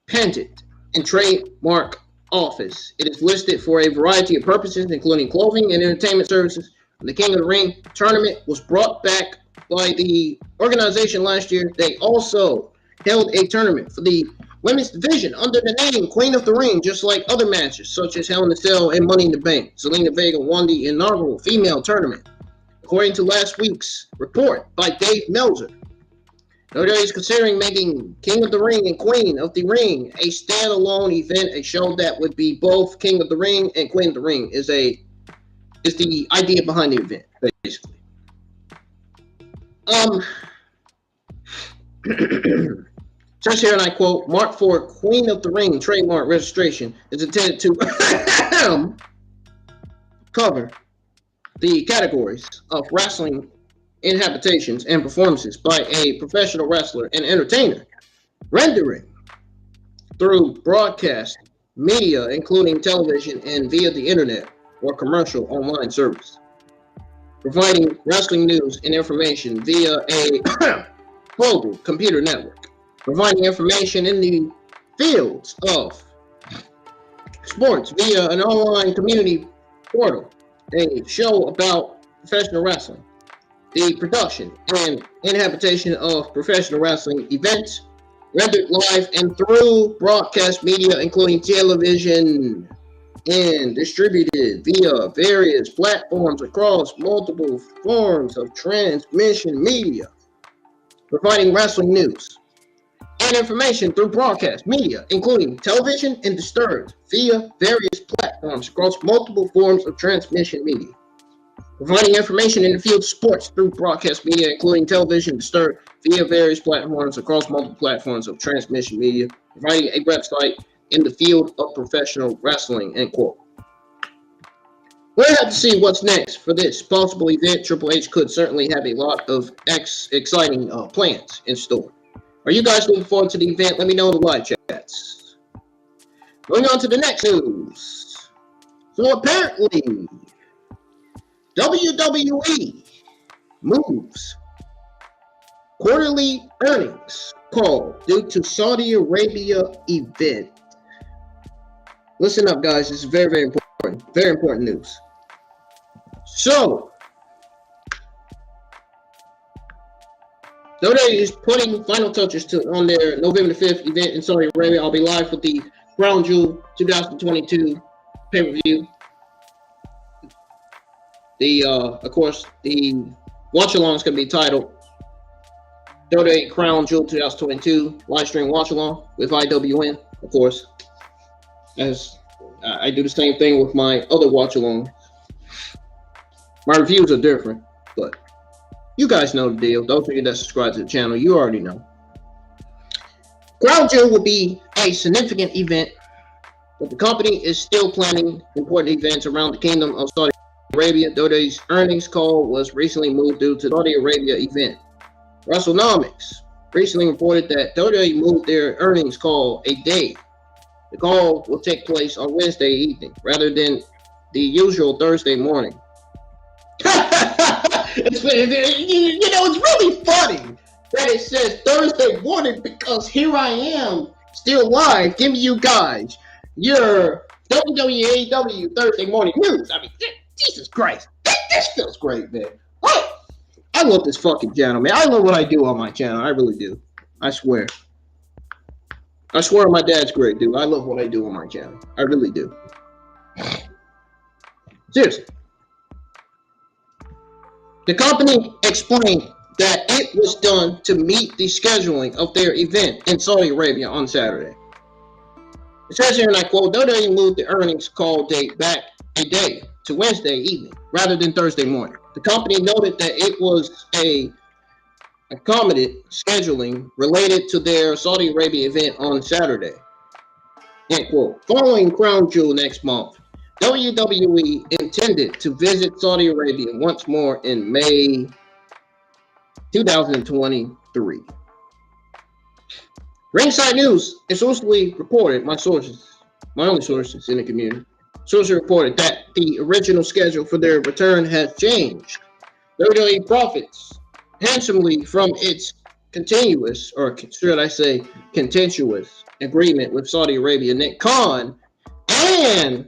Patent and Trademark Office. It is listed for a variety of purposes, including clothing and entertainment services. When the King of the Ring tournament was brought back by the organization last year, they also held a tournament for the women's division under the name Queen of the Ring, just like other matches, such as Hell in a Cell and Money in the Bank. Zelina Vega won the inaugural female tournament. According to last week's report by Dave Meltzer, WWE is considering making King of the Ring and Queen of the Ring a standalone event, a show that would be both King of the Ring and Queen of the Ring is the idea behind the event, basically. Says here, and I quote, mark for Queen of the Ring trademark registration is intended to cover the categories of wrestling inhabitations and performances by a professional wrestler and entertainer, rendering through broadcast media, including television and via the internet or commercial online service, providing wrestling news and information via a global computer network, providing information in the fields of sports via an online community portal, a show about professional wrestling, the production and inhabitation of professional wrestling events, rendered live and through broadcast media, including television, and distributed via various platforms across multiple forms of transmission media, providing wrestling news and information through broadcast media, including television and disturbed via various platforms across multiple forms of transmission media, providing information in the field of sports through broadcast media, including television, disturbed via various platforms across multiple platforms of transmission media, providing a website in the field of professional wrestling, end quote. We'll have to see what's next for this possible event. Triple H could certainly have a lot of exciting plans in store. Are you guys looking forward to the event? Let me know in the live chats. Going on to the next news. So apparently, WWE moves quarterly earnings call due to Saudi Arabia event. Listen up, guys. This is very, very important. Very important news. So, WWE is putting final touches on their November 5th event in Saudi Arabia. I'll be live with the Crown Jewel 2022 pay-per-view. Of course, the watch-along is going to be titled WWE Crown Jewel 2022 live stream watch-along with IWN, of course. As I do the same thing with my other watch-along. My reviews are different, but you guys know the deal. Those of you that subscribe to the channel, you already know. Crown Jewel will be a significant event, but the company is still planning important events around the Kingdom of Saudi Arabia. WWE's earnings call was recently moved due to the Saudi Arabia event. WrestleNomics recently reported that WWE moved their earnings call a day. The call will take place on Wednesday evening rather than the usual Thursday morning. It's really funny that it says Thursday morning because here I am still live giving you guys your WWE AEW Thursday morning news. I mean, Jesus Christ, this feels great, man. I love this fucking channel, man. I love what I do on my channel. I really do. I swear. I swear my dad's great, dude. I love what I do on my channel. I really do. Seriously. The company explained that it was done to meet the scheduling of their event in Saudi Arabia on Saturday. It says here, and I quote, WWE moved the earnings call date back a day to Wednesday evening rather than Thursday morning. The company noted that it was a accommodated scheduling related to their Saudi Arabia event on Saturday. End quote. Following Crown Jewel next month, WWE intended to visit Saudi Arabia once more in May 2023. Ringside News exclusively reported, my only sources in the community, Sources reported that the original schedule for their return has changed. WWE profits handsomely from its continuous, or should I say, contentious agreement with Saudi Arabia. Nick Khan and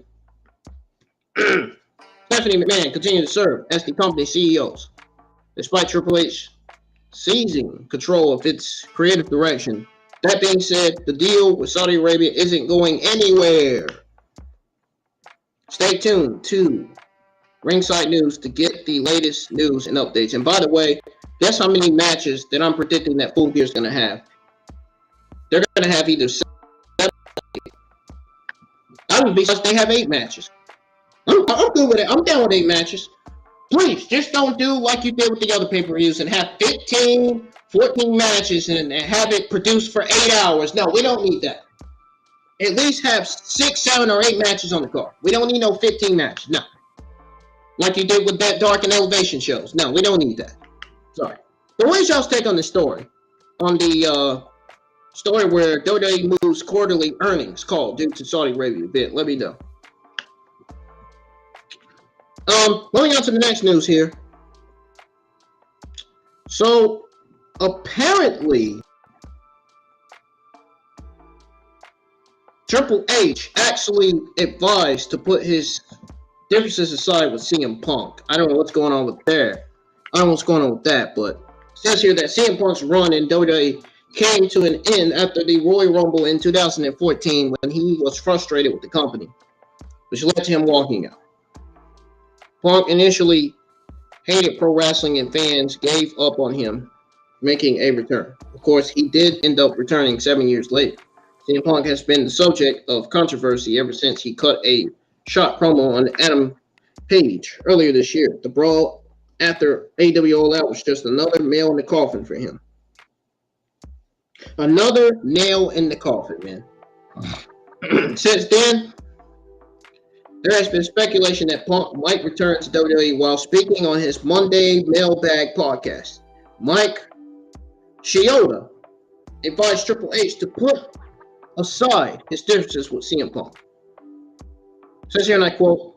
Stephanie McMahon continue to serve as the company CEOs, despite Triple H seizing control of its creative direction. That being said, the deal with Saudi Arabia isn't going anywhere. Stay tuned to Ringside News to get the latest news and updates. And by the way, guess how many matches that I'm predicting that Full Gear is going to have? They're going to have either 7 or 8. I would be surprised they have 8 matches. I'm good with it. I'm down with 8 matches. Please, just don't do like you did with the other pay-per-views and have 15, 14 matches and have it produced for 8 hours. No, we don't need that. At least have 6, 7, or 8 matches on the card. We don't need no 15 matches. No. Like you did with that Dark and Elevation shows. No, we don't need that. Sorry. But what is y'all's take on this story? On the story where WWE moves quarterly earnings call due to Saudi Arabia bid. Let me know. Moving on to the next news here. So, apparently, Triple H actually advised to put his differences aside with CM Punk. I don't know what's going on with there. I don't know what's going on with that, but it says here that CM Punk's run in WWE came to an end after the Royal Rumble in 2014 when he was frustrated with the company, which led to him walking out. Punk initially hated pro wrestling and fans gave up on him, making a return. Of course, he did end up returning 7 years later. CM Punk has been the subject of controversy ever since he cut a shot promo on Adam Page earlier this year. The brawl after AEW All-Out was just another nail in the coffin for him. Another nail in the coffin, man. Since then, there has been speculation that Punk might return to WWE while speaking on his Monday Mailbag podcast. Mike Chioda advised Triple H to put aside his differences with CM Punk. Says here, and I quote,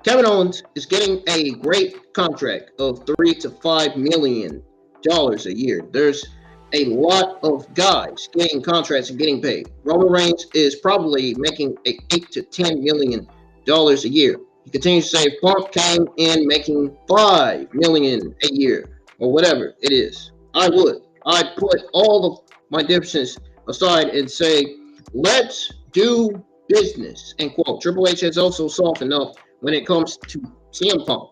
Kevin Owens is getting a great contract of $3 to $5 million a year. There's a lot of guys getting contracts and getting paid. Roman Reigns is probably making $8 to $10 million a year. He continues to say, if Punk came in making $5 million a year or whatever it is, I'd put all of my differences aside and say, let's do business, end quote. Triple H has also softened up when it comes to CM Punk.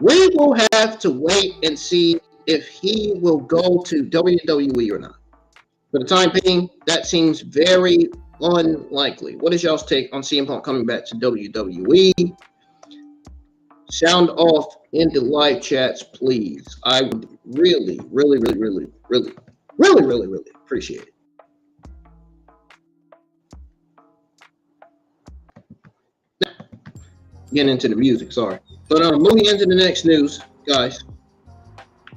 We will have to wait and see if he will go to WWE or not. For the time being, that seems very unlikely. What is y'all's take on CM Punk coming back to WWE? Sound off in the live chats, please. I would really appreciate it. Now, getting into the music, sorry. But moving into the next news, guys.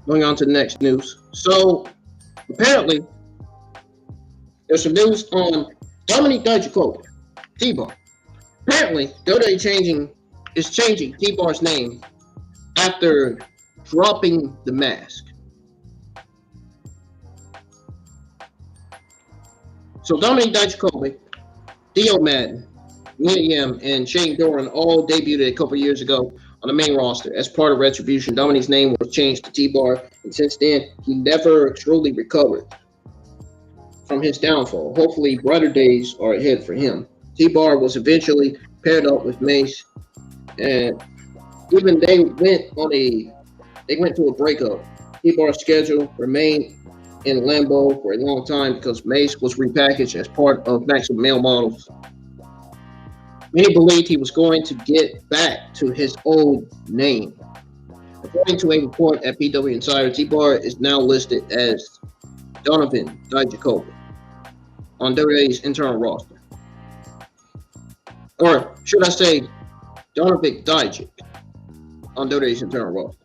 Going on to the next news. So, apparently, there's some news on Dominic Dijakovic, T-Bar. Apparently, WWE is changing T-Bar's name after dropping the mask. So Dominic Dijakovic, Theo Madden, Mia Yim, and Shane Doran all debuted a couple years ago on the main roster. As part of Retribution, Dominic's name was changed to T-Bar, and since then, he never truly recovered from his downfall. Hopefully, brighter days are ahead for him. T-Bar was eventually paired up with Mace, and even they went to a breakup. T-Bar's schedule remained in limbo for a long time because Mace was repackaged as part of Maximum Male Models. Many believed he was going to get back to his old name. According to a report at PW Insider, T-Bar is now listed as Donovan Dijakovic on WWE's internal roster. Or should I say, Donovan Dijak on WWE's internal roster.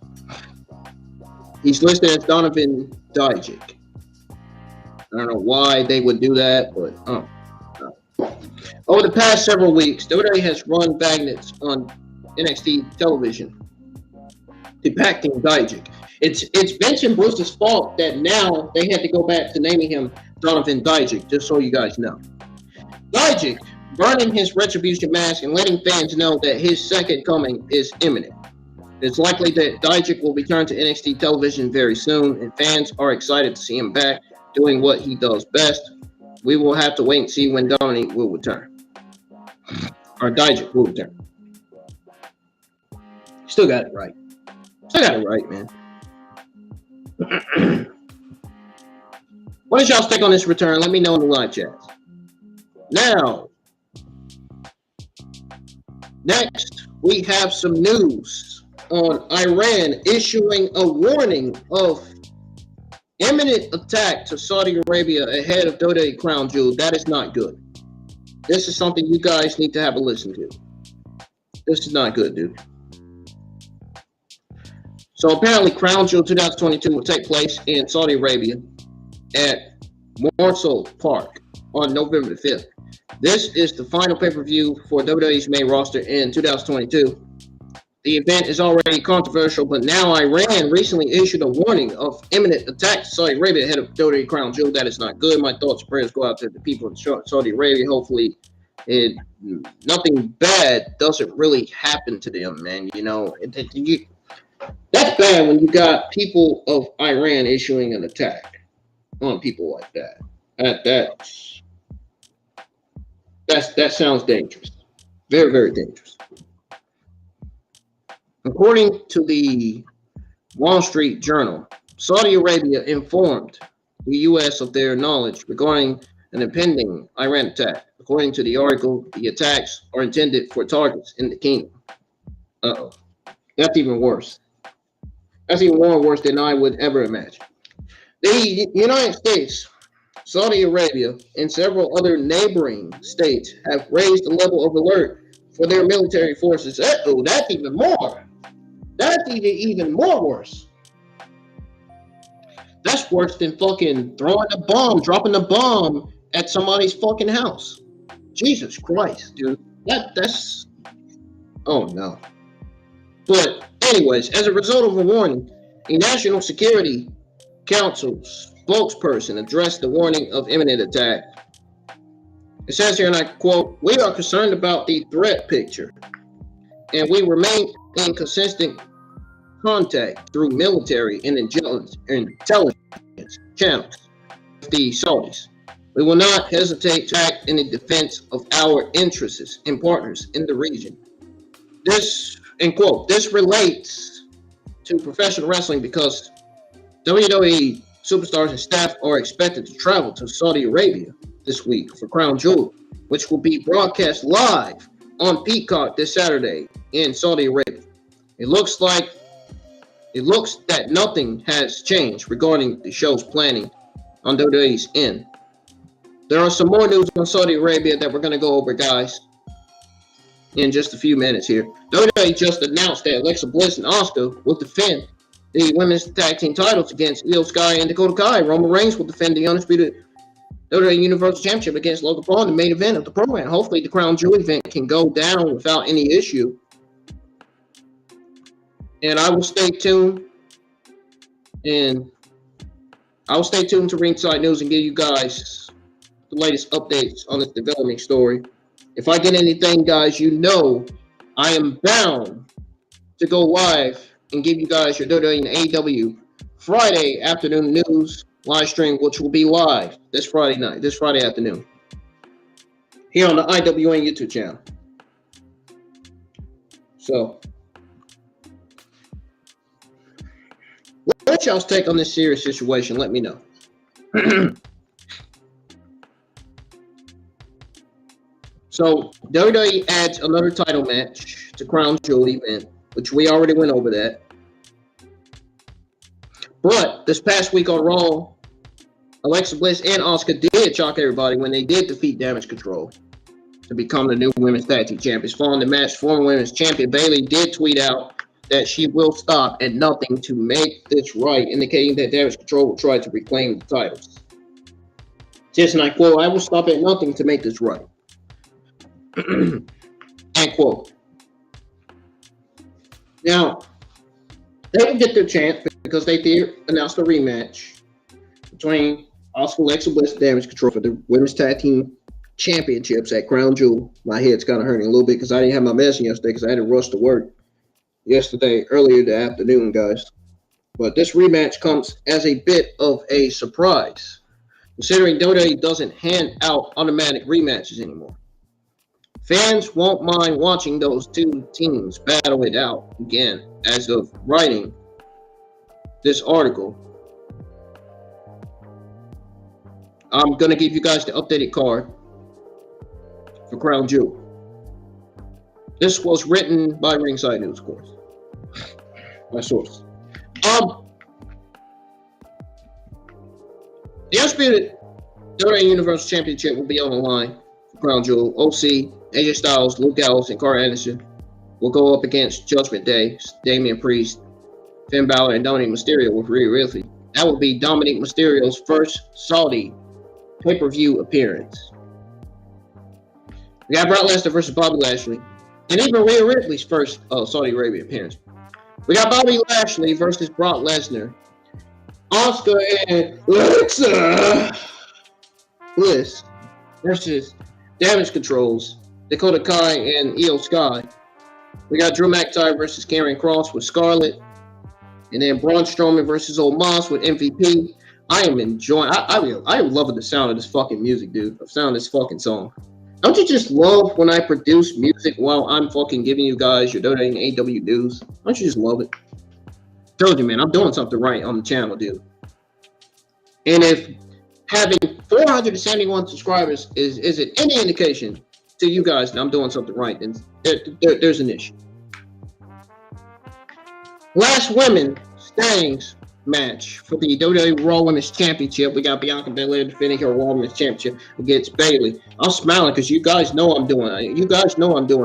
He's listed as Donovan Dijak. I don't know why they would do that, but Over the past several weeks, WWE has run magnets on NXT television depicting Dijak. It's Vince and Bruce's fault that now they had to go back to naming him Donovan Dijak, just so you guys know. Dijak burning his retribution mask and letting fans know that his second coming is imminent. It's likely that Dijak will return to NXT television very soon, and fans are excited to see him back doing what he does best. We will have to wait and see when Dominic will return. Or Dijak will return. Still got it right. Still got it right, man. What is y'all's take on this return? Let me know in the live chat. Now, next, we have some news on Iran issuing a warning of imminent attack to Saudi Arabia ahead of WWE Crown Jewel. That is not good. This is something you guys need to have a listen to. This is not good, dude. So apparently Crown Jewel 2022 will take place in Saudi Arabia at Morsel Park on November the 5th. This is the final pay-per-view for WWE's main roster in 2022. The event is already controversial, but now Iran recently issued a warning of imminent attack to Saudi Arabia ahead of WWE Crown Jewel. That is not good. My thoughts and prayers go out to the people in Saudi Arabia. Hopefully, nothing bad doesn't really happen to them, man. You know, that's bad when you got people of Iran issuing an attack on people like that. That sounds dangerous. Very, very dangerous. According to the Wall Street Journal, Saudi Arabia informed the U.S. of their knowledge regarding an impending Iran attack. According to the article, the attacks are intended for targets in the kingdom. Uh-oh. That's even worse. That's even more worse than I would ever imagine. The United States, Saudi Arabia, and several other neighboring states have raised the level of alert for their military forces. Uh-oh, that's even more. That's even more worse. That's worse than fucking throwing a bomb, dropping a bomb at somebody's fucking house. Jesus Christ, dude. That's... Oh, no. But anyways, as a result of a warning, a National Security Council spokesperson addressed the warning of imminent attack. It says here, and I quote, "We are concerned about the threat picture, and we remain in consistent contact through military and intelligence channels with the Saudis. We will not hesitate to act in the defense of our interests and partners in the region." This, end quote, this relates to professional wrestling because WWE superstars and staff are expected to travel to Saudi Arabia this week for Crown Jewel, which will be broadcast live on Peacock this Saturday in Saudi Arabia. It looks that nothing has changed regarding the show's planning on WWE's end. There are some more news on Saudi Arabia that we're going to go over, guys, in just a few minutes here. WWE just announced that Alexa Bliss and Asuka will defend the women's tag team titles against Io Sky and Dakota Kai. Roman Reigns will defend the undisputed WWE Universal Championship against Logan Paul in the main event of the program. Hopefully the Crown Jewel event can go down without any issue. And I will stay tuned. And I will stay tuned to Ringside News and give you guys the latest updates on this developing story. If I get anything, guys, you know I am bound to go live and give you guys your WWE and AEW Friday afternoon news live stream, which will be live this Friday afternoon, here on the IWN YouTube channel. So, what's y'all's take on this serious situation? Let me know. So, WWE adds another title match to Crown Jewel event, which we already went over that. But this past week on Raw, Alexa Bliss and Asuka did shock everybody when they did defeat Damage Control to become the new women's tag team champions. Following the match, former women's champion Bayley did tweet out that she will stop at nothing to make this right, indicating that Damage Control will try to reclaim the titles. Just and I quote, "I will stop at nothing to make this right." End quote. Now, they will get their chance because they did announce a rematch between Asuka, Alexa Bliss, Damage Control for the Women's Tag Team Championships at Crown Jewel. My head's kind of hurting a little bit because I didn't have my medicine yesterday because I had to rush to work earlier in the afternoon, guys. But this rematch comes as a bit of a surprise, considering WWE doesn't hand out automatic rematches anymore. Fans won't mind watching those two teams battle it out again. As of writing this article, I'm going to give you guys the updated card for Crown Jewel. This was written by Ringside News, of course. My source. The undisputed WWE Universal Championship will be on the line for Crown Jewel. OC, AJ Styles, Luke Gallows, and Carl Anderson will go up against Judgment Day, Damian Priest, Finn Balor, and Dominic Mysterio with Rhea Ripley. That will be Dominic Mysterio's first Saudi pay-per-view appearance. We got Brock Lesnar versus Bobby Lashley, and even Rhea Ripley's first Saudi Arabia appearance. We got Bobby Lashley versus Brock Lesnar, Asuka and Alexa Bliss versus Damage Control's Dakota Kai and Io Sky. We got Drew McIntyre versus Karrion Kross with Scarlett, and then Braun Strowman versus Omos with MVP. I am enjoying. I'm loving the sound of this fucking music, dude. The sound of this fucking song. Don't you just love when I produce music while I'm fucking giving you guys your donating AEW news? Don't you just love it? Told you, man, I'm doing something right on the channel, dude. And if having 471 subscribers isn't any indication to you guys that I'm doing something right, then there's an issue. Last women standings match for the WWE Raw Women's Championship. We got Bianca Belair defending her Raw Women's Championship against Bayley. I'm smiling because you guys know I'm doing a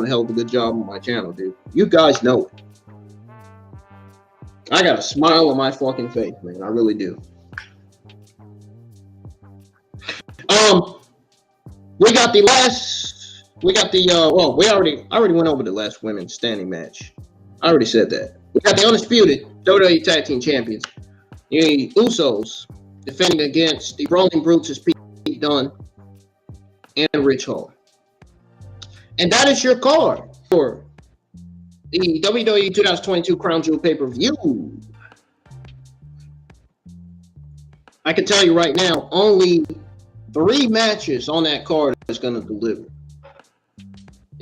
hell of a good job on my channel, dude. You guys know it. I got a smile on my fucking face, man. I really do. I already went over the last women's standing match. I already said that. We got the undisputed WWE Tag Team Champions, the Usos, defending against the Brawling Brutes, Pete Dunne and Rich Hall. And that is your card for the WWE 2022 Crown Jewel pay-per-view. I can tell you right now, only 3 matches on that card is going to deliver.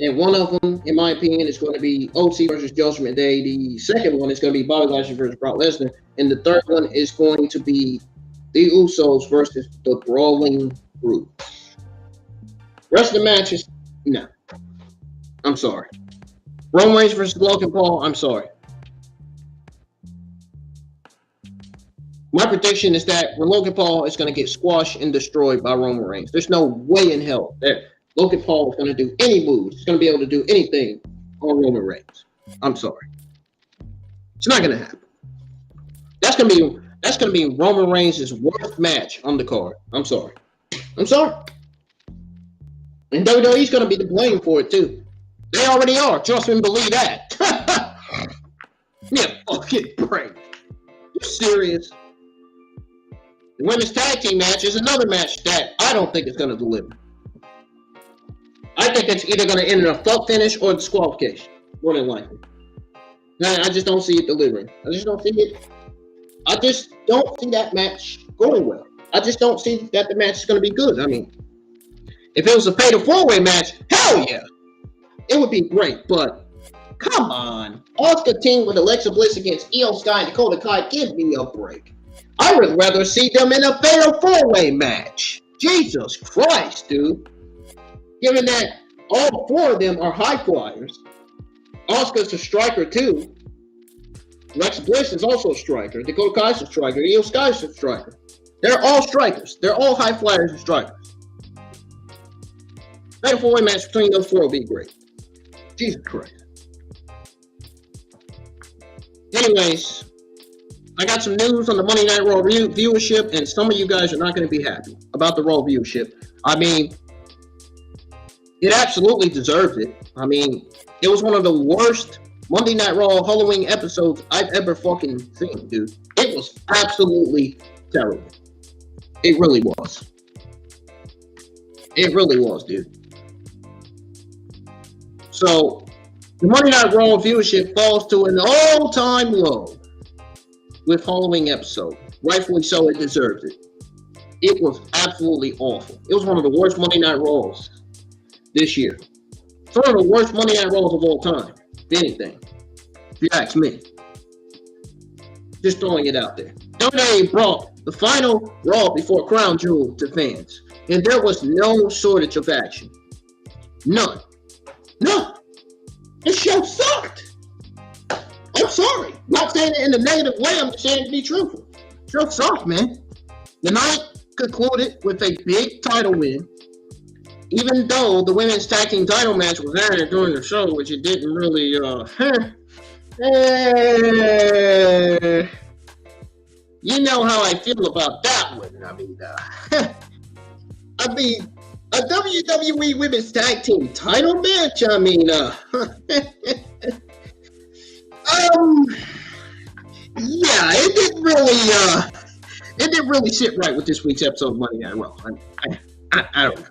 And one of them, in my opinion, is going to be OC versus Judgment Day. The second one is going to be Bobby Lashley versus Brock Lesnar. And the third one is going to be the Usos versus the Brawling Brutes. Rest of the matches, no. I'm sorry. Roman Reigns versus Logan Paul, I'm sorry. My prediction is that Logan Paul is going to get squashed and destroyed by Roman Reigns. There's no way in hell that Logan Paul is going to do any moves. He's going to be able to do anything on Roman Reigns. I'm sorry. It's not going to happen. That's going to be Roman Reigns' worst match on the card. I'm sorry. And WWE's going to be to blame for it too. They already are. Trust me and believe that. Yeah, fucking break. You serious? The women's tag team match is another match that I don't think is going to deliver. I think it's either going to end in a fuck finish or disqualification, more than likely. I just don't see it delivering. I just don't see that match going well. I just don't see that the match is going to be good. I mean, if it was a fatal 4-way match, hell yeah, it would be great. But come on, Asuka team with Alexa Bliss against Io Sky and Dakota Kai, give me a break. I would rather see them in a fatal 4-way match. Jesus Christ, dude. Given that all 4 of them are high flyers, Asuka's a striker too. Alexa Bliss is also a striker. Dakota Kai's a striker. Io Sky's a striker. They're all strikers. They're all high flyers and strikers. Fatal 4-way match between those 4 will be great. Jesus Christ. Anyways, I got some news on the Monday Night Raw viewership, and some of you guys are not going to be happy about the Raw viewership. I mean, It absolutely deserved it. I mean, it was one of the worst Monday Night Raw Halloween episodes I've ever fucking seen, dude. It was absolutely terrible. It really was. It really was, dude. So, the Monday Night Raw viewership falls to an all-time low with Halloween episode. Rightfully so, it deserved it. It was absolutely awful. It was one of the worst Monday Night Raws this year. It's one of the worst Monday Night Raws of all time, if anything. If you ask me. Just throwing it out there. WWE brought the final Raw before Crown Jewel to fans. And there was no shortage of action. None. None. This show sucked. I'm sorry. I'm not saying it in a negative way. I'm just saying it to be truthful. The show sucked, man. The night concluded with a big title win. Even though the women's tag team title match was aired during the show, which it didn't really, you know how I feel about that one. I mean, a WWE Women's Tag Team title match. Yeah, it didn't really sit right with this week's episode of Monday Night Raw. I don't know.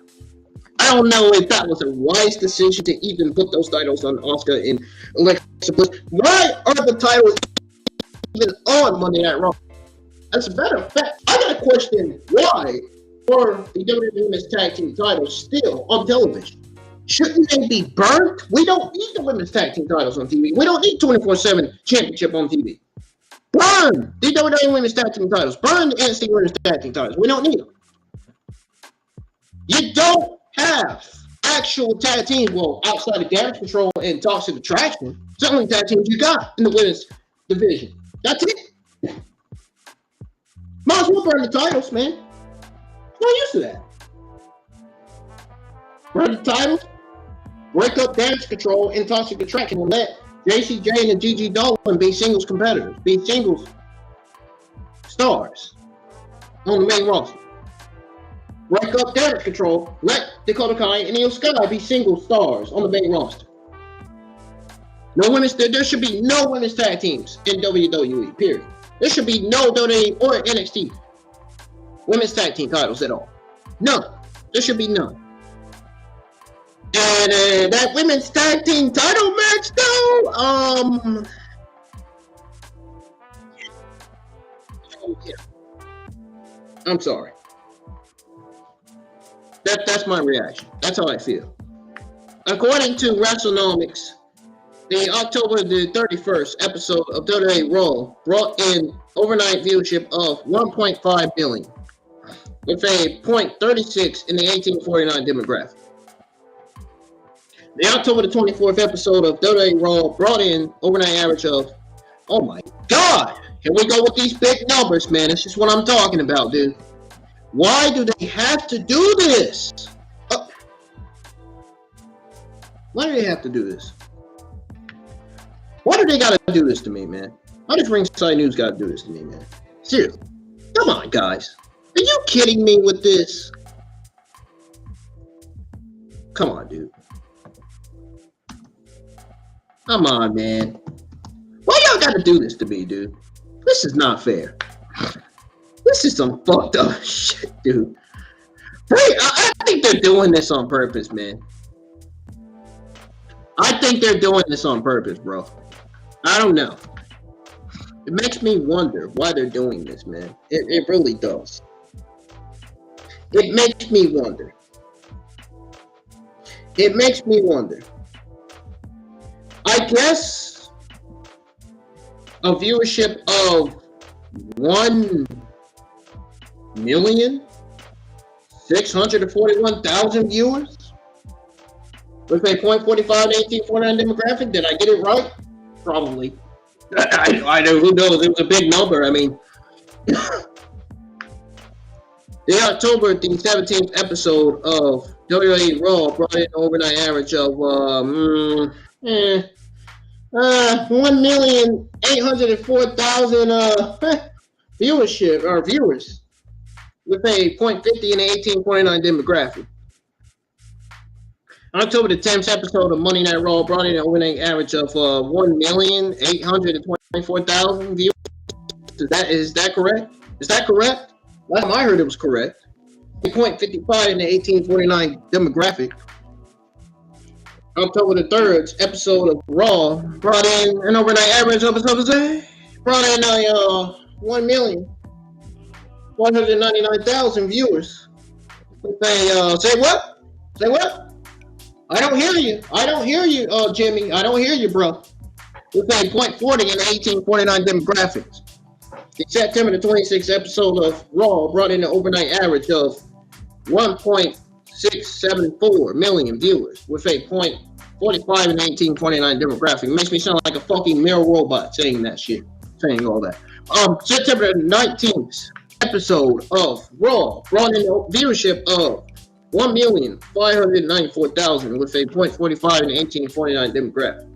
I don't know if that was a wise decision to even put those titles on Asuka and Alexa Bliss. Why are the titles even on Monday Night Raw? As a matter of fact, I got a question. Why are the WWE Women's Tag Team titles still on television? Shouldn't they be burnt? We don't need the Women's Tag Team titles on TV. We don't need 24/7 Championship on TV. Burn the WWE Women's Tag Team titles. Burn the NXT Women's Tag Team titles. We don't need them. You don't have actual tag teams, well, outside of Damage Control and Toxic Attraction. It's the only tag teams you got in the women's division. That's it. Might as well burn the titles, man. No use to that. Burn the titles, break up Damage Control and Toxic Attraction, and let JC Jane and Gigi Dolan be singles competitors, be singles stars on the main roster. Break up Damage Control, let Dakota Kai and Io Sky be single stars on the main roster. There should be no women's tag teams in WWE, period. There should be no WWE or NXT women's tag team titles at all. None. There should be none. And that women's tag team title match, though, yeah. I'm sorry. That's my reaction. That's how I feel. According to WrestleNomics, the October the 31st episode of WWE Raw brought in overnight viewership of 1.5 billion, with a .36 in the 1849 demographic. The October the 24th episode of WWE Raw brought in overnight average of, oh my God, here we go with these big numbers, man. This is what I'm talking about, dude. Why do they have to do this? Why do they have to do this? Why do they gotta do this to me, man? Why does Ringside News gotta do this to me, man? Seriously. Come on, guys. Are you kidding me with this? Come on, dude. Come on, man. Why y'all gotta do this to me, dude? This is not fair. This is some fucked up shit, dude. I think they're doing this on purpose, man. I think they're doing this on purpose, bro. I don't know. It makes me wonder why they're doing this, man. It really does. It makes me wonder. It makes me wonder. I guess a viewership of 1,641,000 viewers with a .45 1849 demographic. Did I get it right? Probably. I know, who knows? It was a big number. I mean, the October the 17th episode of WWE Raw brought in an overnight average of 1,804,000 viewership or viewers with a .50 in the 1849 demographic. October the 10th episode of Monday Night Raw brought in an overnight average of 1,824,000 viewers. Is that correct? Is that correct? Last time I heard it was correct. 0.55 in the 1849 demographic. October the 3rd episode of Raw brought in an overnight average of brought in 1,199,000 viewers. Say what? Say what? I don't hear you. Jimmy. I don't hear you, bro. We're paying 0.40 in the 1849 demographics. The September the 26th episode of Raw brought in an overnight average of 1.674 million viewers with a 0.45 in the 1849 demographic. It makes me sound like a fucking mirror robot saying that shit, saying all that. September the 19th episode of Raw brought in a viewership of 1,594,000 with a 0.45 in the 1849 demographic.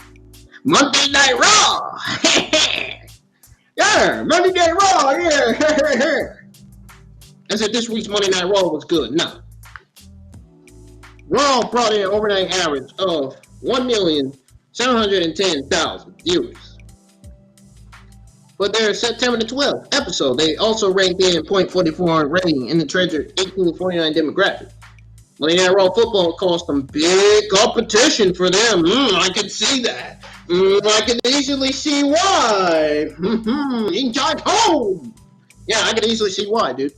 Monday Night Raw! Yeah, Monday Night Raw, yeah. I said this week's Monday Night Raw was good. No. Raw brought in an overnight average of 1,710,000 viewers. But their September the 12th episode, they also ranked in 0.44 rating in the treasured 1849 demographic. Monday Night Raw football caused some big competition for them. I can see that. I can easily see why. You can drive home. Yeah, I can easily see why, dude.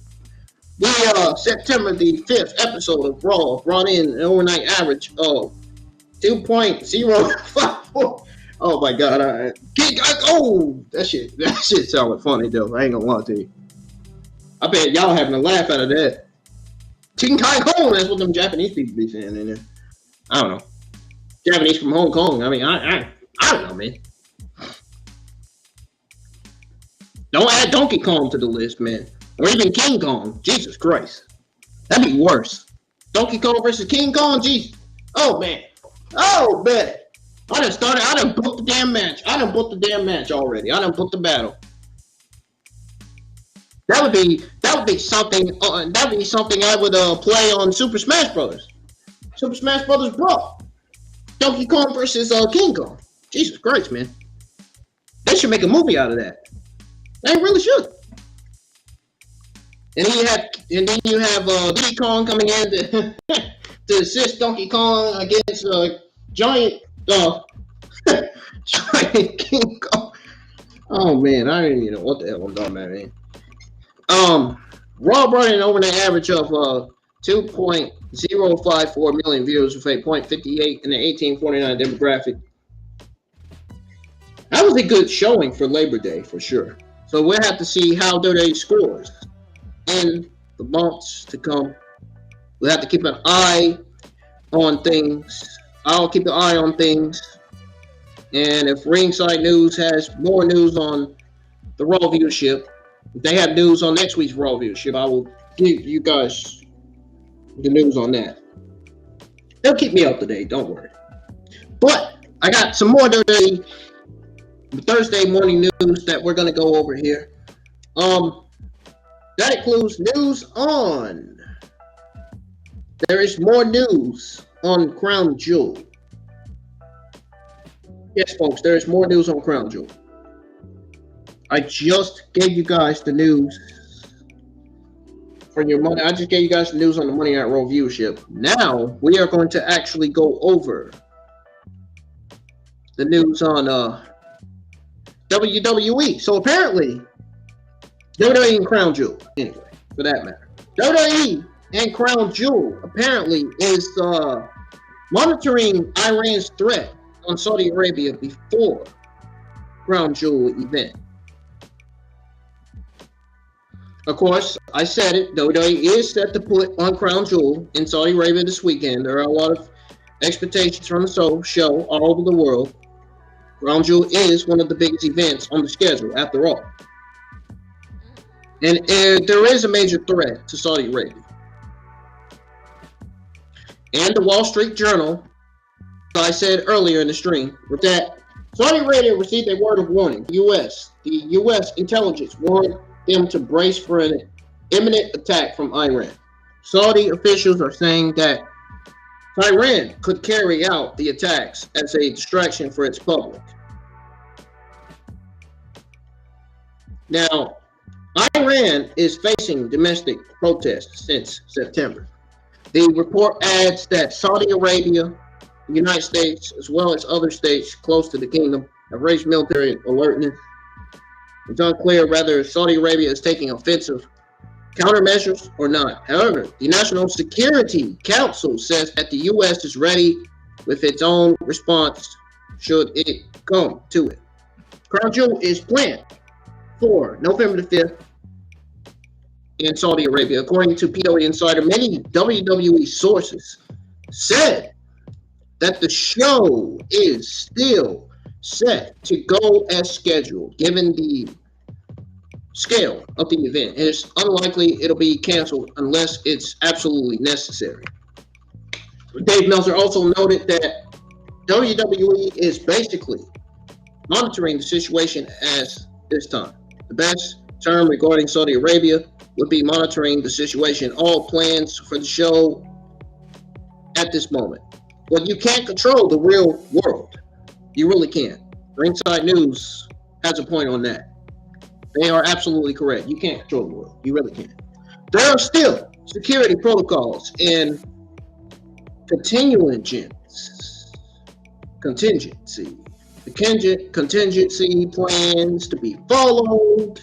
The September the 5th episode of Raw brought in an overnight average of 2.054. Oh my God! That shit sounded funny though. I ain't gonna lie to you. I bet y'all having a laugh out of that. King Kai Kong, that's what them Japanese people be saying in there. I don't know. Japanese from Hong Kong. I mean, I don't know, man. Don't add Donkey Kong to the list, man. Or even King Kong. Jesus Christ. That'd be worse. Donkey Kong versus King Kong? Jesus. Oh, man. I done booked the damn match. I done booked the damn match already. I done booked the battle. That would be something. That would be something I would play on Super Smash Brothers. Super Smash Brothers Brawl. Donkey Kong versus King Kong. Jesus Christ, man. They should make a movie out of that. They really should. And then you have Diddy Kong coming in to assist Donkey Kong against Giant Giant King Kong. Oh man, I don't even know what the hell I'm talking about, man. Raw brought in over an average of 2.054 million viewers with a 0.58 in the 1849 demographic. That was a good showing for Labor Day, for sure. So we'll have to see how WWE scores in the months to come. We'll have to keep an eye on things. I'll keep an eye on things. And if Ringside News has more news on the Raw viewership, if they have news on next week's Raw viewership, I will give you guys the news on that. They'll keep me up to date, don't worry. But I got some more WWE Thursday morning news that we're going to go over here. That includes news on... There is more news on Crown Jewel. Yes, folks, there is more news on Crown Jewel. I just gave you guys the news for your money. I just gave you guys the news on the Monday Night Raw viewership. Now we are going to actually go over the news on WWE. So apparently, WWE and Crown Jewel, anyway, for that matter, WWE and Crown Jewel apparently is monitoring Iran's threat on Saudi Arabia before Crown Jewel event. Of course, I said it, WWE is set to put on Crown Jewel in Saudi Arabia this weekend. There are a lot of expectations from the show all over the world. Crown Jewel is one of the biggest events on the schedule, after all. And there is a major threat to Saudi Arabia. And the Wall Street Journal, as I said earlier in the stream, that Saudi Arabia received a word of warning. The U.S. intelligence warned them to brace for an imminent attack from Iran. Saudi officials are saying that Iran could carry out the attacks as a distraction for its public. Now, Iran is facing domestic protests since September. The report adds that Saudi Arabia, the United States, as well as other states close to the kingdom, have raised military alertness. It's unclear whether Saudi Arabia is taking offensive countermeasures or not. However, the National Security Council says that the U.S. is ready with its own response should it come to it. Cargill is planned for November the 5th in Saudi Arabia. According to PW Insider, many WWE sources said that the show is still set to go as scheduled, given the scale of the event. It's unlikely it'll be canceled unless it's absolutely necessary. Dave Meltzer also noted that WWE is basically monitoring the situation as this time. The best term regarding Saudi Arabia would be monitoring the situation. All plans for the show at this moment. But you can't control the real world. You really can't. Ringside News has a point on that. They are absolutely correct. You can't control the world. You really can't. There are still security protocols and contingency plans to be followed.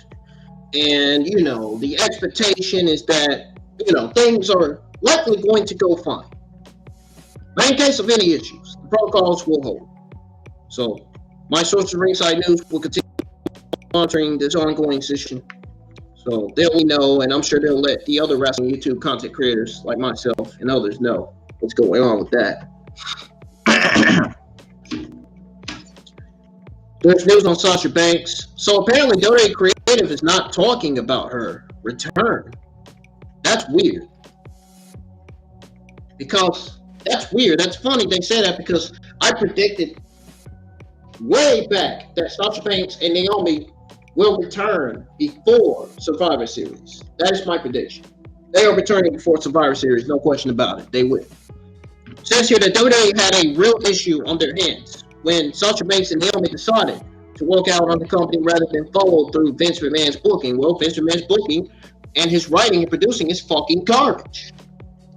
And, the expectation is that, things are likely going to go fine. But in case of any issues, the protocols will hold. So, my source of Ringside News will continue monitoring this ongoing situation. So, they'll let me know, and I'm sure they'll let the other wrestling YouTube content creators like myself and others know what's going on with that. There's news on Sasha Banks. So apparently WWE Creative is not talking about her return. That's weird. That's funny they say that because I predicted way back that Sasha Banks and Naomi will return before Survivor Series. That is my prediction. They are returning before Survivor Series, no question about it. They will. It says here that WWE had a real issue on their hands when Sasha Banks and Naomi decided to walk out on the company rather than follow through Vince McMahon's booking. Well, Vince McMahon's booking and his writing and producing is fucking garbage.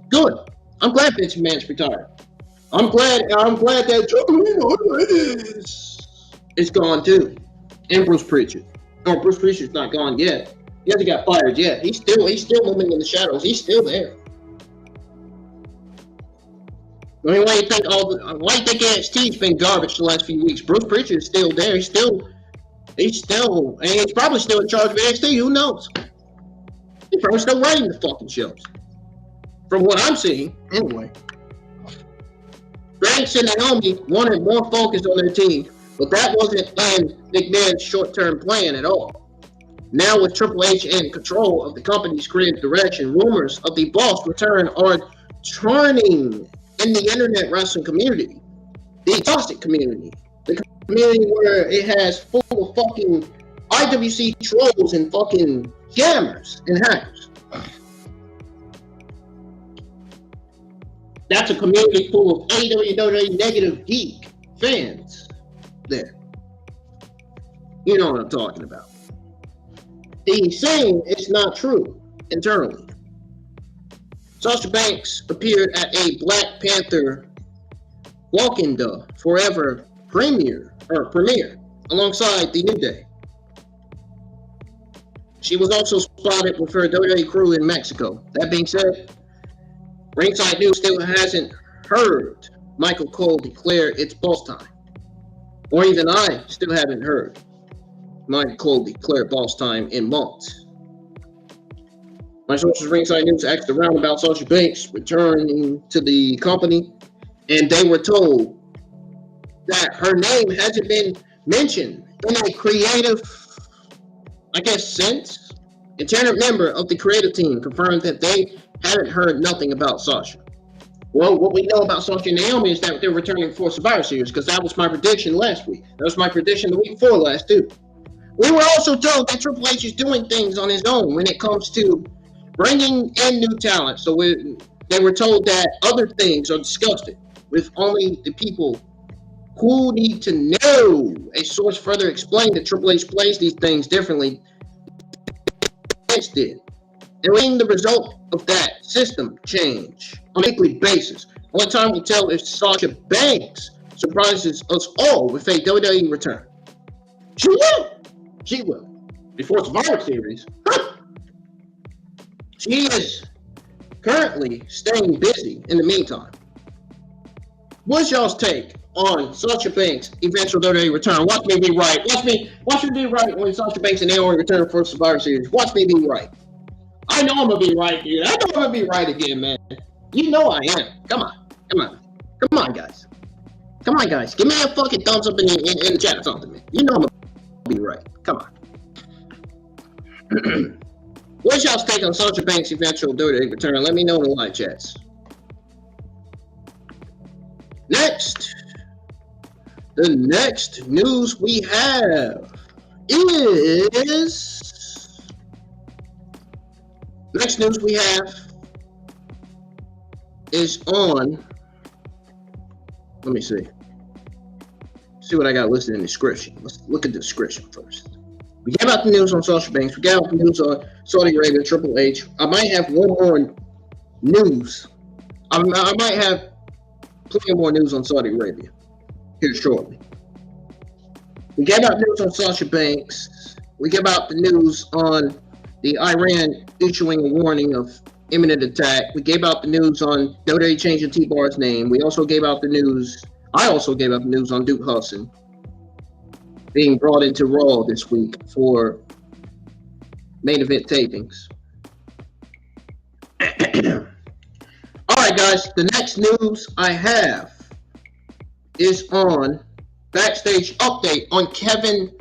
Good. I'm glad Vince McMahon's retired. I'm glad that is gone too. And Bruce Prichard. No, Bruce Prichard's not gone yet. He hasn't got fired yet. He's still moving in the shadows. He's still there. I mean, why do you think NXT's been garbage the last few weeks? Bruce Prichard is still there. He's probably still in charge of NXT. Who knows? He's probably still writing the fucking shows. From what I'm seeing, anyway. Banks and Naomi wanted more focus on their team, but that wasn't in McMahon's short-term plan at all. Now with Triple H in control of the company's creative direction, rumors of the Boss return are turning in the internet wrestling community, the toxic community, the community where it has full of fucking IWC trolls and fucking scammers and hackers. That's a community full of AEW negative geek fans there. You know what I'm talking about. The saying is not true internally. Sasha Banks appeared at a Black Panther Wakanda Forever premiere alongside the New Day. She was also spotted with her WWE crew in Mexico. That being said, Ringside News still hasn't heard Michael Cole declare it's boss time. Or even I still haven't heard Michael Cole declare boss time in months. My sources Ringside News asked around about Sasha Banks returning to the company, and they were told that her name hasn't been mentioned in a creative, sense. A tenured member of the creative team confirmed that they hadn't heard nothing about Sasha. Well, what we know about Sasha and Naomi is that they're returning for Survivor Series, because that was my prediction last week. That was my prediction the week before last, too. We were also told that Triple H is doing things on his own when it comes to bringing in new talent. So They were told that other things are discussed with only the people who need to know. A source further explained that Triple H plays these things differently than Vince did. And we're seeing the result of that system change on a weekly basis. Only time will tell if Sasha Banks surprises us all with a WWE return. She will. She will. Before Survivor Series. She is currently staying busy in the meantime. What's y'all's take on Sasha Banks' eventual WWE return? Watch me be right. Watch me be right when Sasha Banks and Naomi return for Survivor Series. Watch me be right. I know I'm gonna be right, dude. I know I'm gonna be right again, man. You know I am. Come on, guys. Give me a fucking thumbs up in the chat or something, man. You know I'm gonna be right. Come on. What's y'all's take on Sasha Banks' eventual WWE return? Let me know in the live chats. Next, the next news we have is on. Let me see what I got listed in the description. Let's look at the description first. We gave out the news on Sasha Banks. We got out the news on Saudi Arabia, Triple H. I might have one more news. I might have plenty more news on Saudi Arabia here shortly. We gave out news on Sasha Banks. We gave out the news on the Iran issuing a warning of imminent attack. We gave out the news on WWE changing T-Bar's name. We also gave out the news. I also gave out the news on Duke Hudson being brought into Raw this week for main event tapings. All right, guys. The next news I have is on backstage update on Kevin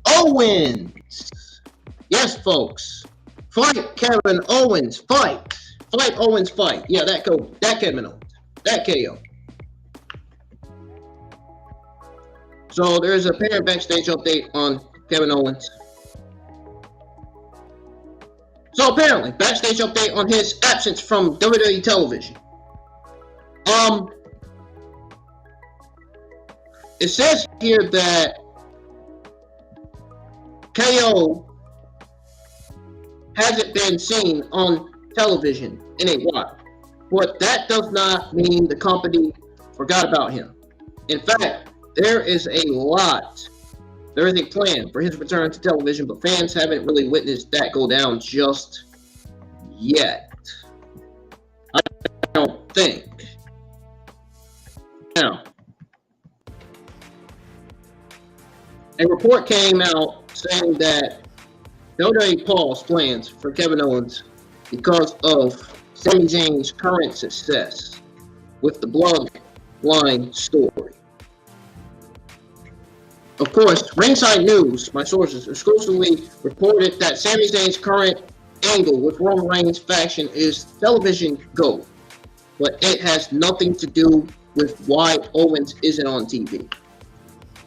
Owens. Yes, folks. Fight Kevin Owens. Fight Owens. Fight. Yeah, that Kevin Owens. That KO. So there's a apparent backstage update on Kevin Owens. So apparently, backstage update on his absence from WWE television. It says here that KO hasn't been seen on television in a while, but that does not mean the company forgot about him. In fact, there is a plan for his return to television, but fans haven't really witnessed that go down just yet. I don't think. Now, a report came out saying that WWE paused plans for Kevin Owens because of Sami Zayn's current success with the Bloodline story. Of course, Ringside News, my sources, exclusively reported that Sami Zayn's current angle with Roman Reigns' faction is television gold, but it has nothing to do with why Owens isn't on TV.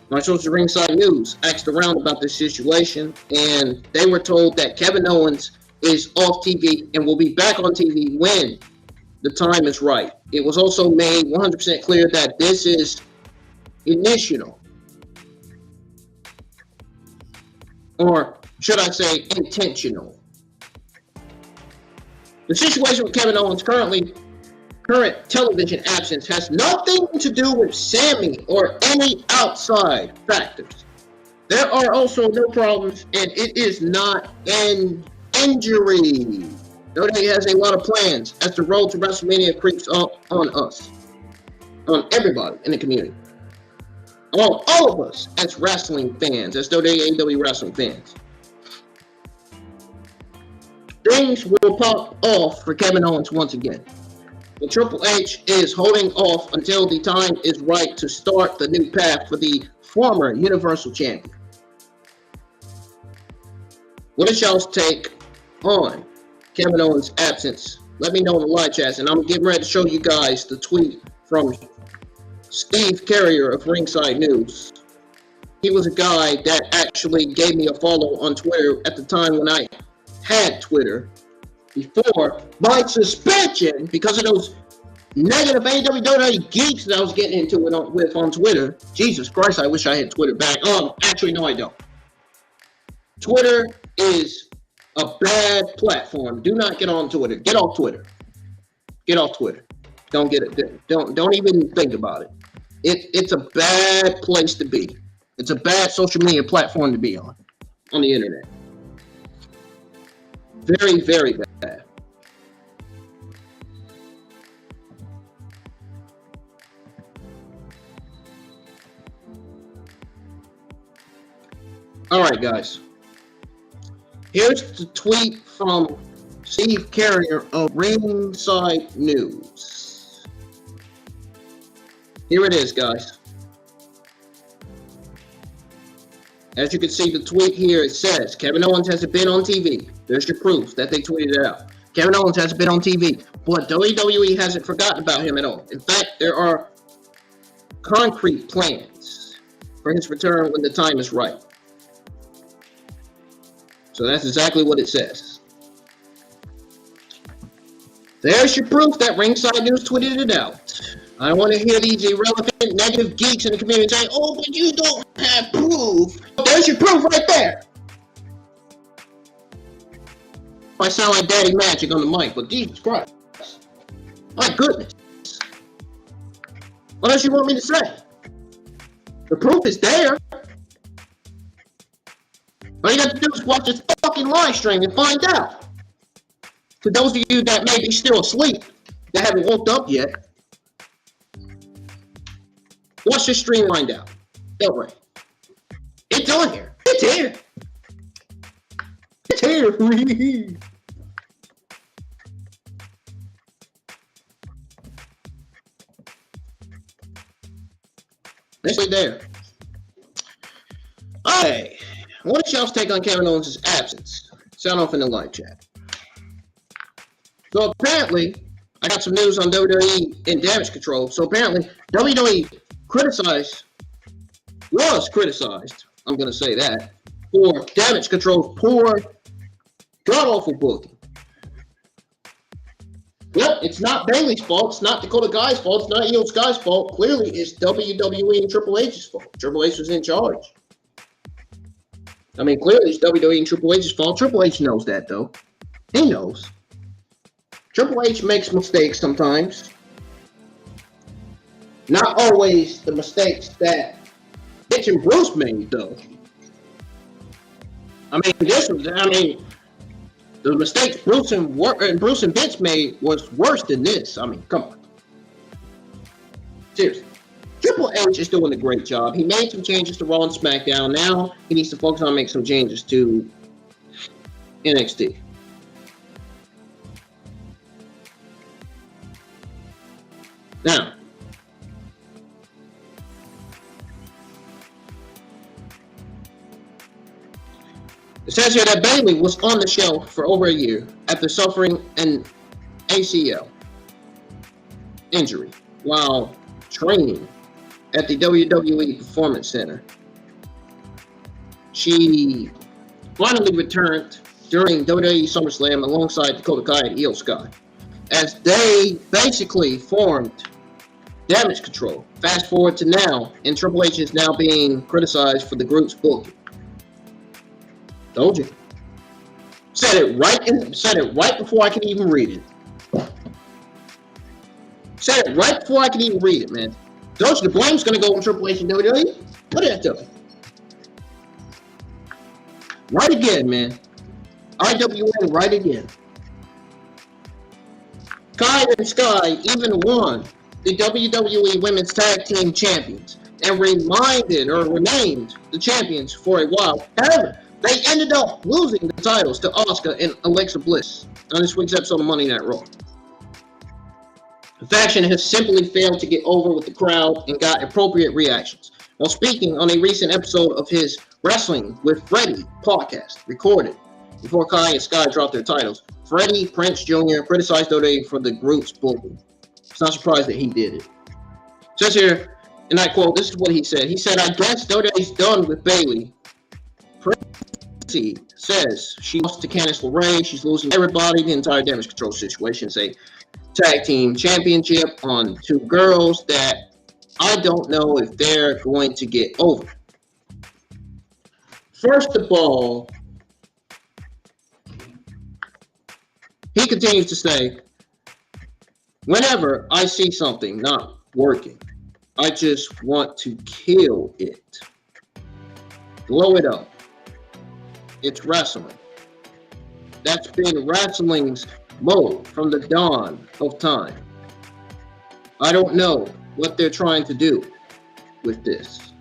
My sources, Ringside News, asked around about this situation, and they were told that Kevin Owens is off TV and will be back on TV when the time is right. It was also made 100% clear that this is initial. Or should I say intentional? The situation with Kevin Owens' current television absence has nothing to do with Sami or any outside factors. There are also no problems, and it is not an injury. WWE has a lot of plans as the road to WrestleMania creeps up on us, on everybody in the community. On all of us as wrestling fans, as AEW wrestling fans. Things will pop off for Kevin Owens once again. But Triple H is holding off until the time is right to start the new path for the former Universal Champion. What is y'all's take on Kevin Owens' absence? Let me know in the live chats, and I'm getting ready to show you guys the tweet from Steve Carrier of Ringside News. He was a guy that actually gave me a follow on Twitter at the time when I had Twitter. before my suspension because of those negative AEW geeks that I was getting into it on Twitter. Jesus Christ, I wish I had Twitter back. Actually, no, I don't. Twitter is a bad platform. Do not get on Twitter. Get off Twitter. Get off Twitter. Don't get it. Don't even think about it. It's a bad place to be. It's a bad social media platform to be on the internet. Very, very bad. All right, guys. Here's the tweet from Steve Carrier of Ringside News. Here it is, guys. As you can see, the tweet here, it says, Kevin Owens hasn't been on TV. There's your proof that they tweeted it out. Kevin Owens hasn't been on TV, but WWE hasn't forgotten about him at all. In fact, there are concrete plans for his return when the time is right. So that's exactly what it says. There's your proof that Ringside News tweeted it out. I want to hear these irrelevant, negative geeks in the community say, oh, but you don't have proof. There's your proof right there. I sound like Daddy Magic on the mic, but Jesus Christ. My goodness. What else you want me to say? The proof is there. All you got to do is watch this fucking live stream and find out. For those of you that may be still asleep, that haven't woke up yet, watch this stream and find out. Don't worry. It's on here. It's here. It's here. It's there. Alright. What is y'all's take on Kevin Owens' absence? Sound off in the live chat. So apparently, I got some news on WWE and Damage Control. So apparently, WWE was criticized, I'm going to say that, for Damage Control's poor, god-awful booking. Well, it's not Bayley's fault. It's not Dakota Guy's fault. It's not Io Sky's fault. Clearly, it's WWE and Triple H's fault. Triple H was in charge. I mean, clearly, it's WWE and Triple H's fault. Triple H knows that, though. He knows. Triple H makes mistakes sometimes. Not always the mistakes that Mitch and Bruce made, though. The mistakes Bruce and Vince made was worse than this. I mean, come on. Seriously. Triple H is doing a great job. He made some changes to Raw and SmackDown. Now he needs to focus on making some changes to NXT. Now, it says here that Bayley was on the shelf for over a year after suffering an ACL injury while training at the WWE Performance Center. She finally returned during WWE SummerSlam alongside Dakota Kai and Io Sky, as they basically formed Damage Control. Fast forward to now, and Triple H is now being criticized for the group's booking. Told you. Said it right before I could even read it. Said it right before I could even read it, man. Told you the blame's gonna go on Triple H and WWE. What did I tell you? Right again, man. IWN right again. Kai and Sky even won the WWE Women's Tag Team Champions and remained the champions for a while. However, they ended up losing the titles to Asuka and Alexa Bliss on this week's episode of Monday Night Raw. The faction has simply failed to get over with the crowd and got appropriate reactions. While speaking on a recent episode of his Wrestling with Freddie podcast, recorded before Kai and Sky dropped their titles, Freddie Prinze Jr. criticized WWE for the group's booking. It's not surprised that he did it. It says here, and I quote, this is what he said. He said, I guess WWE's done with Bayley. Prinze Cassie says she lost to Candice LeRae. She's losing everybody. The entire damage control situation is a tag team championship on two girls that I don't know if they're going to get over. First of all, he continues to say, whenever I see something not working, I just want to kill it. Blow it up. It's wrestling. That's been wrestling's mode from the dawn of time. I don't know what they're trying to do with this.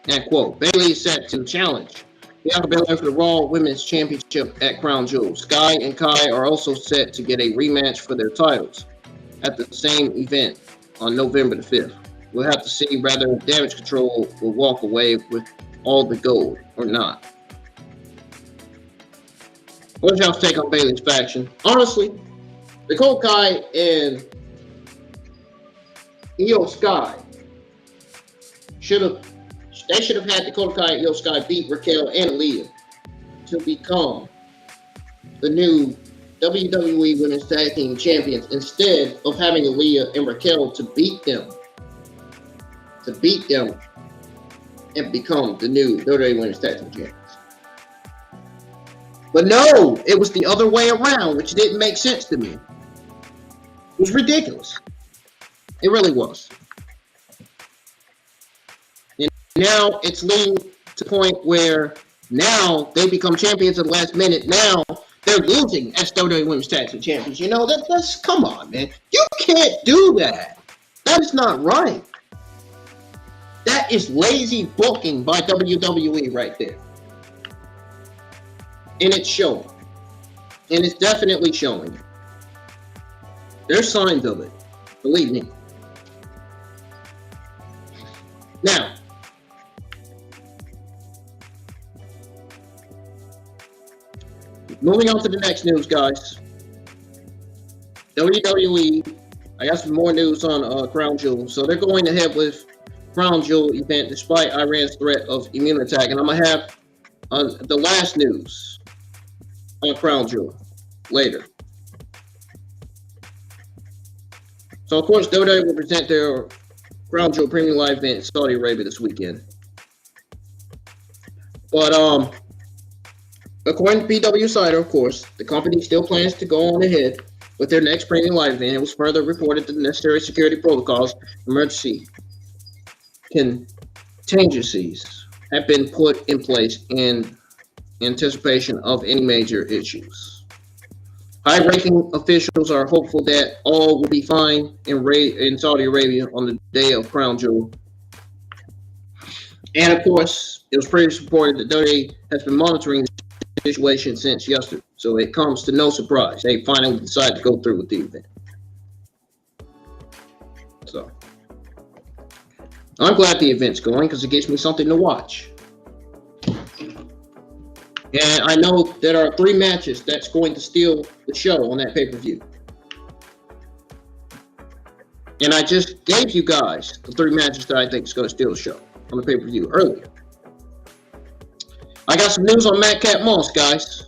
End quote. Bayley is set to challenge Bianca Belair for the Raw Women's Championship at Crown Jewel. Sky and Kai are also set to get a rematch for their titles at the same event on November the 5th. We'll have to see whether Damage Control will walk away with all the gold or not. What's y'all's take on Bayley's faction? Honestly, the Colt, Kai and Io Sky should have had the Colt, Kai and Io Sky beat Raquel and Aaliyah to become the new WWE Women's Tag Team Champions instead of having Aaliyah and Raquel to beat them and become the new WWE Women's Tag Team Champions. But no, it was the other way around, which didn't make sense to me. It was ridiculous. It really was. And now it's leading to the point where now they become champions at the last minute. Now they're losing as WWE Women's Tag Team Champions. You know, that's come on, man. You can't do that. That is not right. That is lazy booking by WWE right there. And it's showing. And it's definitely showing. There's signs of it. Believe me. Now, moving on to the next news, guys. WWE, I got some more news on Crown Jewel. So they're going ahead with Crown Jewel event despite Iran's threat of immune attack. And I'm going to have the last news on Crown Jewel later. So, of course, WWE will present their Crown Jewel Premium Live event in Saudi Arabia this weekend. But, according to PW Insider, of course, the company still plans to go on ahead with their next Premium Live event. It was further reported that the necessary security protocols, emergency contingencies have been put in place in anticipation of any major issues. High-ranking officials are hopeful that all will be fine in Saudi Arabia on the day of Crown Jewel. And of course, it was previously reported that WWE has been monitoring the situation since yesterday, so it comes to no surprise they finally decided to go through with the event. So, I'm glad the event's going because it gives me something to watch. And I know there are 3 matches that's going to steal the show on that pay-per-view. And I just gave you guys the 3 matches that I think is going to steal the show on the pay-per-view earlier. I got some news on Madcap Moss, guys.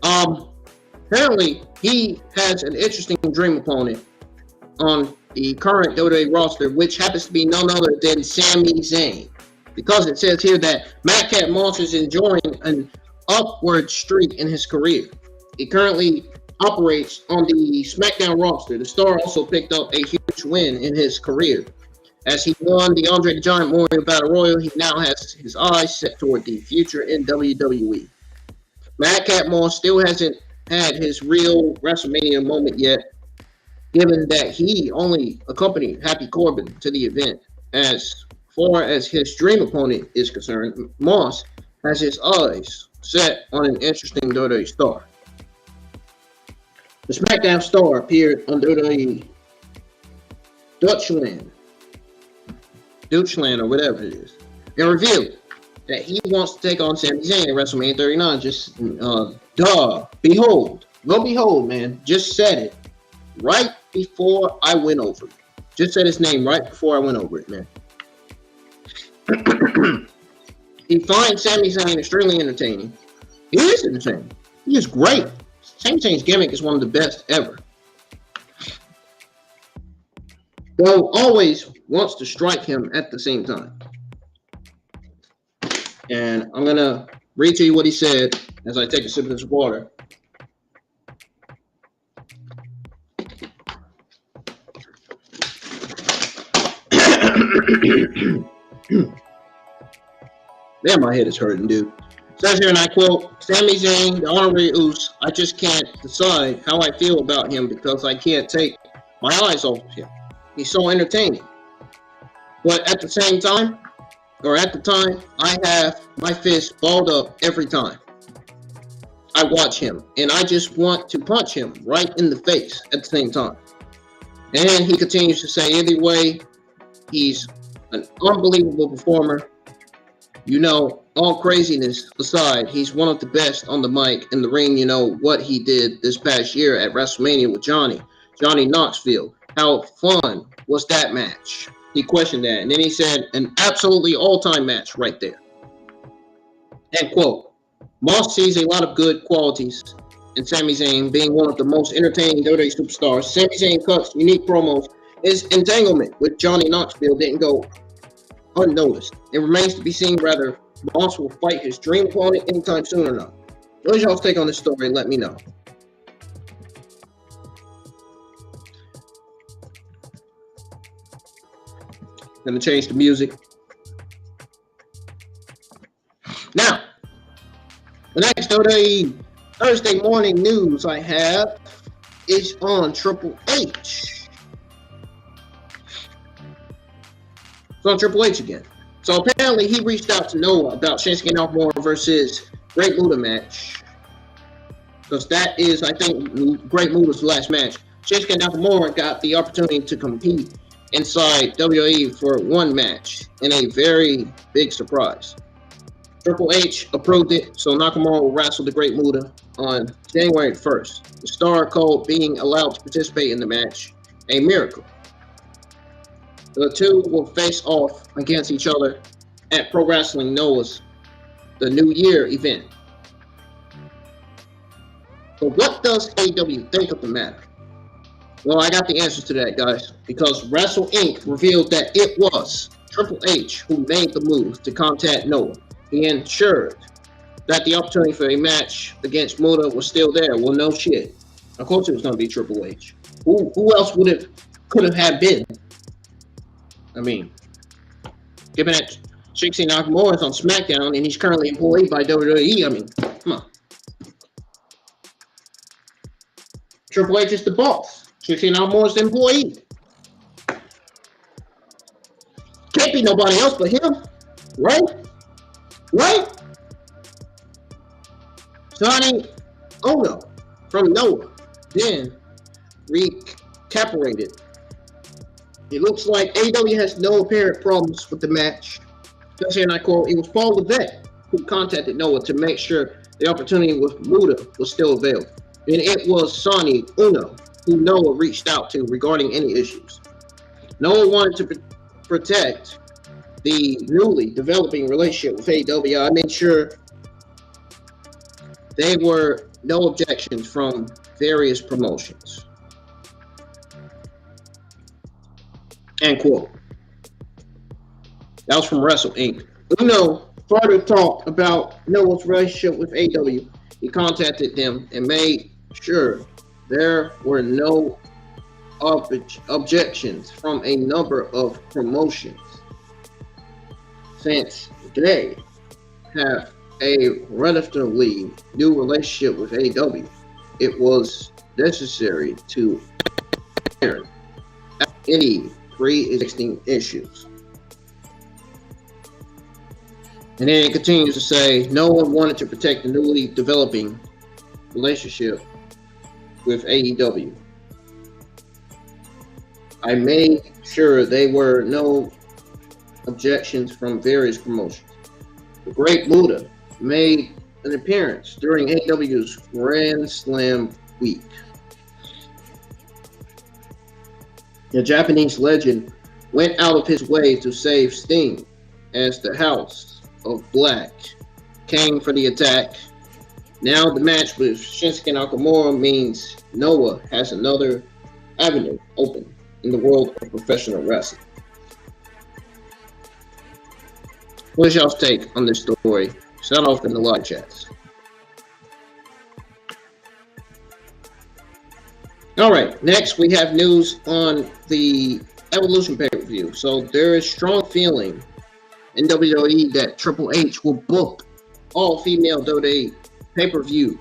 Apparently, he has an interesting dream opponent on the current WWE roster, which happens to be none other than Sami Zayn. Because it says here that Madcap Moss is enjoying an upward streak in his career. He currently operates on the SmackDown roster. The star also picked up a huge win in his career. As he won the Andre the Giant Memorial Battle Royal, he now has his eyes set toward the future in WWE. Madcap Moss still hasn't had his real WrestleMania moment yet, given that he only accompanied Happy Corbin to the event. As far as his dream opponent is concerned, Moss has his eyes set on an interesting WWE star. The SmackDown star appeared on WWE Deutschland or whatever it is, and revealed that he wants to take on Sami Zayn at WrestleMania 39. Just, behold, man. Just said it right before I went over it. Just said his name right before I went over it, man. He finds Sami Zayn extremely entertaining, He is entertaining. He is great. Sami Zayn's gimmick is one of the best ever. Though always wants to strike him at the same time. And I'm going to read to you what he said as I take a sip of this water. Man, my head is hurting, dude. Says here, and I quote, Sami Zayn, the honorary Uso, I just can't decide how I feel about him because I can't take my eyes off of him. He's so entertaining. But at the same time, or at the time, I have my fist balled up every time I watch him. And I just want to punch him right in the face at the same time. And he continues to say, either way, he's an unbelievable performer. You know, all craziness aside, he's one of the best on the mic in the ring. You know what he did this past year at WrestleMania with Johnny Knoxville. How fun was that match? He questioned that. And then he said, an absolutely all-time match right there. End quote. Moss sees a lot of good qualities in Sami Zayn being one of the most entertaining WWE superstars. Sami Zayn cuts unique promos. His entanglement with Johnny Knoxville didn't go unnoticed. It remains to be seen whether Moss will fight his dream opponent anytime soon or not. What is y'all's take on this story? Let me know. Gonna change the music. Now, the next WWE Thursday morning news I have is on Triple H. It's on Triple H again. So apparently he reached out to Noah about Shinsuke Nakamura versus Great Muta match. Because that is, I think, Great Muta's last match. Shinsuke Nakamura got the opportunity to compete inside WWE for one match in a very big surprise. Triple H approved it, so Nakamura will wrestle the Great Muta on January 1st. The Star Colt being allowed to participate in the match, a miracle. The two will face off against each other at Pro Wrestling Noah's The New Year event. So what does AEW think of the matter? Well, I got the answers to that, guys, because Wrestle Inc. revealed that it was Triple H who made the move to contact Noah. He ensured that the opportunity for a match against Muta was still there. Well, no shit. Of course it was going to be Triple H. Who else could have been? I mean, given that Shinsuke Nakamura is on SmackDown and he's currently employed by WWE, I mean, come on. Triple H is the boss. Shinsuke Nakamura is the employee. Can't be nobody else but him, right? Right? Sonny Ono from Noah then recapitulated. It looks like AEW has no apparent problems with the match. And I quote, it was Paul Levesque who contacted Noah to make sure the opportunity with Muta was still available. And it was Sonny Ono who Noah reached out to regarding any issues. Noah wanted to protect the newly developing relationship with AEW. I made sure there were no objections from various promotions. End quote. That was from Wrestle Inc. Uno further talked about Noah's relationship with AEW. He contacted them and made sure there were no objections from a number of promotions. Since they have a relatively new relationship with AEW, it was necessary to iron any pre-existing issues. And then it continues to say, no one wanted to protect the newly developing relationship with AEW. I made sure there were no objections from various promotions. The Great Muta made an appearance during AEW's Grand Slam week. The Japanese legend went out of his way to save Sting as the House of Black came for the attack Now the match with Shinsuke Nakamura means Noah has another avenue open in the world of professional wrestling. What's y'all's take on this story? Sound off in the live chats. All right, next we have news on the Evolution pay-per-view. So there is strong feeling in WWE that Triple H will book all-female WWE pay-per-view.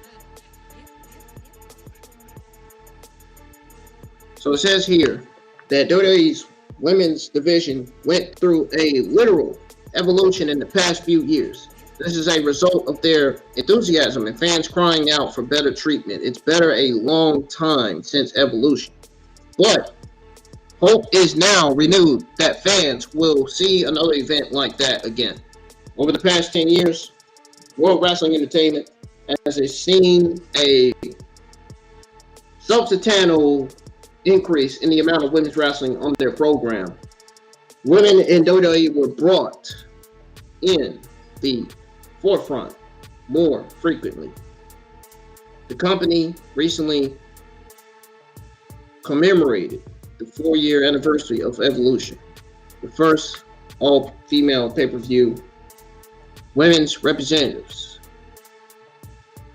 So it says here that WWE's women's division went through a literal evolution in the past few years. This is a result of their enthusiasm and fans crying out for better treatment. It's better a long time since Evolution. But hope is now renewed that fans will see another event like that again. Over the past 10 years, World Wrestling Entertainment has seen a substantial increase in the amount of women's wrestling on their program. Women in WWE were brought in the forefront more frequently. The company recently commemorated the 4-year anniversary of Evolution, the first all-female pay-per-view. Women's representatives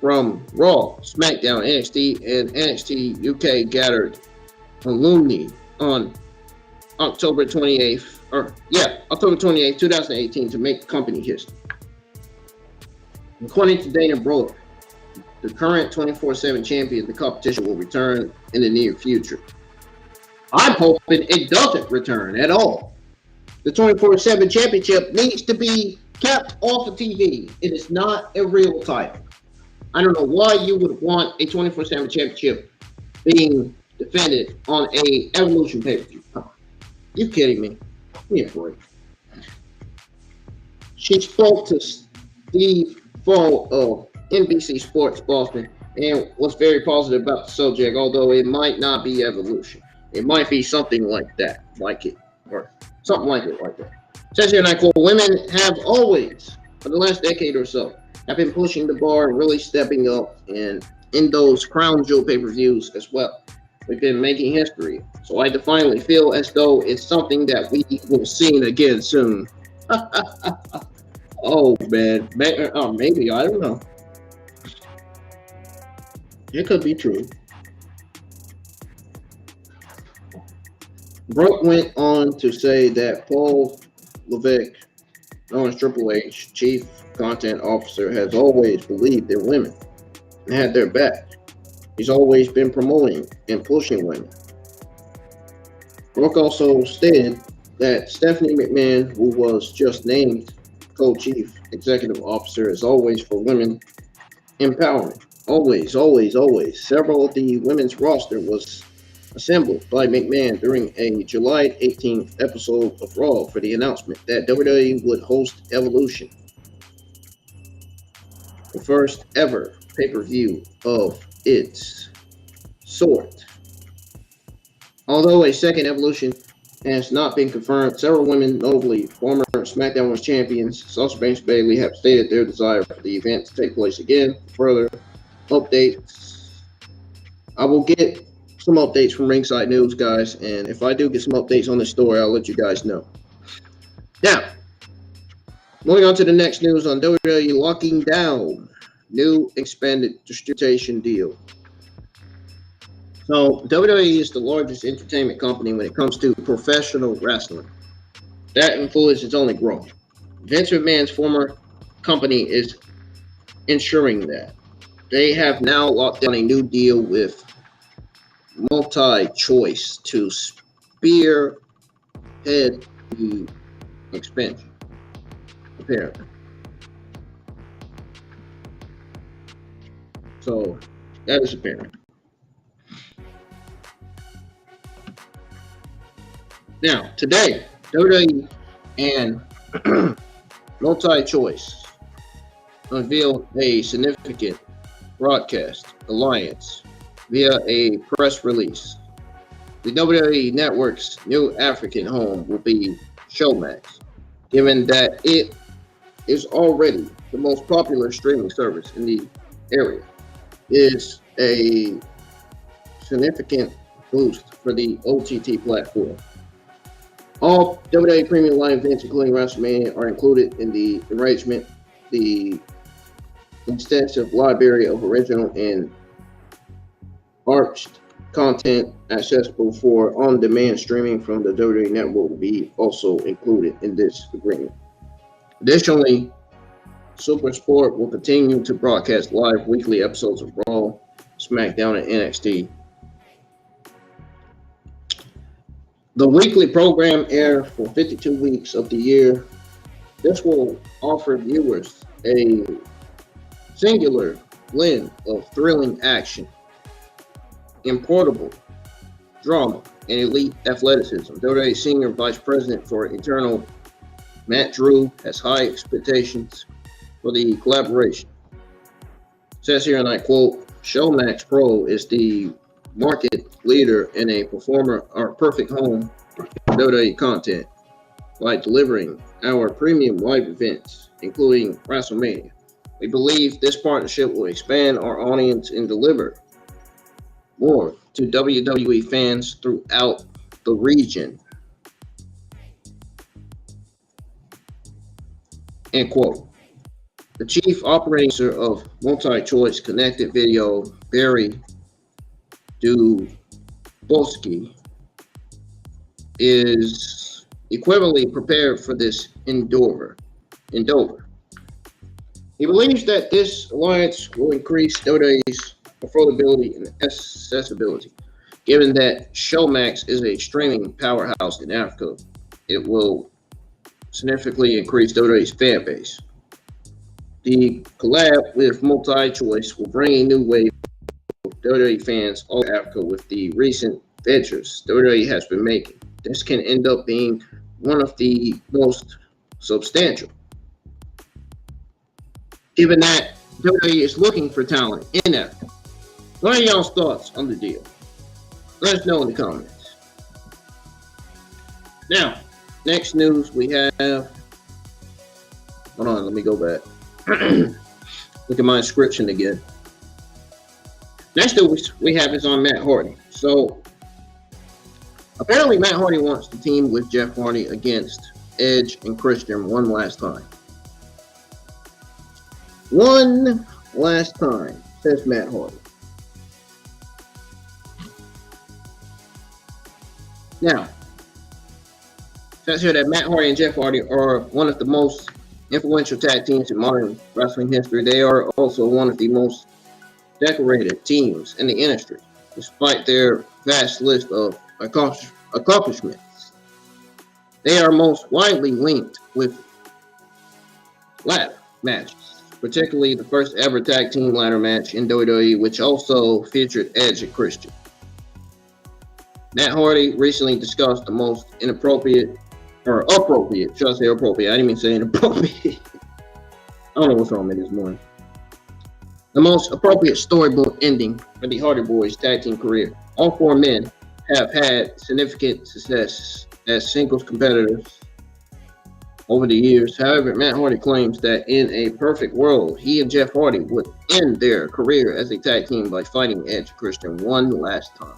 from Raw, SmackDown, NXT, and NXT UK gathered on Lumni on October 28th, 2018 to make company history. According to Dana Brooke, the current 24/7 champion, the competition will return in the near future. I'm hoping it doesn't return at all. The 24/7 championship needs to be kept off of TV. It is not a real title. I don't know why you would want a 24/7 championship being defended on a Evolution pay-per-view. You kidding me? Give me a break. She spoke to Steve Fall of NBC Sports Boston and was very positive about the subject, although it might not be Evolution. It might be something like that, or something like it, like that. Says here, and I quote, women have always, for the last decade or so, have been pushing the bar and really stepping up and in those crown jewel pay-per-views as well. We've been making history. So I definitely feel as though it's something that we will see again soon. Oh, man. Maybe. I don't know. It could be true. Brooke went on to say that Paul Levesque, known as Triple H, Chief Content Officer, has always believed in women and had their back. He's always been promoting and pushing women. Brooke also stated that Stephanie McMahon, who was just named co-chief executive officer, is always for women empowerment. Always, always, always. Several of the women's roster was assembled by McMahon during a July 18th episode of Raw for the announcement that WWE would host Evolution, the first ever pay-per-view of its sort. Although a second Evolution has not been confirmed, several women, notably former SmackDown Women's champions Sasha Banks and Bayley, have stated their desire for the event to take place again. Further updates, I will get some updates from Ringside News, guys, and if I do get some updates on this story, I'll let you guys know. Now, moving on to the next news on WWE locking down new expanded distribution deal. So WWE is the largest entertainment company when it comes to professional wrestling. That influence is only growing. Vince McMahon's former company is ensuring that. They have now locked down a new deal with Multi-Choice to spearhead the expansion, apparently. So that is apparent. Now, today, WWE and Multi-Choice unveiled a significant broadcast alliance via a press release. The WWE Network's new African home will be Showmax, given that it is already the most popular streaming service in the area is a significant boost for the OTT platform. All WWE Premium Live events, including WrestleMania, are included in the arrangement. The extensive library of original and arched content accessible for on-demand streaming from the WWE Network will be also included in this agreement. Additionally, SuperSport will continue to broadcast live weekly episodes of Raw, SmackDown, and NXT. The weekly program airs for 52 weeks of the year. This will offer viewers a singular blend of thrilling action, importable drama, and elite athleticism. WWE Senior Vice President for Eternal, Matt Drew, has high expectations for the collaboration. It says here, and I quote, Showmax Pro is the market leader and a performer or perfect home for WWE content by delivering our premium live events, including WrestleMania. We believe this partnership will expand our audience and deliver more to WWE fans throughout the region. End quote. The chief operating officer of Multi-Choice Connected Video, Barry Dubowski, is equivalently prepared for this endeavor. He believes that this alliance will increase WWE's affordability and accessibility. Given that Showmax is a streaming powerhouse in Africa, it will significantly increase WWE's fan base. The collab with Multi-Choice will bring a new wave of WWE fans all over Africa with the recent ventures WWE has been making. This can end up being one of the most substantial. Given that WWE is looking for talent in Africa. What are y'all's thoughts on the deal? Let us know in the comments. Now, next news we have. Hold on, let me go back. Look at my inscription again. Next news we have is on Matt Hardy. So, apparently Matt Hardy wants to team with Jeff Hardy against Edge and Christian one last time. One last time, says Matt Hardy. Now, it says here that Matt Hardy and Jeff Hardy are one of the most influential tag teams in modern wrestling history. They are also one of the most decorated teams in the industry, despite their vast list of accomplishments. They are most widely linked with ladder matches, particularly the first ever tag team ladder match in WWE, which also featured Edge and Christian. Matt Hardy recently discussed the most appropriate. I didn't even say inappropriate. I don't know what's wrong with me this morning. The most appropriate storybook ending for the Hardy Boys tag team career. All four men have had significant success as singles competitors over the years. However, Matt Hardy claims that in a perfect world, he and Jeff Hardy would end their career as a tag team by fighting Edge and Christian one last time.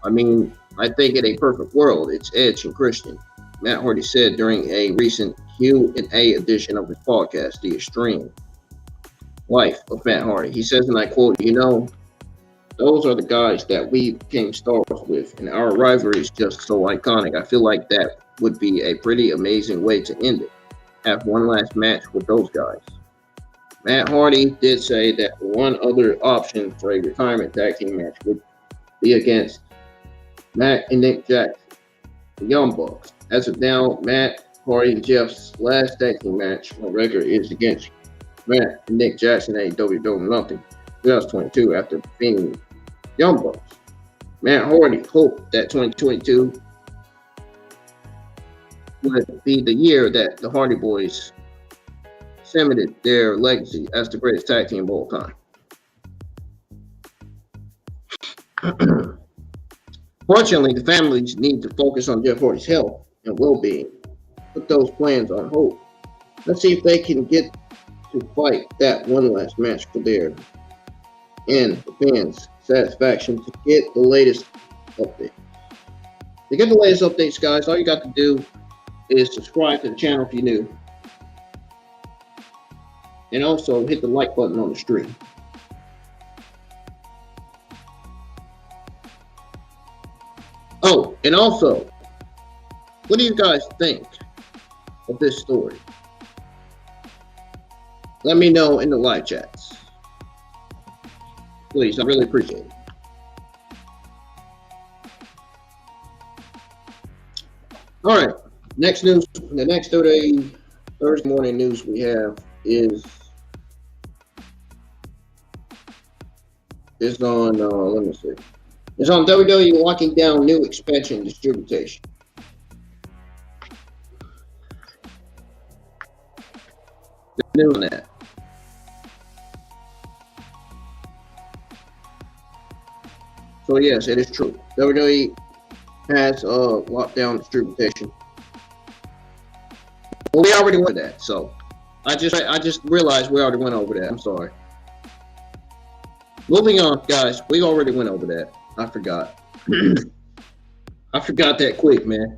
I mean, I think in a perfect world, it's Edge and Christian. Matt Hardy said during a recent Q&A edition of his podcast, The Extreme Life of Matt Hardy. He says, and I quote, those are the guys that we became stars with, and our rivalry is just so iconic. I feel like that would be a pretty amazing way to end it. Have one last match with those guys. Matt Hardy did say that one other option for a retirement tag team match would be against Matt and Nick Jackson, the Young Bucks. As of now, Matt Hardy and Jeff's last tag team match on record is against Matt and Nick Jackson at AEW Dynamite 2022 after defeating Young Bucks. Matt Hardy hoped that 2022 would be the year that the Hardy Boys cemented their legacy as the greatest tag team of all time. Fortunately, the families need to focus on Jeff Hardy's health and well-being. Put those plans on hold. Let's see if they can get to fight that one last match for their and the fans' satisfaction to get the latest update. To get the latest updates, guys, all you got to do is subscribe to the channel if you're new. And also hit the like button on the stream. Oh, and also, what do you guys think of this story? Let me know in the live chats. Please, I really appreciate it. All right, next news. The next Thursday morning news we have is on, let me see. It's on WWE locking down new expansion distribution. The news on that. So yes, it is true. WWE has locked down distribution. Well, we already went over that, so I just realized we already went over that. I'm sorry. Moving on, guys. We already went over that. I forgot. I forgot that quick, man.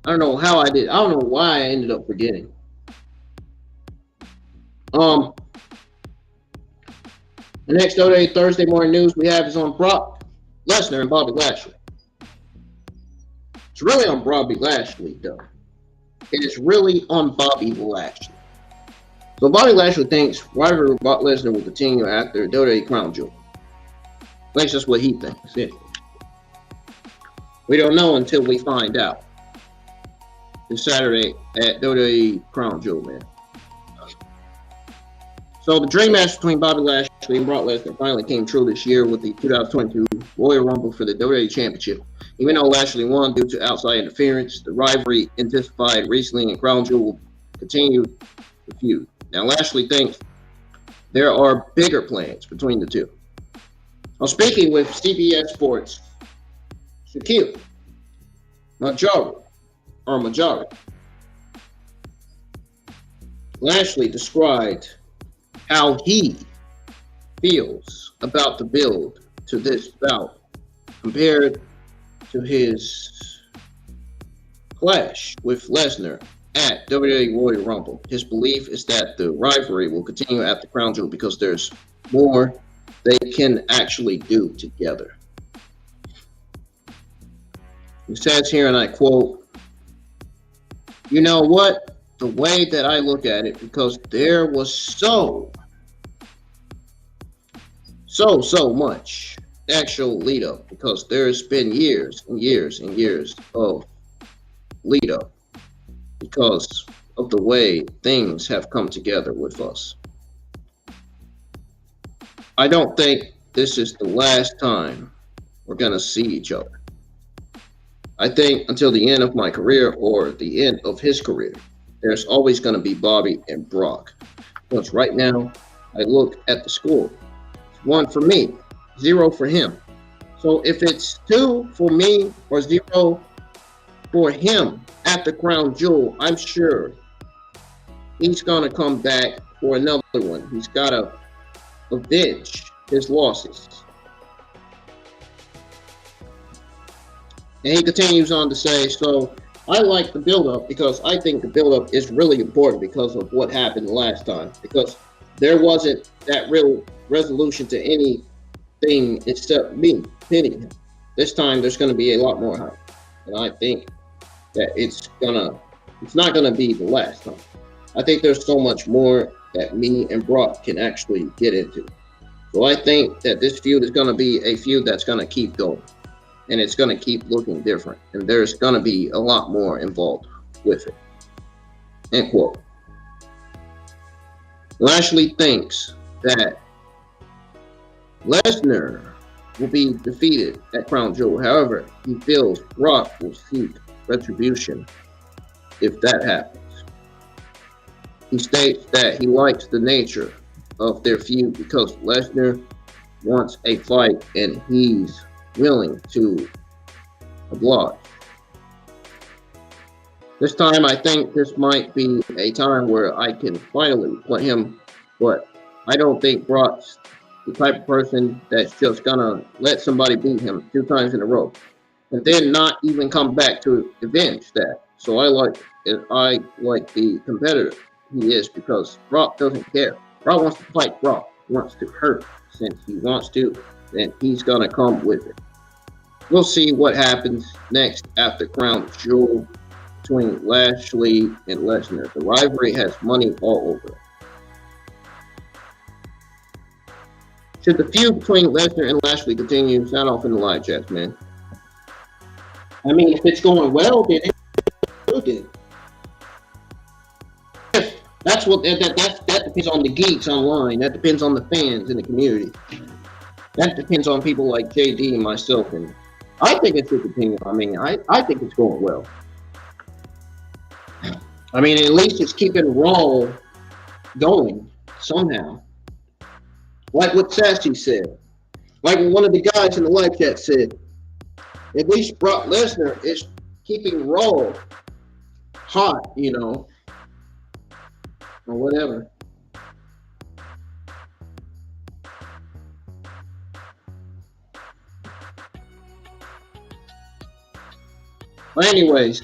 I don't know how I did. I don't know why I ended up forgetting. The next Thursday morning news we have is on Brock Lesnar and Bobby Lashley. It's really on Bobby Lashley, though. It is really on Bobby Lashley. So Bobby Lashley thinks rivalry with Brock Lesnar will continue after WWE Crown Jewel. At least that's what he thinks. Anyway. We don't know until we find out. This Saturday at WWE Crown Jewel, man. So the dream match between Bobby Lashley and Brock Lesnar finally came true this year with the 2022 Royal Rumble for the WWE Championship. Even though Lashley won due to outside interference, the rivalry intensified recently and Crown Jewel will continue the feud. Now Lashley thinks there are bigger plans between the two. I'm speaking with CBS Sports' Shafir Moriarty. Lashley described how he feels about the build to this bout compared to his clash with Lesnar at WWE Royal Rumble. His belief is that the rivalry will continue after Crown Jewel because there's more they can actually do together. He says here, and I quote, "You know what? The way that I look at it, because there was so much actual lead up, because there's been years and years and years of lead up because of the way things have come together with us. I don't think this is the last time we're going to see each other. I think until the end of my career or the end of his career, there's always going to be Bobby and Brock. Because right now, I look at the score. It's 1 for me, 0 for him. So if it's 2 for me or 0 for him at the Crown Jewel, I'm sure he's going to come back for another one. He's got to avenge his losses." And he continues on to say, "So I like the build-up because I think the build-up is really important because of what happened last time. Because there wasn't that real resolution to anything except me hitting him. This time there's going to be a lot more hype. And I think that it's not going to be the last time. I think there's so much more that me and Brock can actually get into. So I think that this feud is going to be a feud that's going to keep going. And it's going to keep looking different. And there's going to be a lot more involved with it." End quote. Lashley thinks that Lesnar will be defeated at Crown Jewel. However, he feels Brock will seek retribution if that happens. He states that he likes the nature of their feud because Lesnar wants a fight and he's willing to oblige. This time, I think this might be a time where I can finally put him, but I don't think Brock's the type of person that's just gonna let somebody beat him 2 times in a row and then not even come back to avenge that. So I like the competitor he is, because Brock doesn't care. Brock wants to fight. Brock wants to hurt. Since he wants to, then he's gonna come with it. We'll see what happens next after Crown Jewel between Lashley and Lesnar. The rivalry has money all over it. Should the feud between Lesnar and Lashley continue? Sound off in the live chat, man. I mean, if it's going well, then it did. That's what that depends on the geeks online. That depends on the fans in the community. That depends on people like JD and myself. And I think it should continue. I mean, I think it's going well. I mean, at least it's keeping Raw going somehow. Like what Sassy said. Like what one of the guys in the live chat said. At least Brock Lesnar is keeping Raw hot, you know, or whatever. But anyways,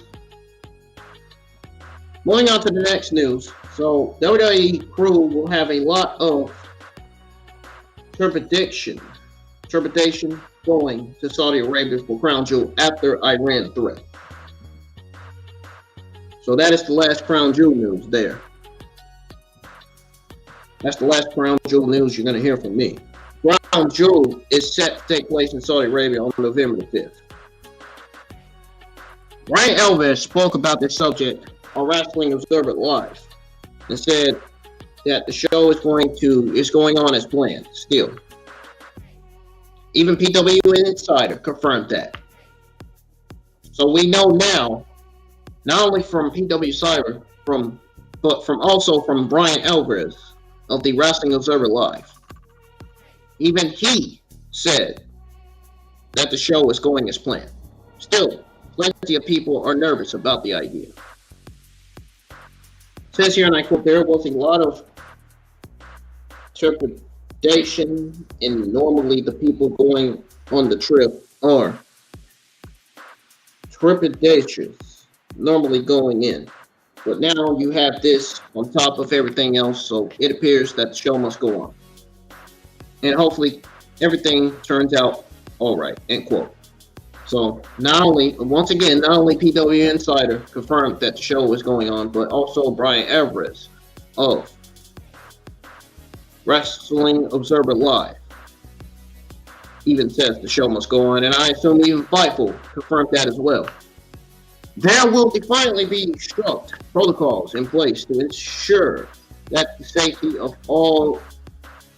moving on to the next news. So WWE crew will have a lot of trepidation going to Saudi Arabia for Crown Jewel after Iran threat. So that is the last Crown Jewel news there. That's the last Crown Jewel news you're going to hear from me. Crown Jewel is set to take place in Saudi Arabia on November the 5th. Brian Alvarez spoke about this subject on Wrestling Observer Live and said that the show is going on as planned still. Even PW Insider confirmed that. So we know now, not only from PW Insider, but also from Brian Alvarez of the Wrestling Observer Live. Even he said that the show is going as planned. Still, plenty of people are nervous about the idea. It says here, and I quote, there was a lot of trepidation, and normally the people going on the trip are trepidatious, normally going in. But now you have this on top of everything else, so it appears that the show must go on. And hopefully everything turns out all right, end quote. So once again, not only PW Insider confirmed that the show is going on, but also Brian Alvarez of Wrestling Observer Live even says the show must go on, and I assume even Fightful confirmed that as well. There will definitely be strict protocols in place to ensure that the safety of all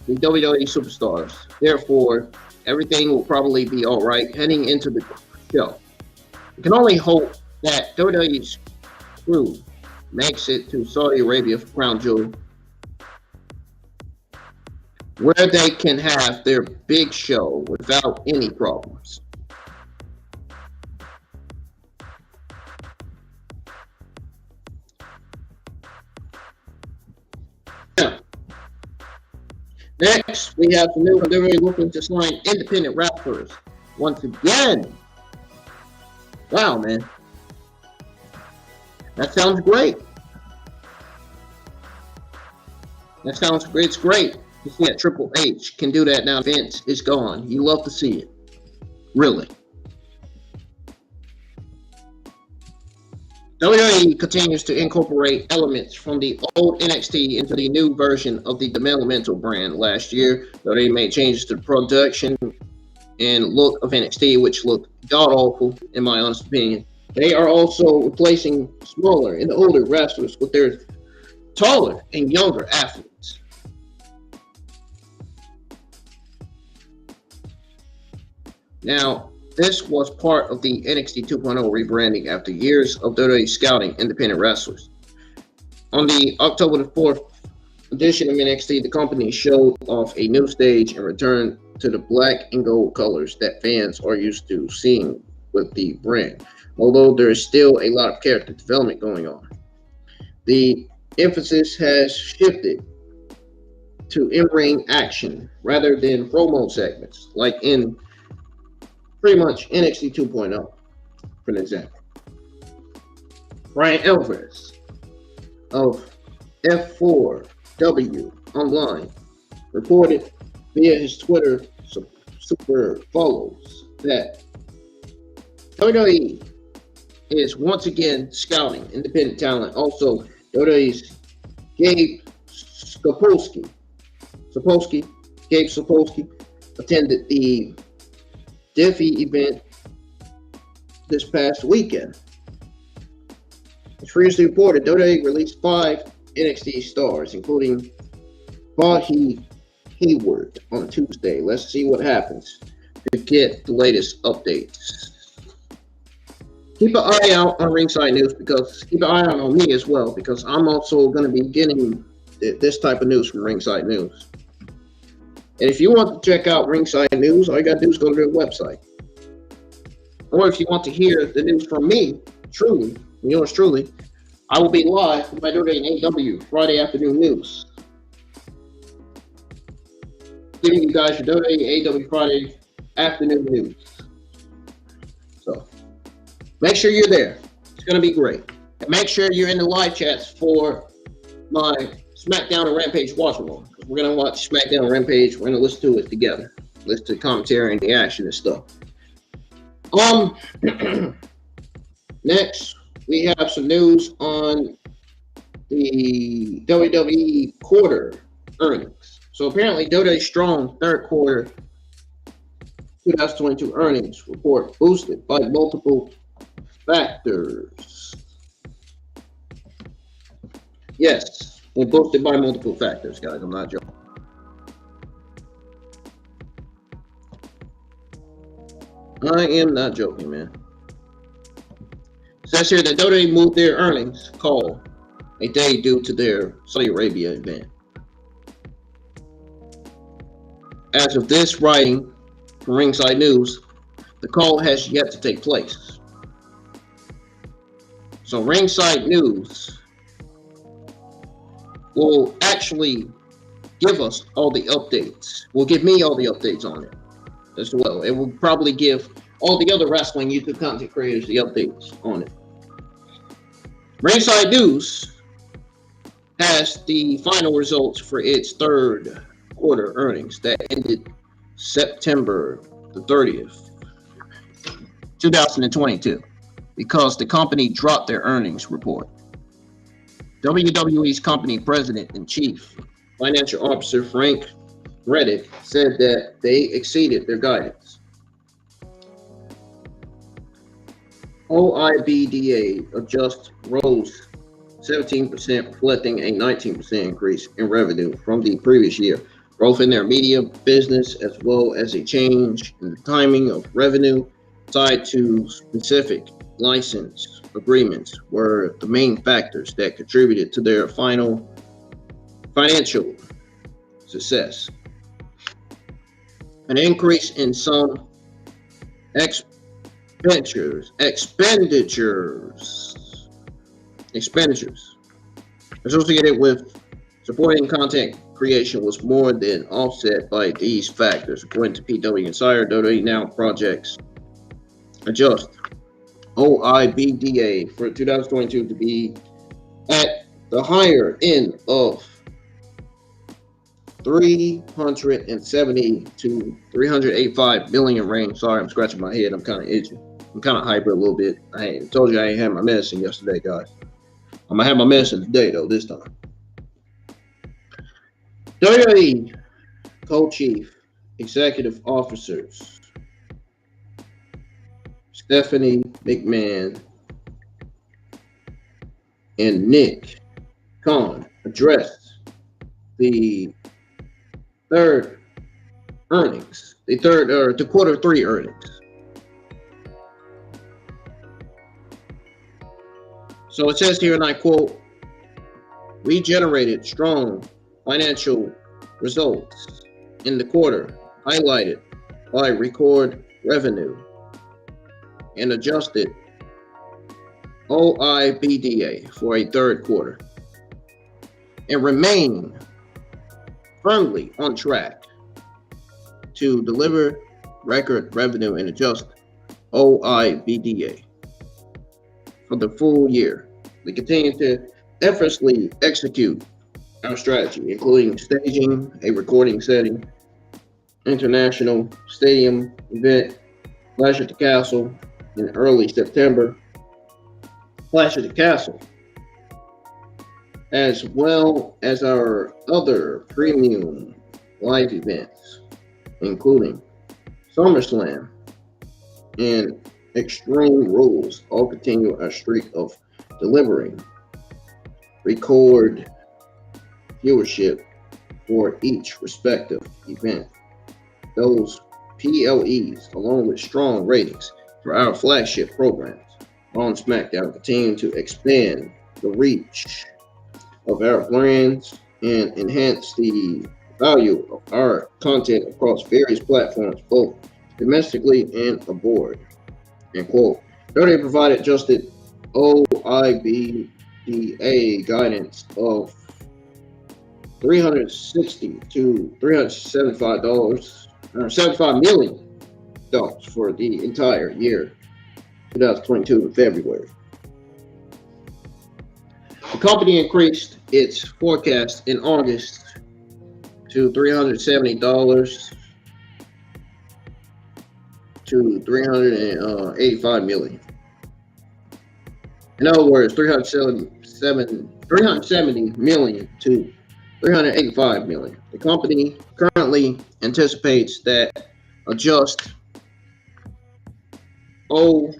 the WWE superstars. Therefore, everything will probably be all right heading into the show. We can only hope that WWE's crew makes it to Saudi Arabia for Crown Jewel, where they can have their big show without any problems. Now, next, we have some new WWE looking to sign independent wrestlers once again. Wow, man. That sounds great. It's great to see that Triple H can do that now. Vince is gone. You love to see it. Really. WWE continues to incorporate elements from the old NXT into the new version of the Elemental brand. Last year, WWE made changes to the production and look of NXT, which looked god-awful, in my honest opinion. They are also replacing smaller and older wrestlers with their taller and younger athletes. Now, this was part of the NXT 2.0 rebranding after years of WWE scouting independent wrestlers. On the October the 4th edition of NXT, the company showed off a new stage and returned to the black and gold colors that fans are used to seeing with the brand, although there is still a lot of character development going on. The emphasis has shifted to in-ring action rather than promo segments, like in pretty much NXT 2.0, for an example. Brian Alvarez of F4W Online reported via his Twitter super follows that WWE is once again scouting independent talent. Also, WWE's Gabe Sapolsky attended the Diffie event this past weekend. As previously reported, WWE released 5 NXT stars, including Vahi Hayward on Tuesday. Let's see what happens to get the latest updates. Keep an eye out on Ringside News, because keep an eye out on me as well, because I'm also going to be getting this type of news from Ringside News. And if you want to check out Ringside News, all you got to do is go to their website. Or if you want to hear the news from me, truly, yours truly, I will be live with my WWE and AEW Friday afternoon news. Giving you guys your WWE AEW Friday afternoon news. So, make sure you're there. It's going to be great. And make sure you're in the live chats for my SmackDown and Rampage watch along. We're going to watch SmackDown and Rampage. We're going to listen to it together. Listen to the commentary and the action and stuff. Next, we have some news on the WWE quarter earnings. So apparently, WWE Strong third quarter 2022 earnings report boosted by multiple factors. Yes, we're boosted by multiple factors, guys. I'm not joking. I am not joking, man. It says here that WWE moved their earnings call a day due to their Saudi Arabia event. As of this writing from Ringside News, the call has yet to take place. So Ringside News will actually give us all the updates. Will give me all the updates on it as well. It will probably give all the other wrestling YouTube content creators the updates on it. Ringside News has the final results for its third quarter earnings that ended September the 30th, 2022, because the company dropped their earnings report. WWE's company president and chief financial officer Frank Reddick said that they exceeded their guidance. OIBDA adjust rose 17%, reflecting a 19% increase in revenue from the previous year. Growth in their media business, as well as a change in the timing of revenue tied to specific license agreements, were the main factors that contributed to their financial success. An increase in some expenditures associated with supporting content creation was more than offset by these factors. According to PW Insider, WWE now projects adjust OIBDA for 2022 to be at the higher end of 370 to 385 million range. Sorry, I'm scratching my head. I'm kind of itchy. I'm kind of hyper a little bit. I told you I ain't had my medicine yesterday, guys. I'm gonna have my medicine today, though, this time. WWE co-chief executive officers Stephanie McMahon and Nick Khan addressed the third earnings, the quarter 3 earnings. So it says here, and I quote, "We generated strong financial results in the quarter, highlighted by record revenue and adjusted OIBDA for a third quarter, and remain firmly on track to deliver record revenue and adjust OIBDA for the full year. We continue to effortlessly execute our strategy, including staging a recording setting, international stadium event, Clash at the Castle in early September, Clash at the Castle, as well as our other premium live events, including SummerSlam and Extreme Rules, all continue our streak of delivering record viewership for each respective event. Those PLEs, along with strong ratings for our flagship programs on SmackDown, continue to expand the reach of our brands and enhance the value of our content across various platforms, both domestically and abroad. End quote. WWE provided adjusted OIBDA guidance of $360 to $75 million for the entire year 2022 in February. The company increased its forecast in August to $370 to $385 million. In other words, $370 million to $385 million. The company currently anticipates that adjust OIBDA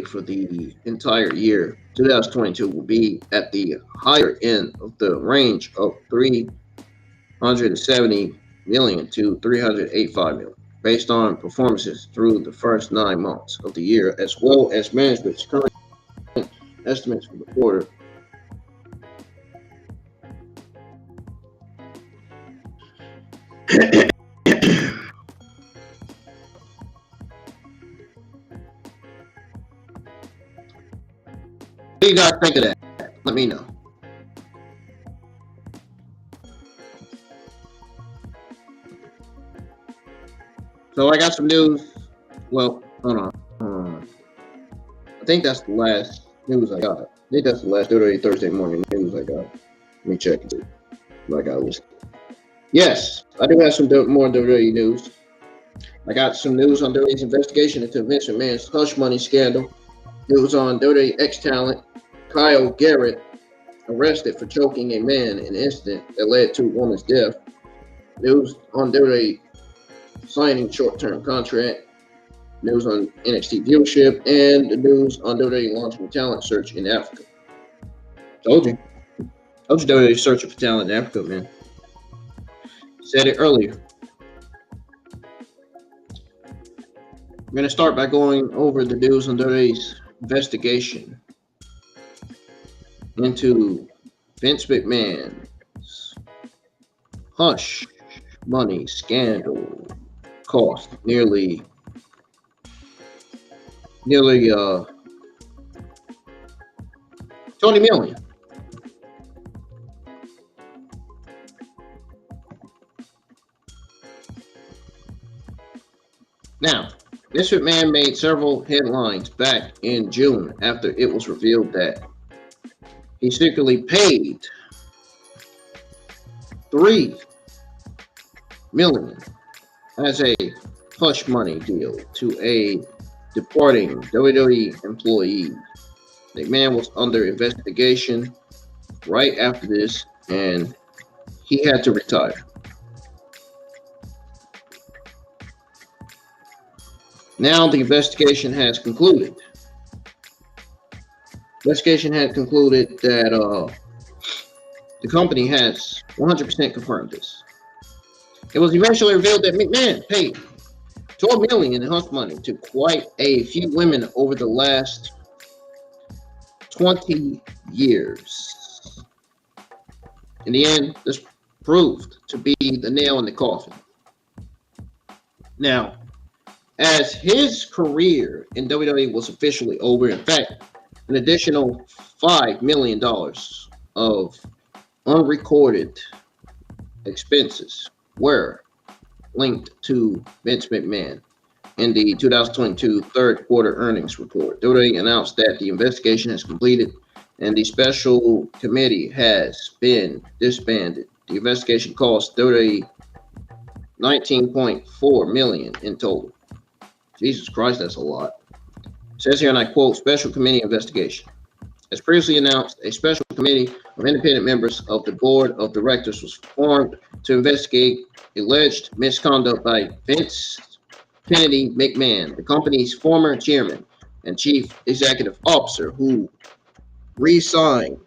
for the entire year 2022 will be at the higher end of the range of $370 million to $385 million, based on performances through the first 9 months of the year, as well as management's current estimates for the quarter. What do you guys think of that? Let me know. So I got some news. Well, hold on. I think that's the last news I got. I think that's the last Thursday morning news I got. Let me check it. I got a list. Yes, I do have some more WWE news. I got some news on WWE's investigation into Vince McMahon's hush money scandal. News on WWE ex-talent Kyle Garrett arrested for choking a man in an incident that led to a woman's death. News on WWE signing short-term contract. News on NXT viewership, and the news on WWE launching talent search in Africa. Told you WWE searching for talent in Africa, man. Said it earlier. I'm going to start by going over the news on WWE's investigation into Vince McMahon's hush money scandal. Cost nearly $20 million. Now, Vince McMahon made several headlines back in June after it was revealed that he secretly paid $3 million as a hush money deal to a departing WWE employee. McMahon was under investigation right after this, and he had to retire. Now the investigation has concluded. Investigation had concluded that the company has 100% confirmed this. It was eventually revealed that McMahon paid $12 million in hush money to quite a few women over the last 20 years. In the end, this proved to be the nail in the coffin. Now, as his career in WWE was officially over, in fact, an additional $5 million of unrecorded expenses were linked to Vince McMahon. In the 2022 third quarter earnings report, WWE announced that the investigation has completed and the special committee has been disbanded. The investigation cost WWE $19.4 million in total. Jesus Christ, that's a lot. It says here, and I quote, special committee investigation. As previously announced, a special committee of independent members of the board of directors was formed to investigate alleged misconduct by Vince Kennedy McMahon, the company's former chairman and chief executive officer, who resigned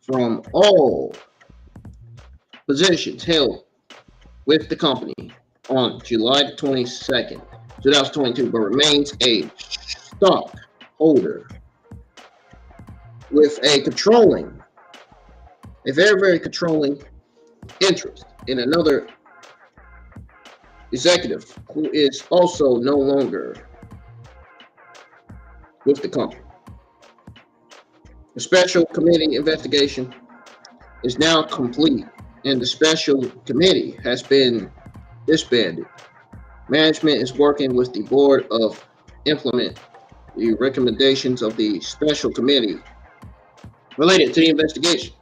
from all positions held with the company on July 22nd, 2022, but remains a stockholder with a very, very controlling interest in another executive who is also no longer with the company. The special committee investigation is now complete, and the special committee has been disbanded. Management is working with the board to implement the recommendations of the special committee related to the investigation.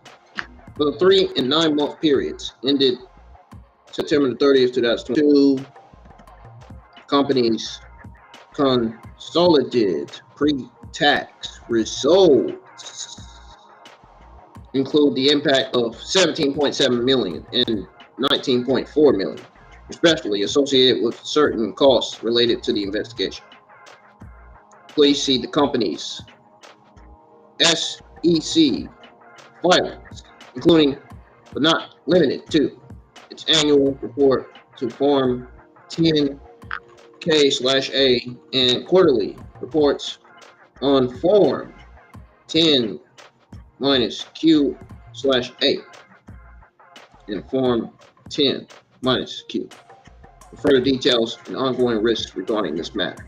For the 3 and 9 month periods ended September 30th, 2022, the company's consolidated pre-tax results include the impact of $17.7 million and $19.4 million, respectively, associated with certain costs related to the investigation. Please see the company's SEC filings, including but not limited to its annual report to Form 10-K/A and quarterly reports on Form 10-Q/A and Form 10-Q for further details and ongoing risks regarding this matter.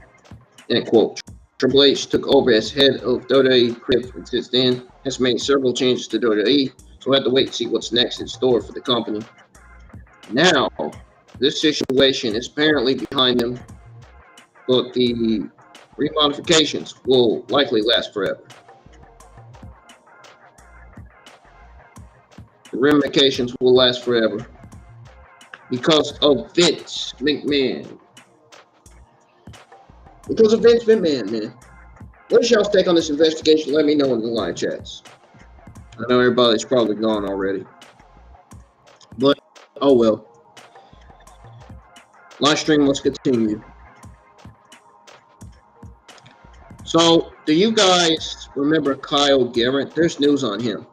End quote. Triple H took over as head of WWE and since then has made several changes to WWE, so we'll have to wait to see what's next in store for the company. Now, this situation is apparently behind them, but the remodifications will likely last forever. The ramifications will last forever because of Vince McMahon. Because of Vince McMahon, man. What is y'all's take on this investigation? Let me know in the live chats. I know everybody's probably gone already. But, oh well. Live stream must continue. So, do you guys remember Kyle Garrett? There's news on him.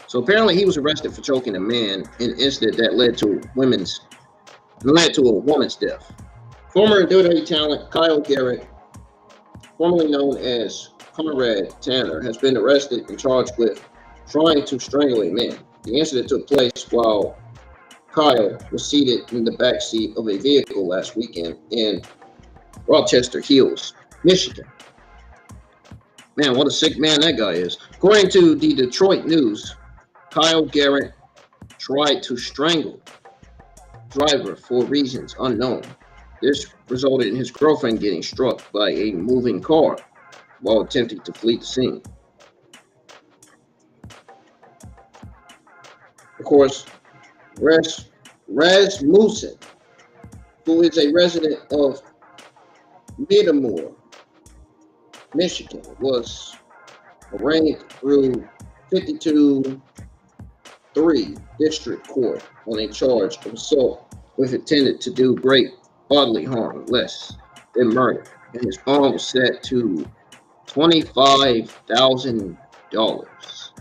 So apparently he was arrested for choking a man in an incident that led to a woman's death. Former WWE talent Kyle Garrett, formerly known as Conrad Tanner, has been arrested and charged with trying to strangle a man. The incident took place while Kyle was seated in the back seat of a vehicle last weekend in Rochester Hills, Michigan. Man, what a sick man that guy is. According to the Detroit News, Kyle Garrett tried to strangle the driver for reasons unknown. This resulted in his girlfriend getting struck by a moving car while attempting to flee the scene. Of course, Rasmussen, who is a resident of Baltimore, Michigan, was arraigned through 52-3 District Court on a charge of assault with intended to do great bodily harm less than murder, and his bond was set to $25,000.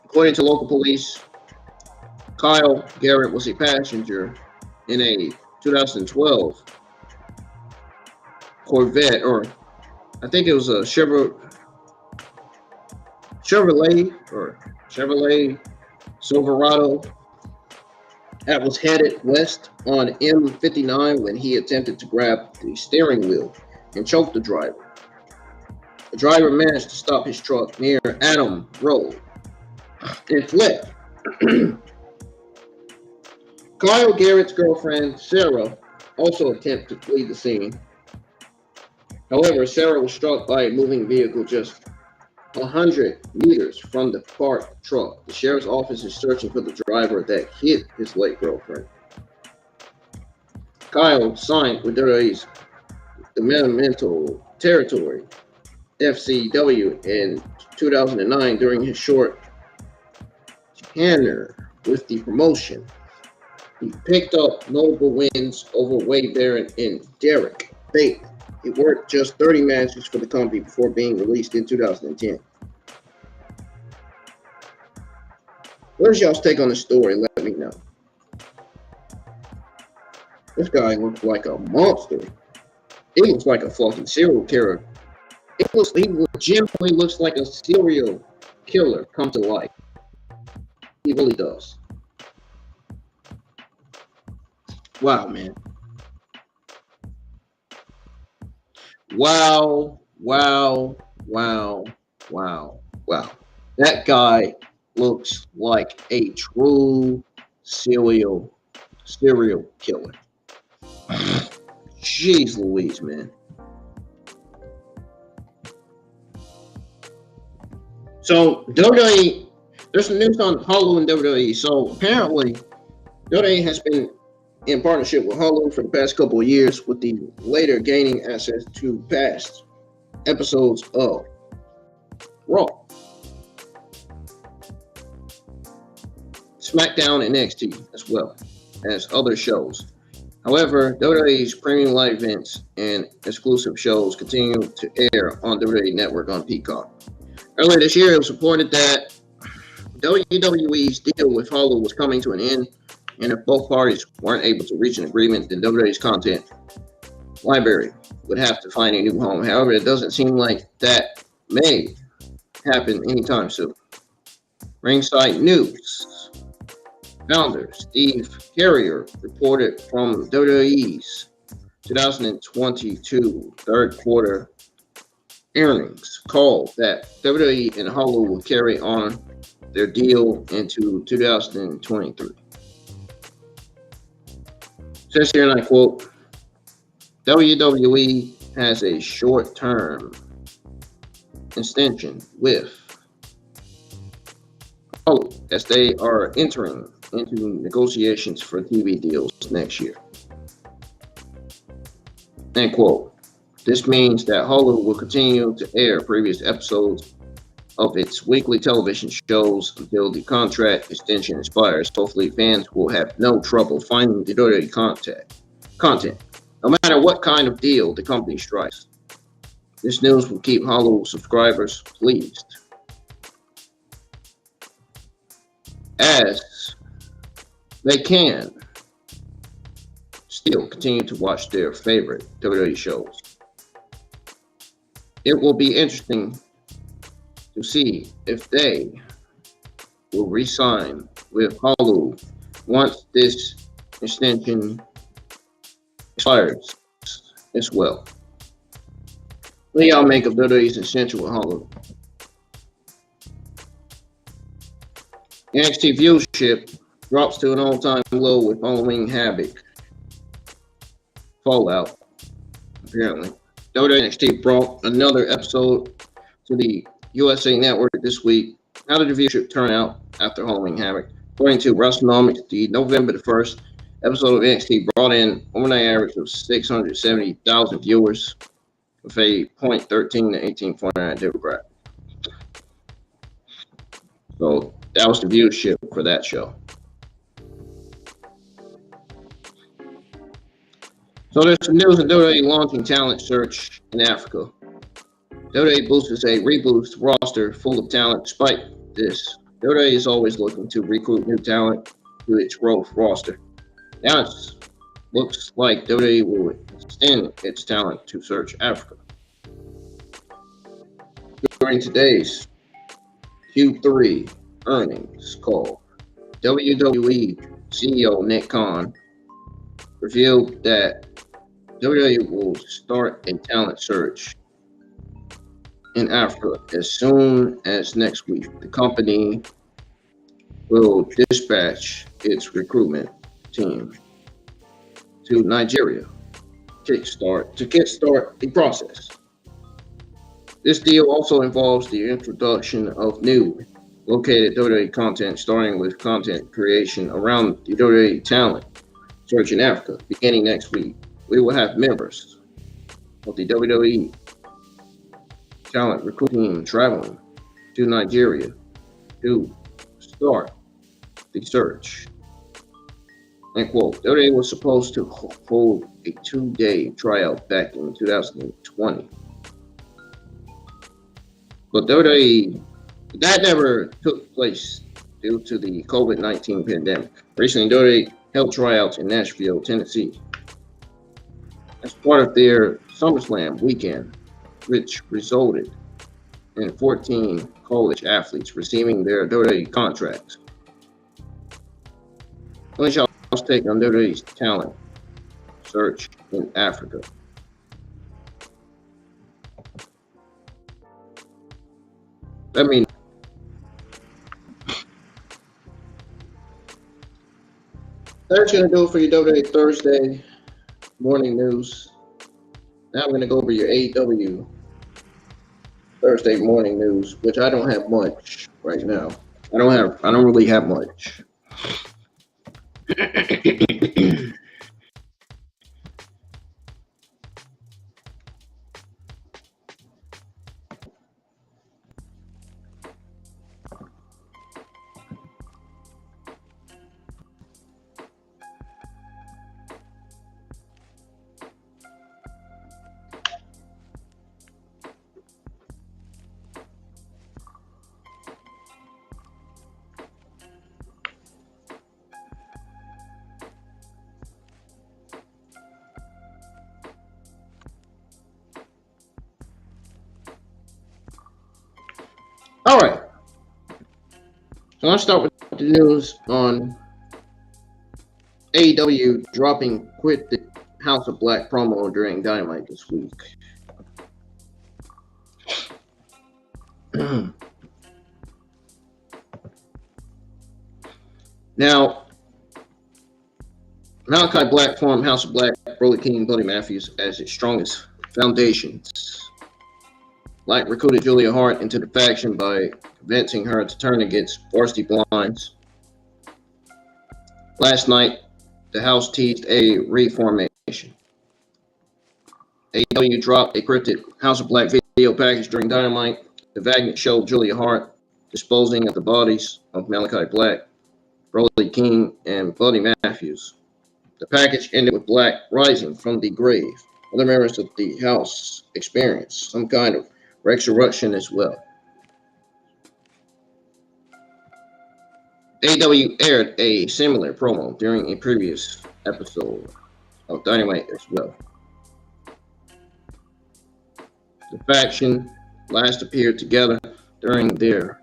According to local police, Kyle Garrett was a passenger in a 2012 Corvette, or I think it was a Chevrolet Silverado that was headed west on M59 when he attempted to grab the steering wheel and choke the driver. The driver managed to stop his truck near Adam Road and fled. Kyle Garrett's girlfriend, Sarah, also attempted to flee the scene. However, Sarah was struck by a moving vehicle just 100 meters from the parked truck. The sheriff's office is searching for the driver that hit his late girlfriend. Kyle signed with WWE's Developmental Territory, FCW, in 2009 during his short tenure with the promotion. He picked up notable wins over Wade Barrett and Derek Bateman. He worked just 30 matches for the company before being released in 2010. What is y'all's take on the story? Let me know. This guy looks like a monster. He looks like a fucking serial killer. He legitimately looks like a serial killer come to life. He really does. Wow, man. Wow. That guy looks like a true serial killer. Jeez Louise, man. So WWE, there's some news on Hulu and WWE. So apparently, WWE has been in partnership with Hulu for the past couple of years, with the later gaining access to past episodes of Raw, SmackDown, and NXT, as well as other shows. However, WWE's premium live events and exclusive shows continue to air on WWE Network on Peacock. Earlier this year, it was reported that WWE's deal with Hulu was coming to an end, and if both parties weren't able to reach an agreement, then WWE's content library would have to find a new home. However, it doesn't seem like that may happen anytime soon. Ringside News founder Steve Carrier reported from WWE's 2022 third quarter earnings call that WWE and Hulu will carry on their deal into 2023. Says here, and I quote, WWE has a short-term extension with Hulu as they are entering into negotiations for TV deals next year. End quote. This means that Hulu will continue to air previous episodes of its weekly television shows until the contract extension expires. Hopefully, fans will have no trouble finding the WWE content, no matter what kind of deal the company strikes. This news will keep Hulu subscribers pleased, as they can still continue to watch their favorite WWE shows. It will be interesting to see if they will re-sign with Hulu once this extension expires as well. What do y'all make of WWE's extension with Hulu? NXT viewership drops to an all-time low with Halloween Havoc fallout, apparently. WWE NXT brought another episode to the USA Network this week. How did the viewership turn out after Halloween Havoc? According to WrestleNomics, the November the 1st episode of NXT brought in overnight average of 670,000 viewers with a .13 to 18.9 demographic. So that was the viewership for that show. So there's some news of WWE launching talent search in Africa. WWE boosts a reboost roster full of talent. Despite this, WWE is always looking to recruit new talent to its growth roster. Now it looks like WWE will extend its talent to search Africa. During today's Q3 earnings call, WWE CEO Nick Khan revealed that WWE will start a talent search in Africa as soon as next week. The company will dispatch its recruitment team to Nigeria to kickstart the process. This deal also involves the introduction of new located WWE content, starting with content creation around the WWE talent search in Africa beginning next week. We will have members of the WWE talent recruiting team traveling to Nigeria to start the search. End quote. WWE was supposed to hold a 2-day tryout back in 2020. But WWE, that never took place due to the COVID-19 pandemic. Recently, WWE held tryouts in Nashville, Tennessee, as part of their SummerSlam weekend, which resulted in 14 college athletes receiving their WWE contracts. Let y'all's take on WWE's talent search in Africa. Let me know. That's going to do it for your WWE Thursday morning news. Now I'm going to go over your AEW Thursday morning news, which I don't have much right now. I don't really have much. All right. So let's start with the news on AEW dropping quit the House of Black promo during Dynamite this week. Now, Malachi Black formed House of Black, Brody King, and Buddy Matthews as its strongest foundations. Black recruited Julia Hart into the faction by convincing her to turn against Varsity Blinds. Last night, the house teased a reformation. AEW dropped a cryptic House of Black video package during Dynamite. The Vagnet showed Julia Hart disposing of the bodies of Malachi Black, Brody King, and Buddy Matthews. The package ended with Black rising from the grave. Other members of the house experienced some kind of resurrection as well. AEW aired a similar promo during a previous episode of Dynamite as well. The faction last appeared together during their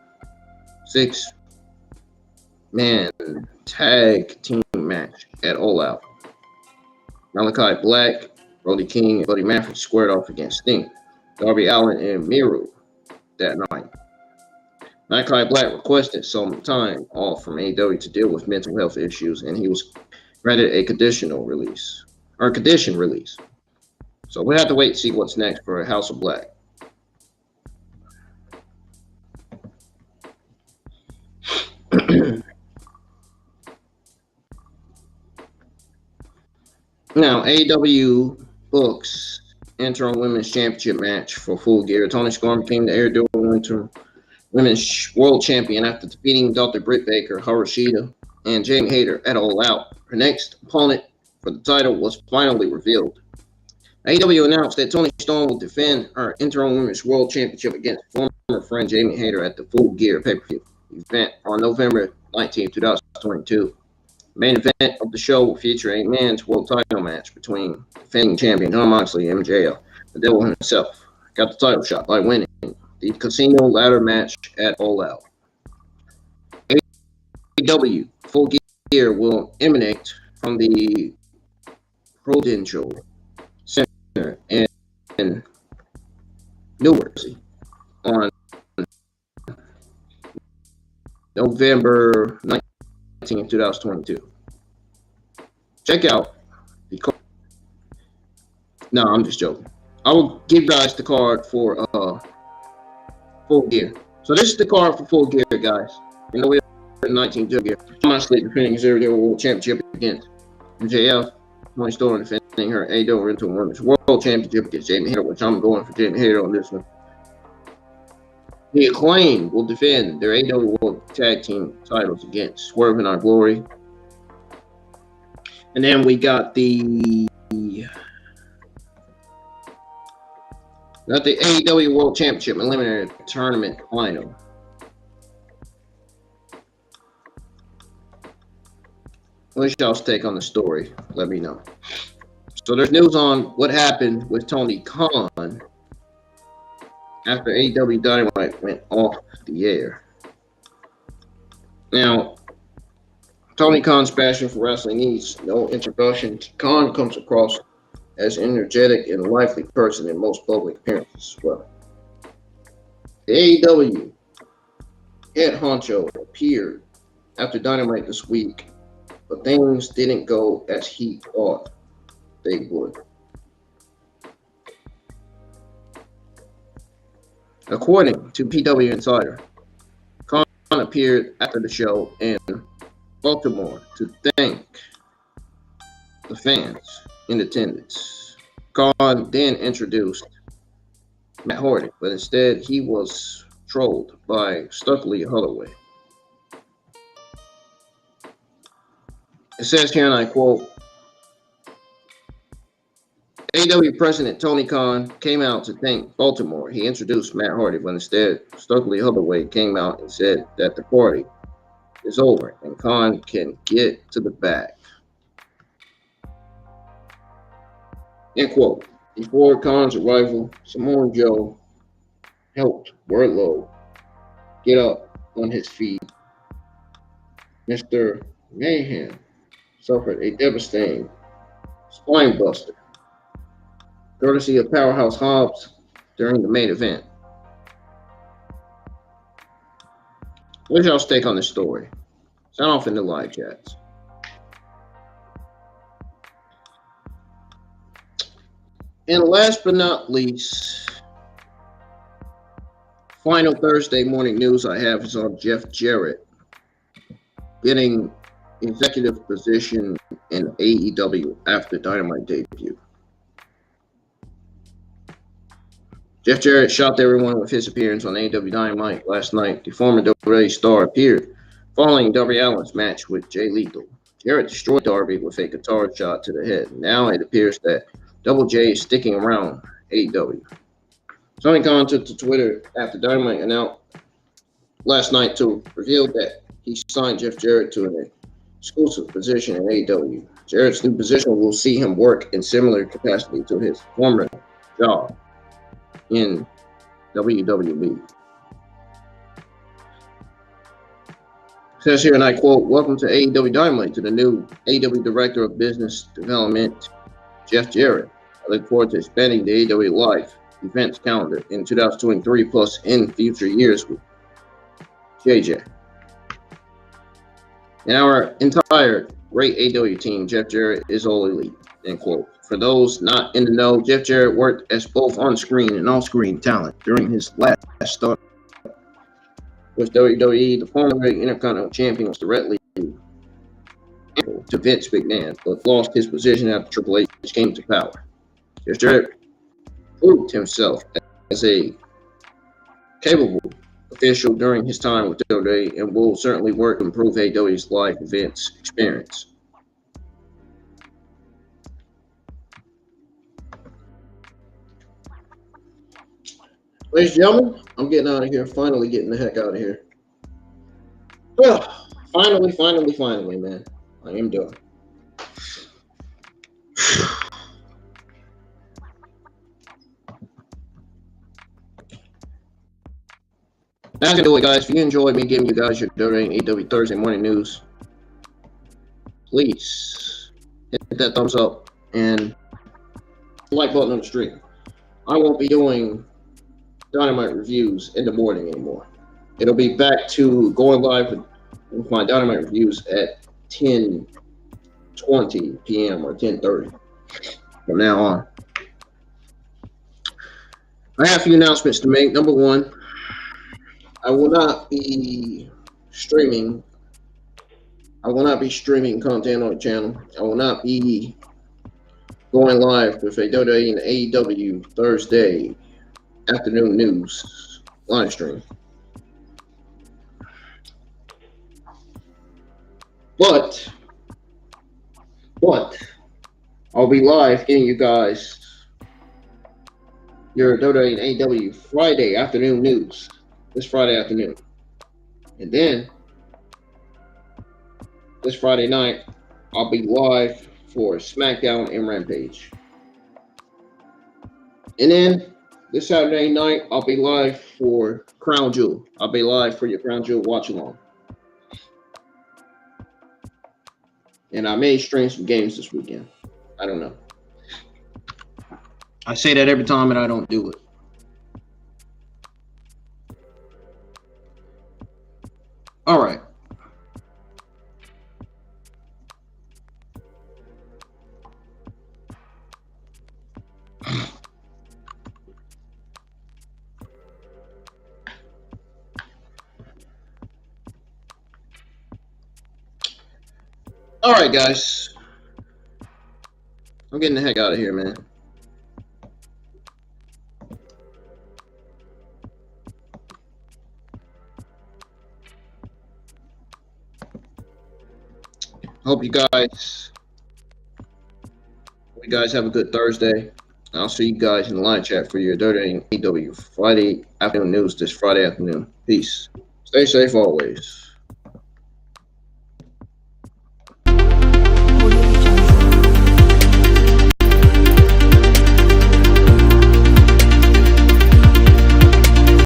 6-man tag team match at All Out. Malachi Black, Brody King, and Buddy Matthews squared off against Sting, Darby Allen, and Miru that night. Malachi Black requested some time off from AEW to deal with mental health issues, and he was granted a condition release. So we have to wait to see what's next for House of Black. Now, AEW books interim women's championship match for Full Gear. Toni Storm became the AEW interim women's world champion after defeating Dr. Britt Baker, Harashida, and Jamie Hayter at All Out. Her next opponent for the title was finally revealed. AEW announced that Toni Storm will defend her interim women's world championship against former friend Jamie Hayter at the Full Gear pay-per-view event on November 19, 2022. The main event of the show will feature a men's world title match between defending champion Jon Moxley and MJF. The Devil himself got the title shot by winning the Casino ladder match at All Out. AEW Full Gear will emanate from the Prudential Center in Newark on November 19th, 2022. Check out the card. No, I'm just joking. I will give you guys the card for Full Gear. So this is the card for Full Gear, guys. You know, we have 19 Gear. Jon Moxley defending his AEW World Championship against MJF. Toni Storm defending her AEW Into Women's World Championship against Jamie Hayter, which I'm going for Jamie Hayter on this one. The Acclaim will defend their AEW World Tag Team titles against Swerve and Our Glory. And then we got the AEW World Championship Eliminator Tournament Final. What's y'all's take on the story? Let me know. So there's news on what happened with Tony Khan after AEW Dynamite went off the air. Now, Tony Khan's passion for wrestling needs no introduction. Khan comes across as an energetic and lively person in most public appearances as well. The AEW head honcho appeared after Dynamite this week, but things didn't go as he thought they would. According to PW Insider, Khan appeared after the show in Baltimore to thank the fans in attendance. Khan then introduced Matt Hardy, but instead he was trolled by Stokely Holloway. It says here, and I quote, AEW President Tony Khan came out to thank Baltimore. He introduced Matt Hardy, but instead Stokely Holloway came out and said that the party is over and Khan can get to the bag. End quote. Before Khan's arrival, Samoa Joe helped Wardlow get up on his feet. Mr. Mayhem suffered a devastating spine buster, courtesy of Powerhouse Hobbs during the main event. What's y'all's take on this story? Sound off in the live chats. And last but not least, final Thursday morning news I have is on Jeff Jarrett getting executive position in AEW after Dynamite debut. Jeff Jarrett shocked everyone with his appearance on AEW Dynamite last night. The former WWE star appeared following Darby Allen's match with Jay Lethal. Jarrett destroyed Darby with a guitar shot to the head. Now it appears that Double J is sticking around AEW. Tony Khan took to Twitter after Dynamite announced last night to reveal that he signed Jeff Jarrett to an exclusive position in AEW. Jarrett's new position will see him work in similar capacity to his former job in WWE. It says here, and I quote, welcome to AEW Dynamite, to the new AEW Director of Business Development, Jeff Jarrett. I look forward to expanding the AEW Live events calendar in 2023 plus in future years with JJ. And our entire great AEW team, Jeff Jarrett is all elite, end quote. For those not in the know, Jeff Jarrett worked as both on-screen and off-screen talent during his last start with WWE. The former Intercontinental Champion was directly to Vince McMahon, but lost his position after Triple H came to power. Jeff Jarrett proved himself as a capable official during his time with WWE and will certainly work to improve AEW's live events experience. Ladies and gentlemen, I'm getting out of here. Finally getting the heck out of here. Oh, finally, man. I am done. That's gonna do it, guys. If you enjoyed me giving you guys your during AEW Thursday morning news, please hit that thumbs up and like button on the stream. I won't be doing Dynamite reviews in the morning anymore. It'll be back to going live with my Dynamite reviews at 10:20 p.m. or 10:30 from now on. I have a few announcements to make. Number one, I will not be streaming content on the channel. I will not be going live with a WWE and AEW Thursday afternoon news live stream. But I'll be live getting you guys your WWE and AEW Friday afternoon news this Friday afternoon. And then this Friday night, I'll be live for SmackDown and Rampage. And then this Saturday night, I'll be live for Crown Jewel. I'll be live for your Crown Jewel watch along. And I may stream some games this weekend. I don't know. I say that every time and I don't do it. All right. All right, guys. I'm getting the heck out of here, man. Hope you guys have a good Thursday. I'll see you guys in the live chat for your WWE and AEW Friday afternoon news this Friday afternoon. Peace. Stay safe always.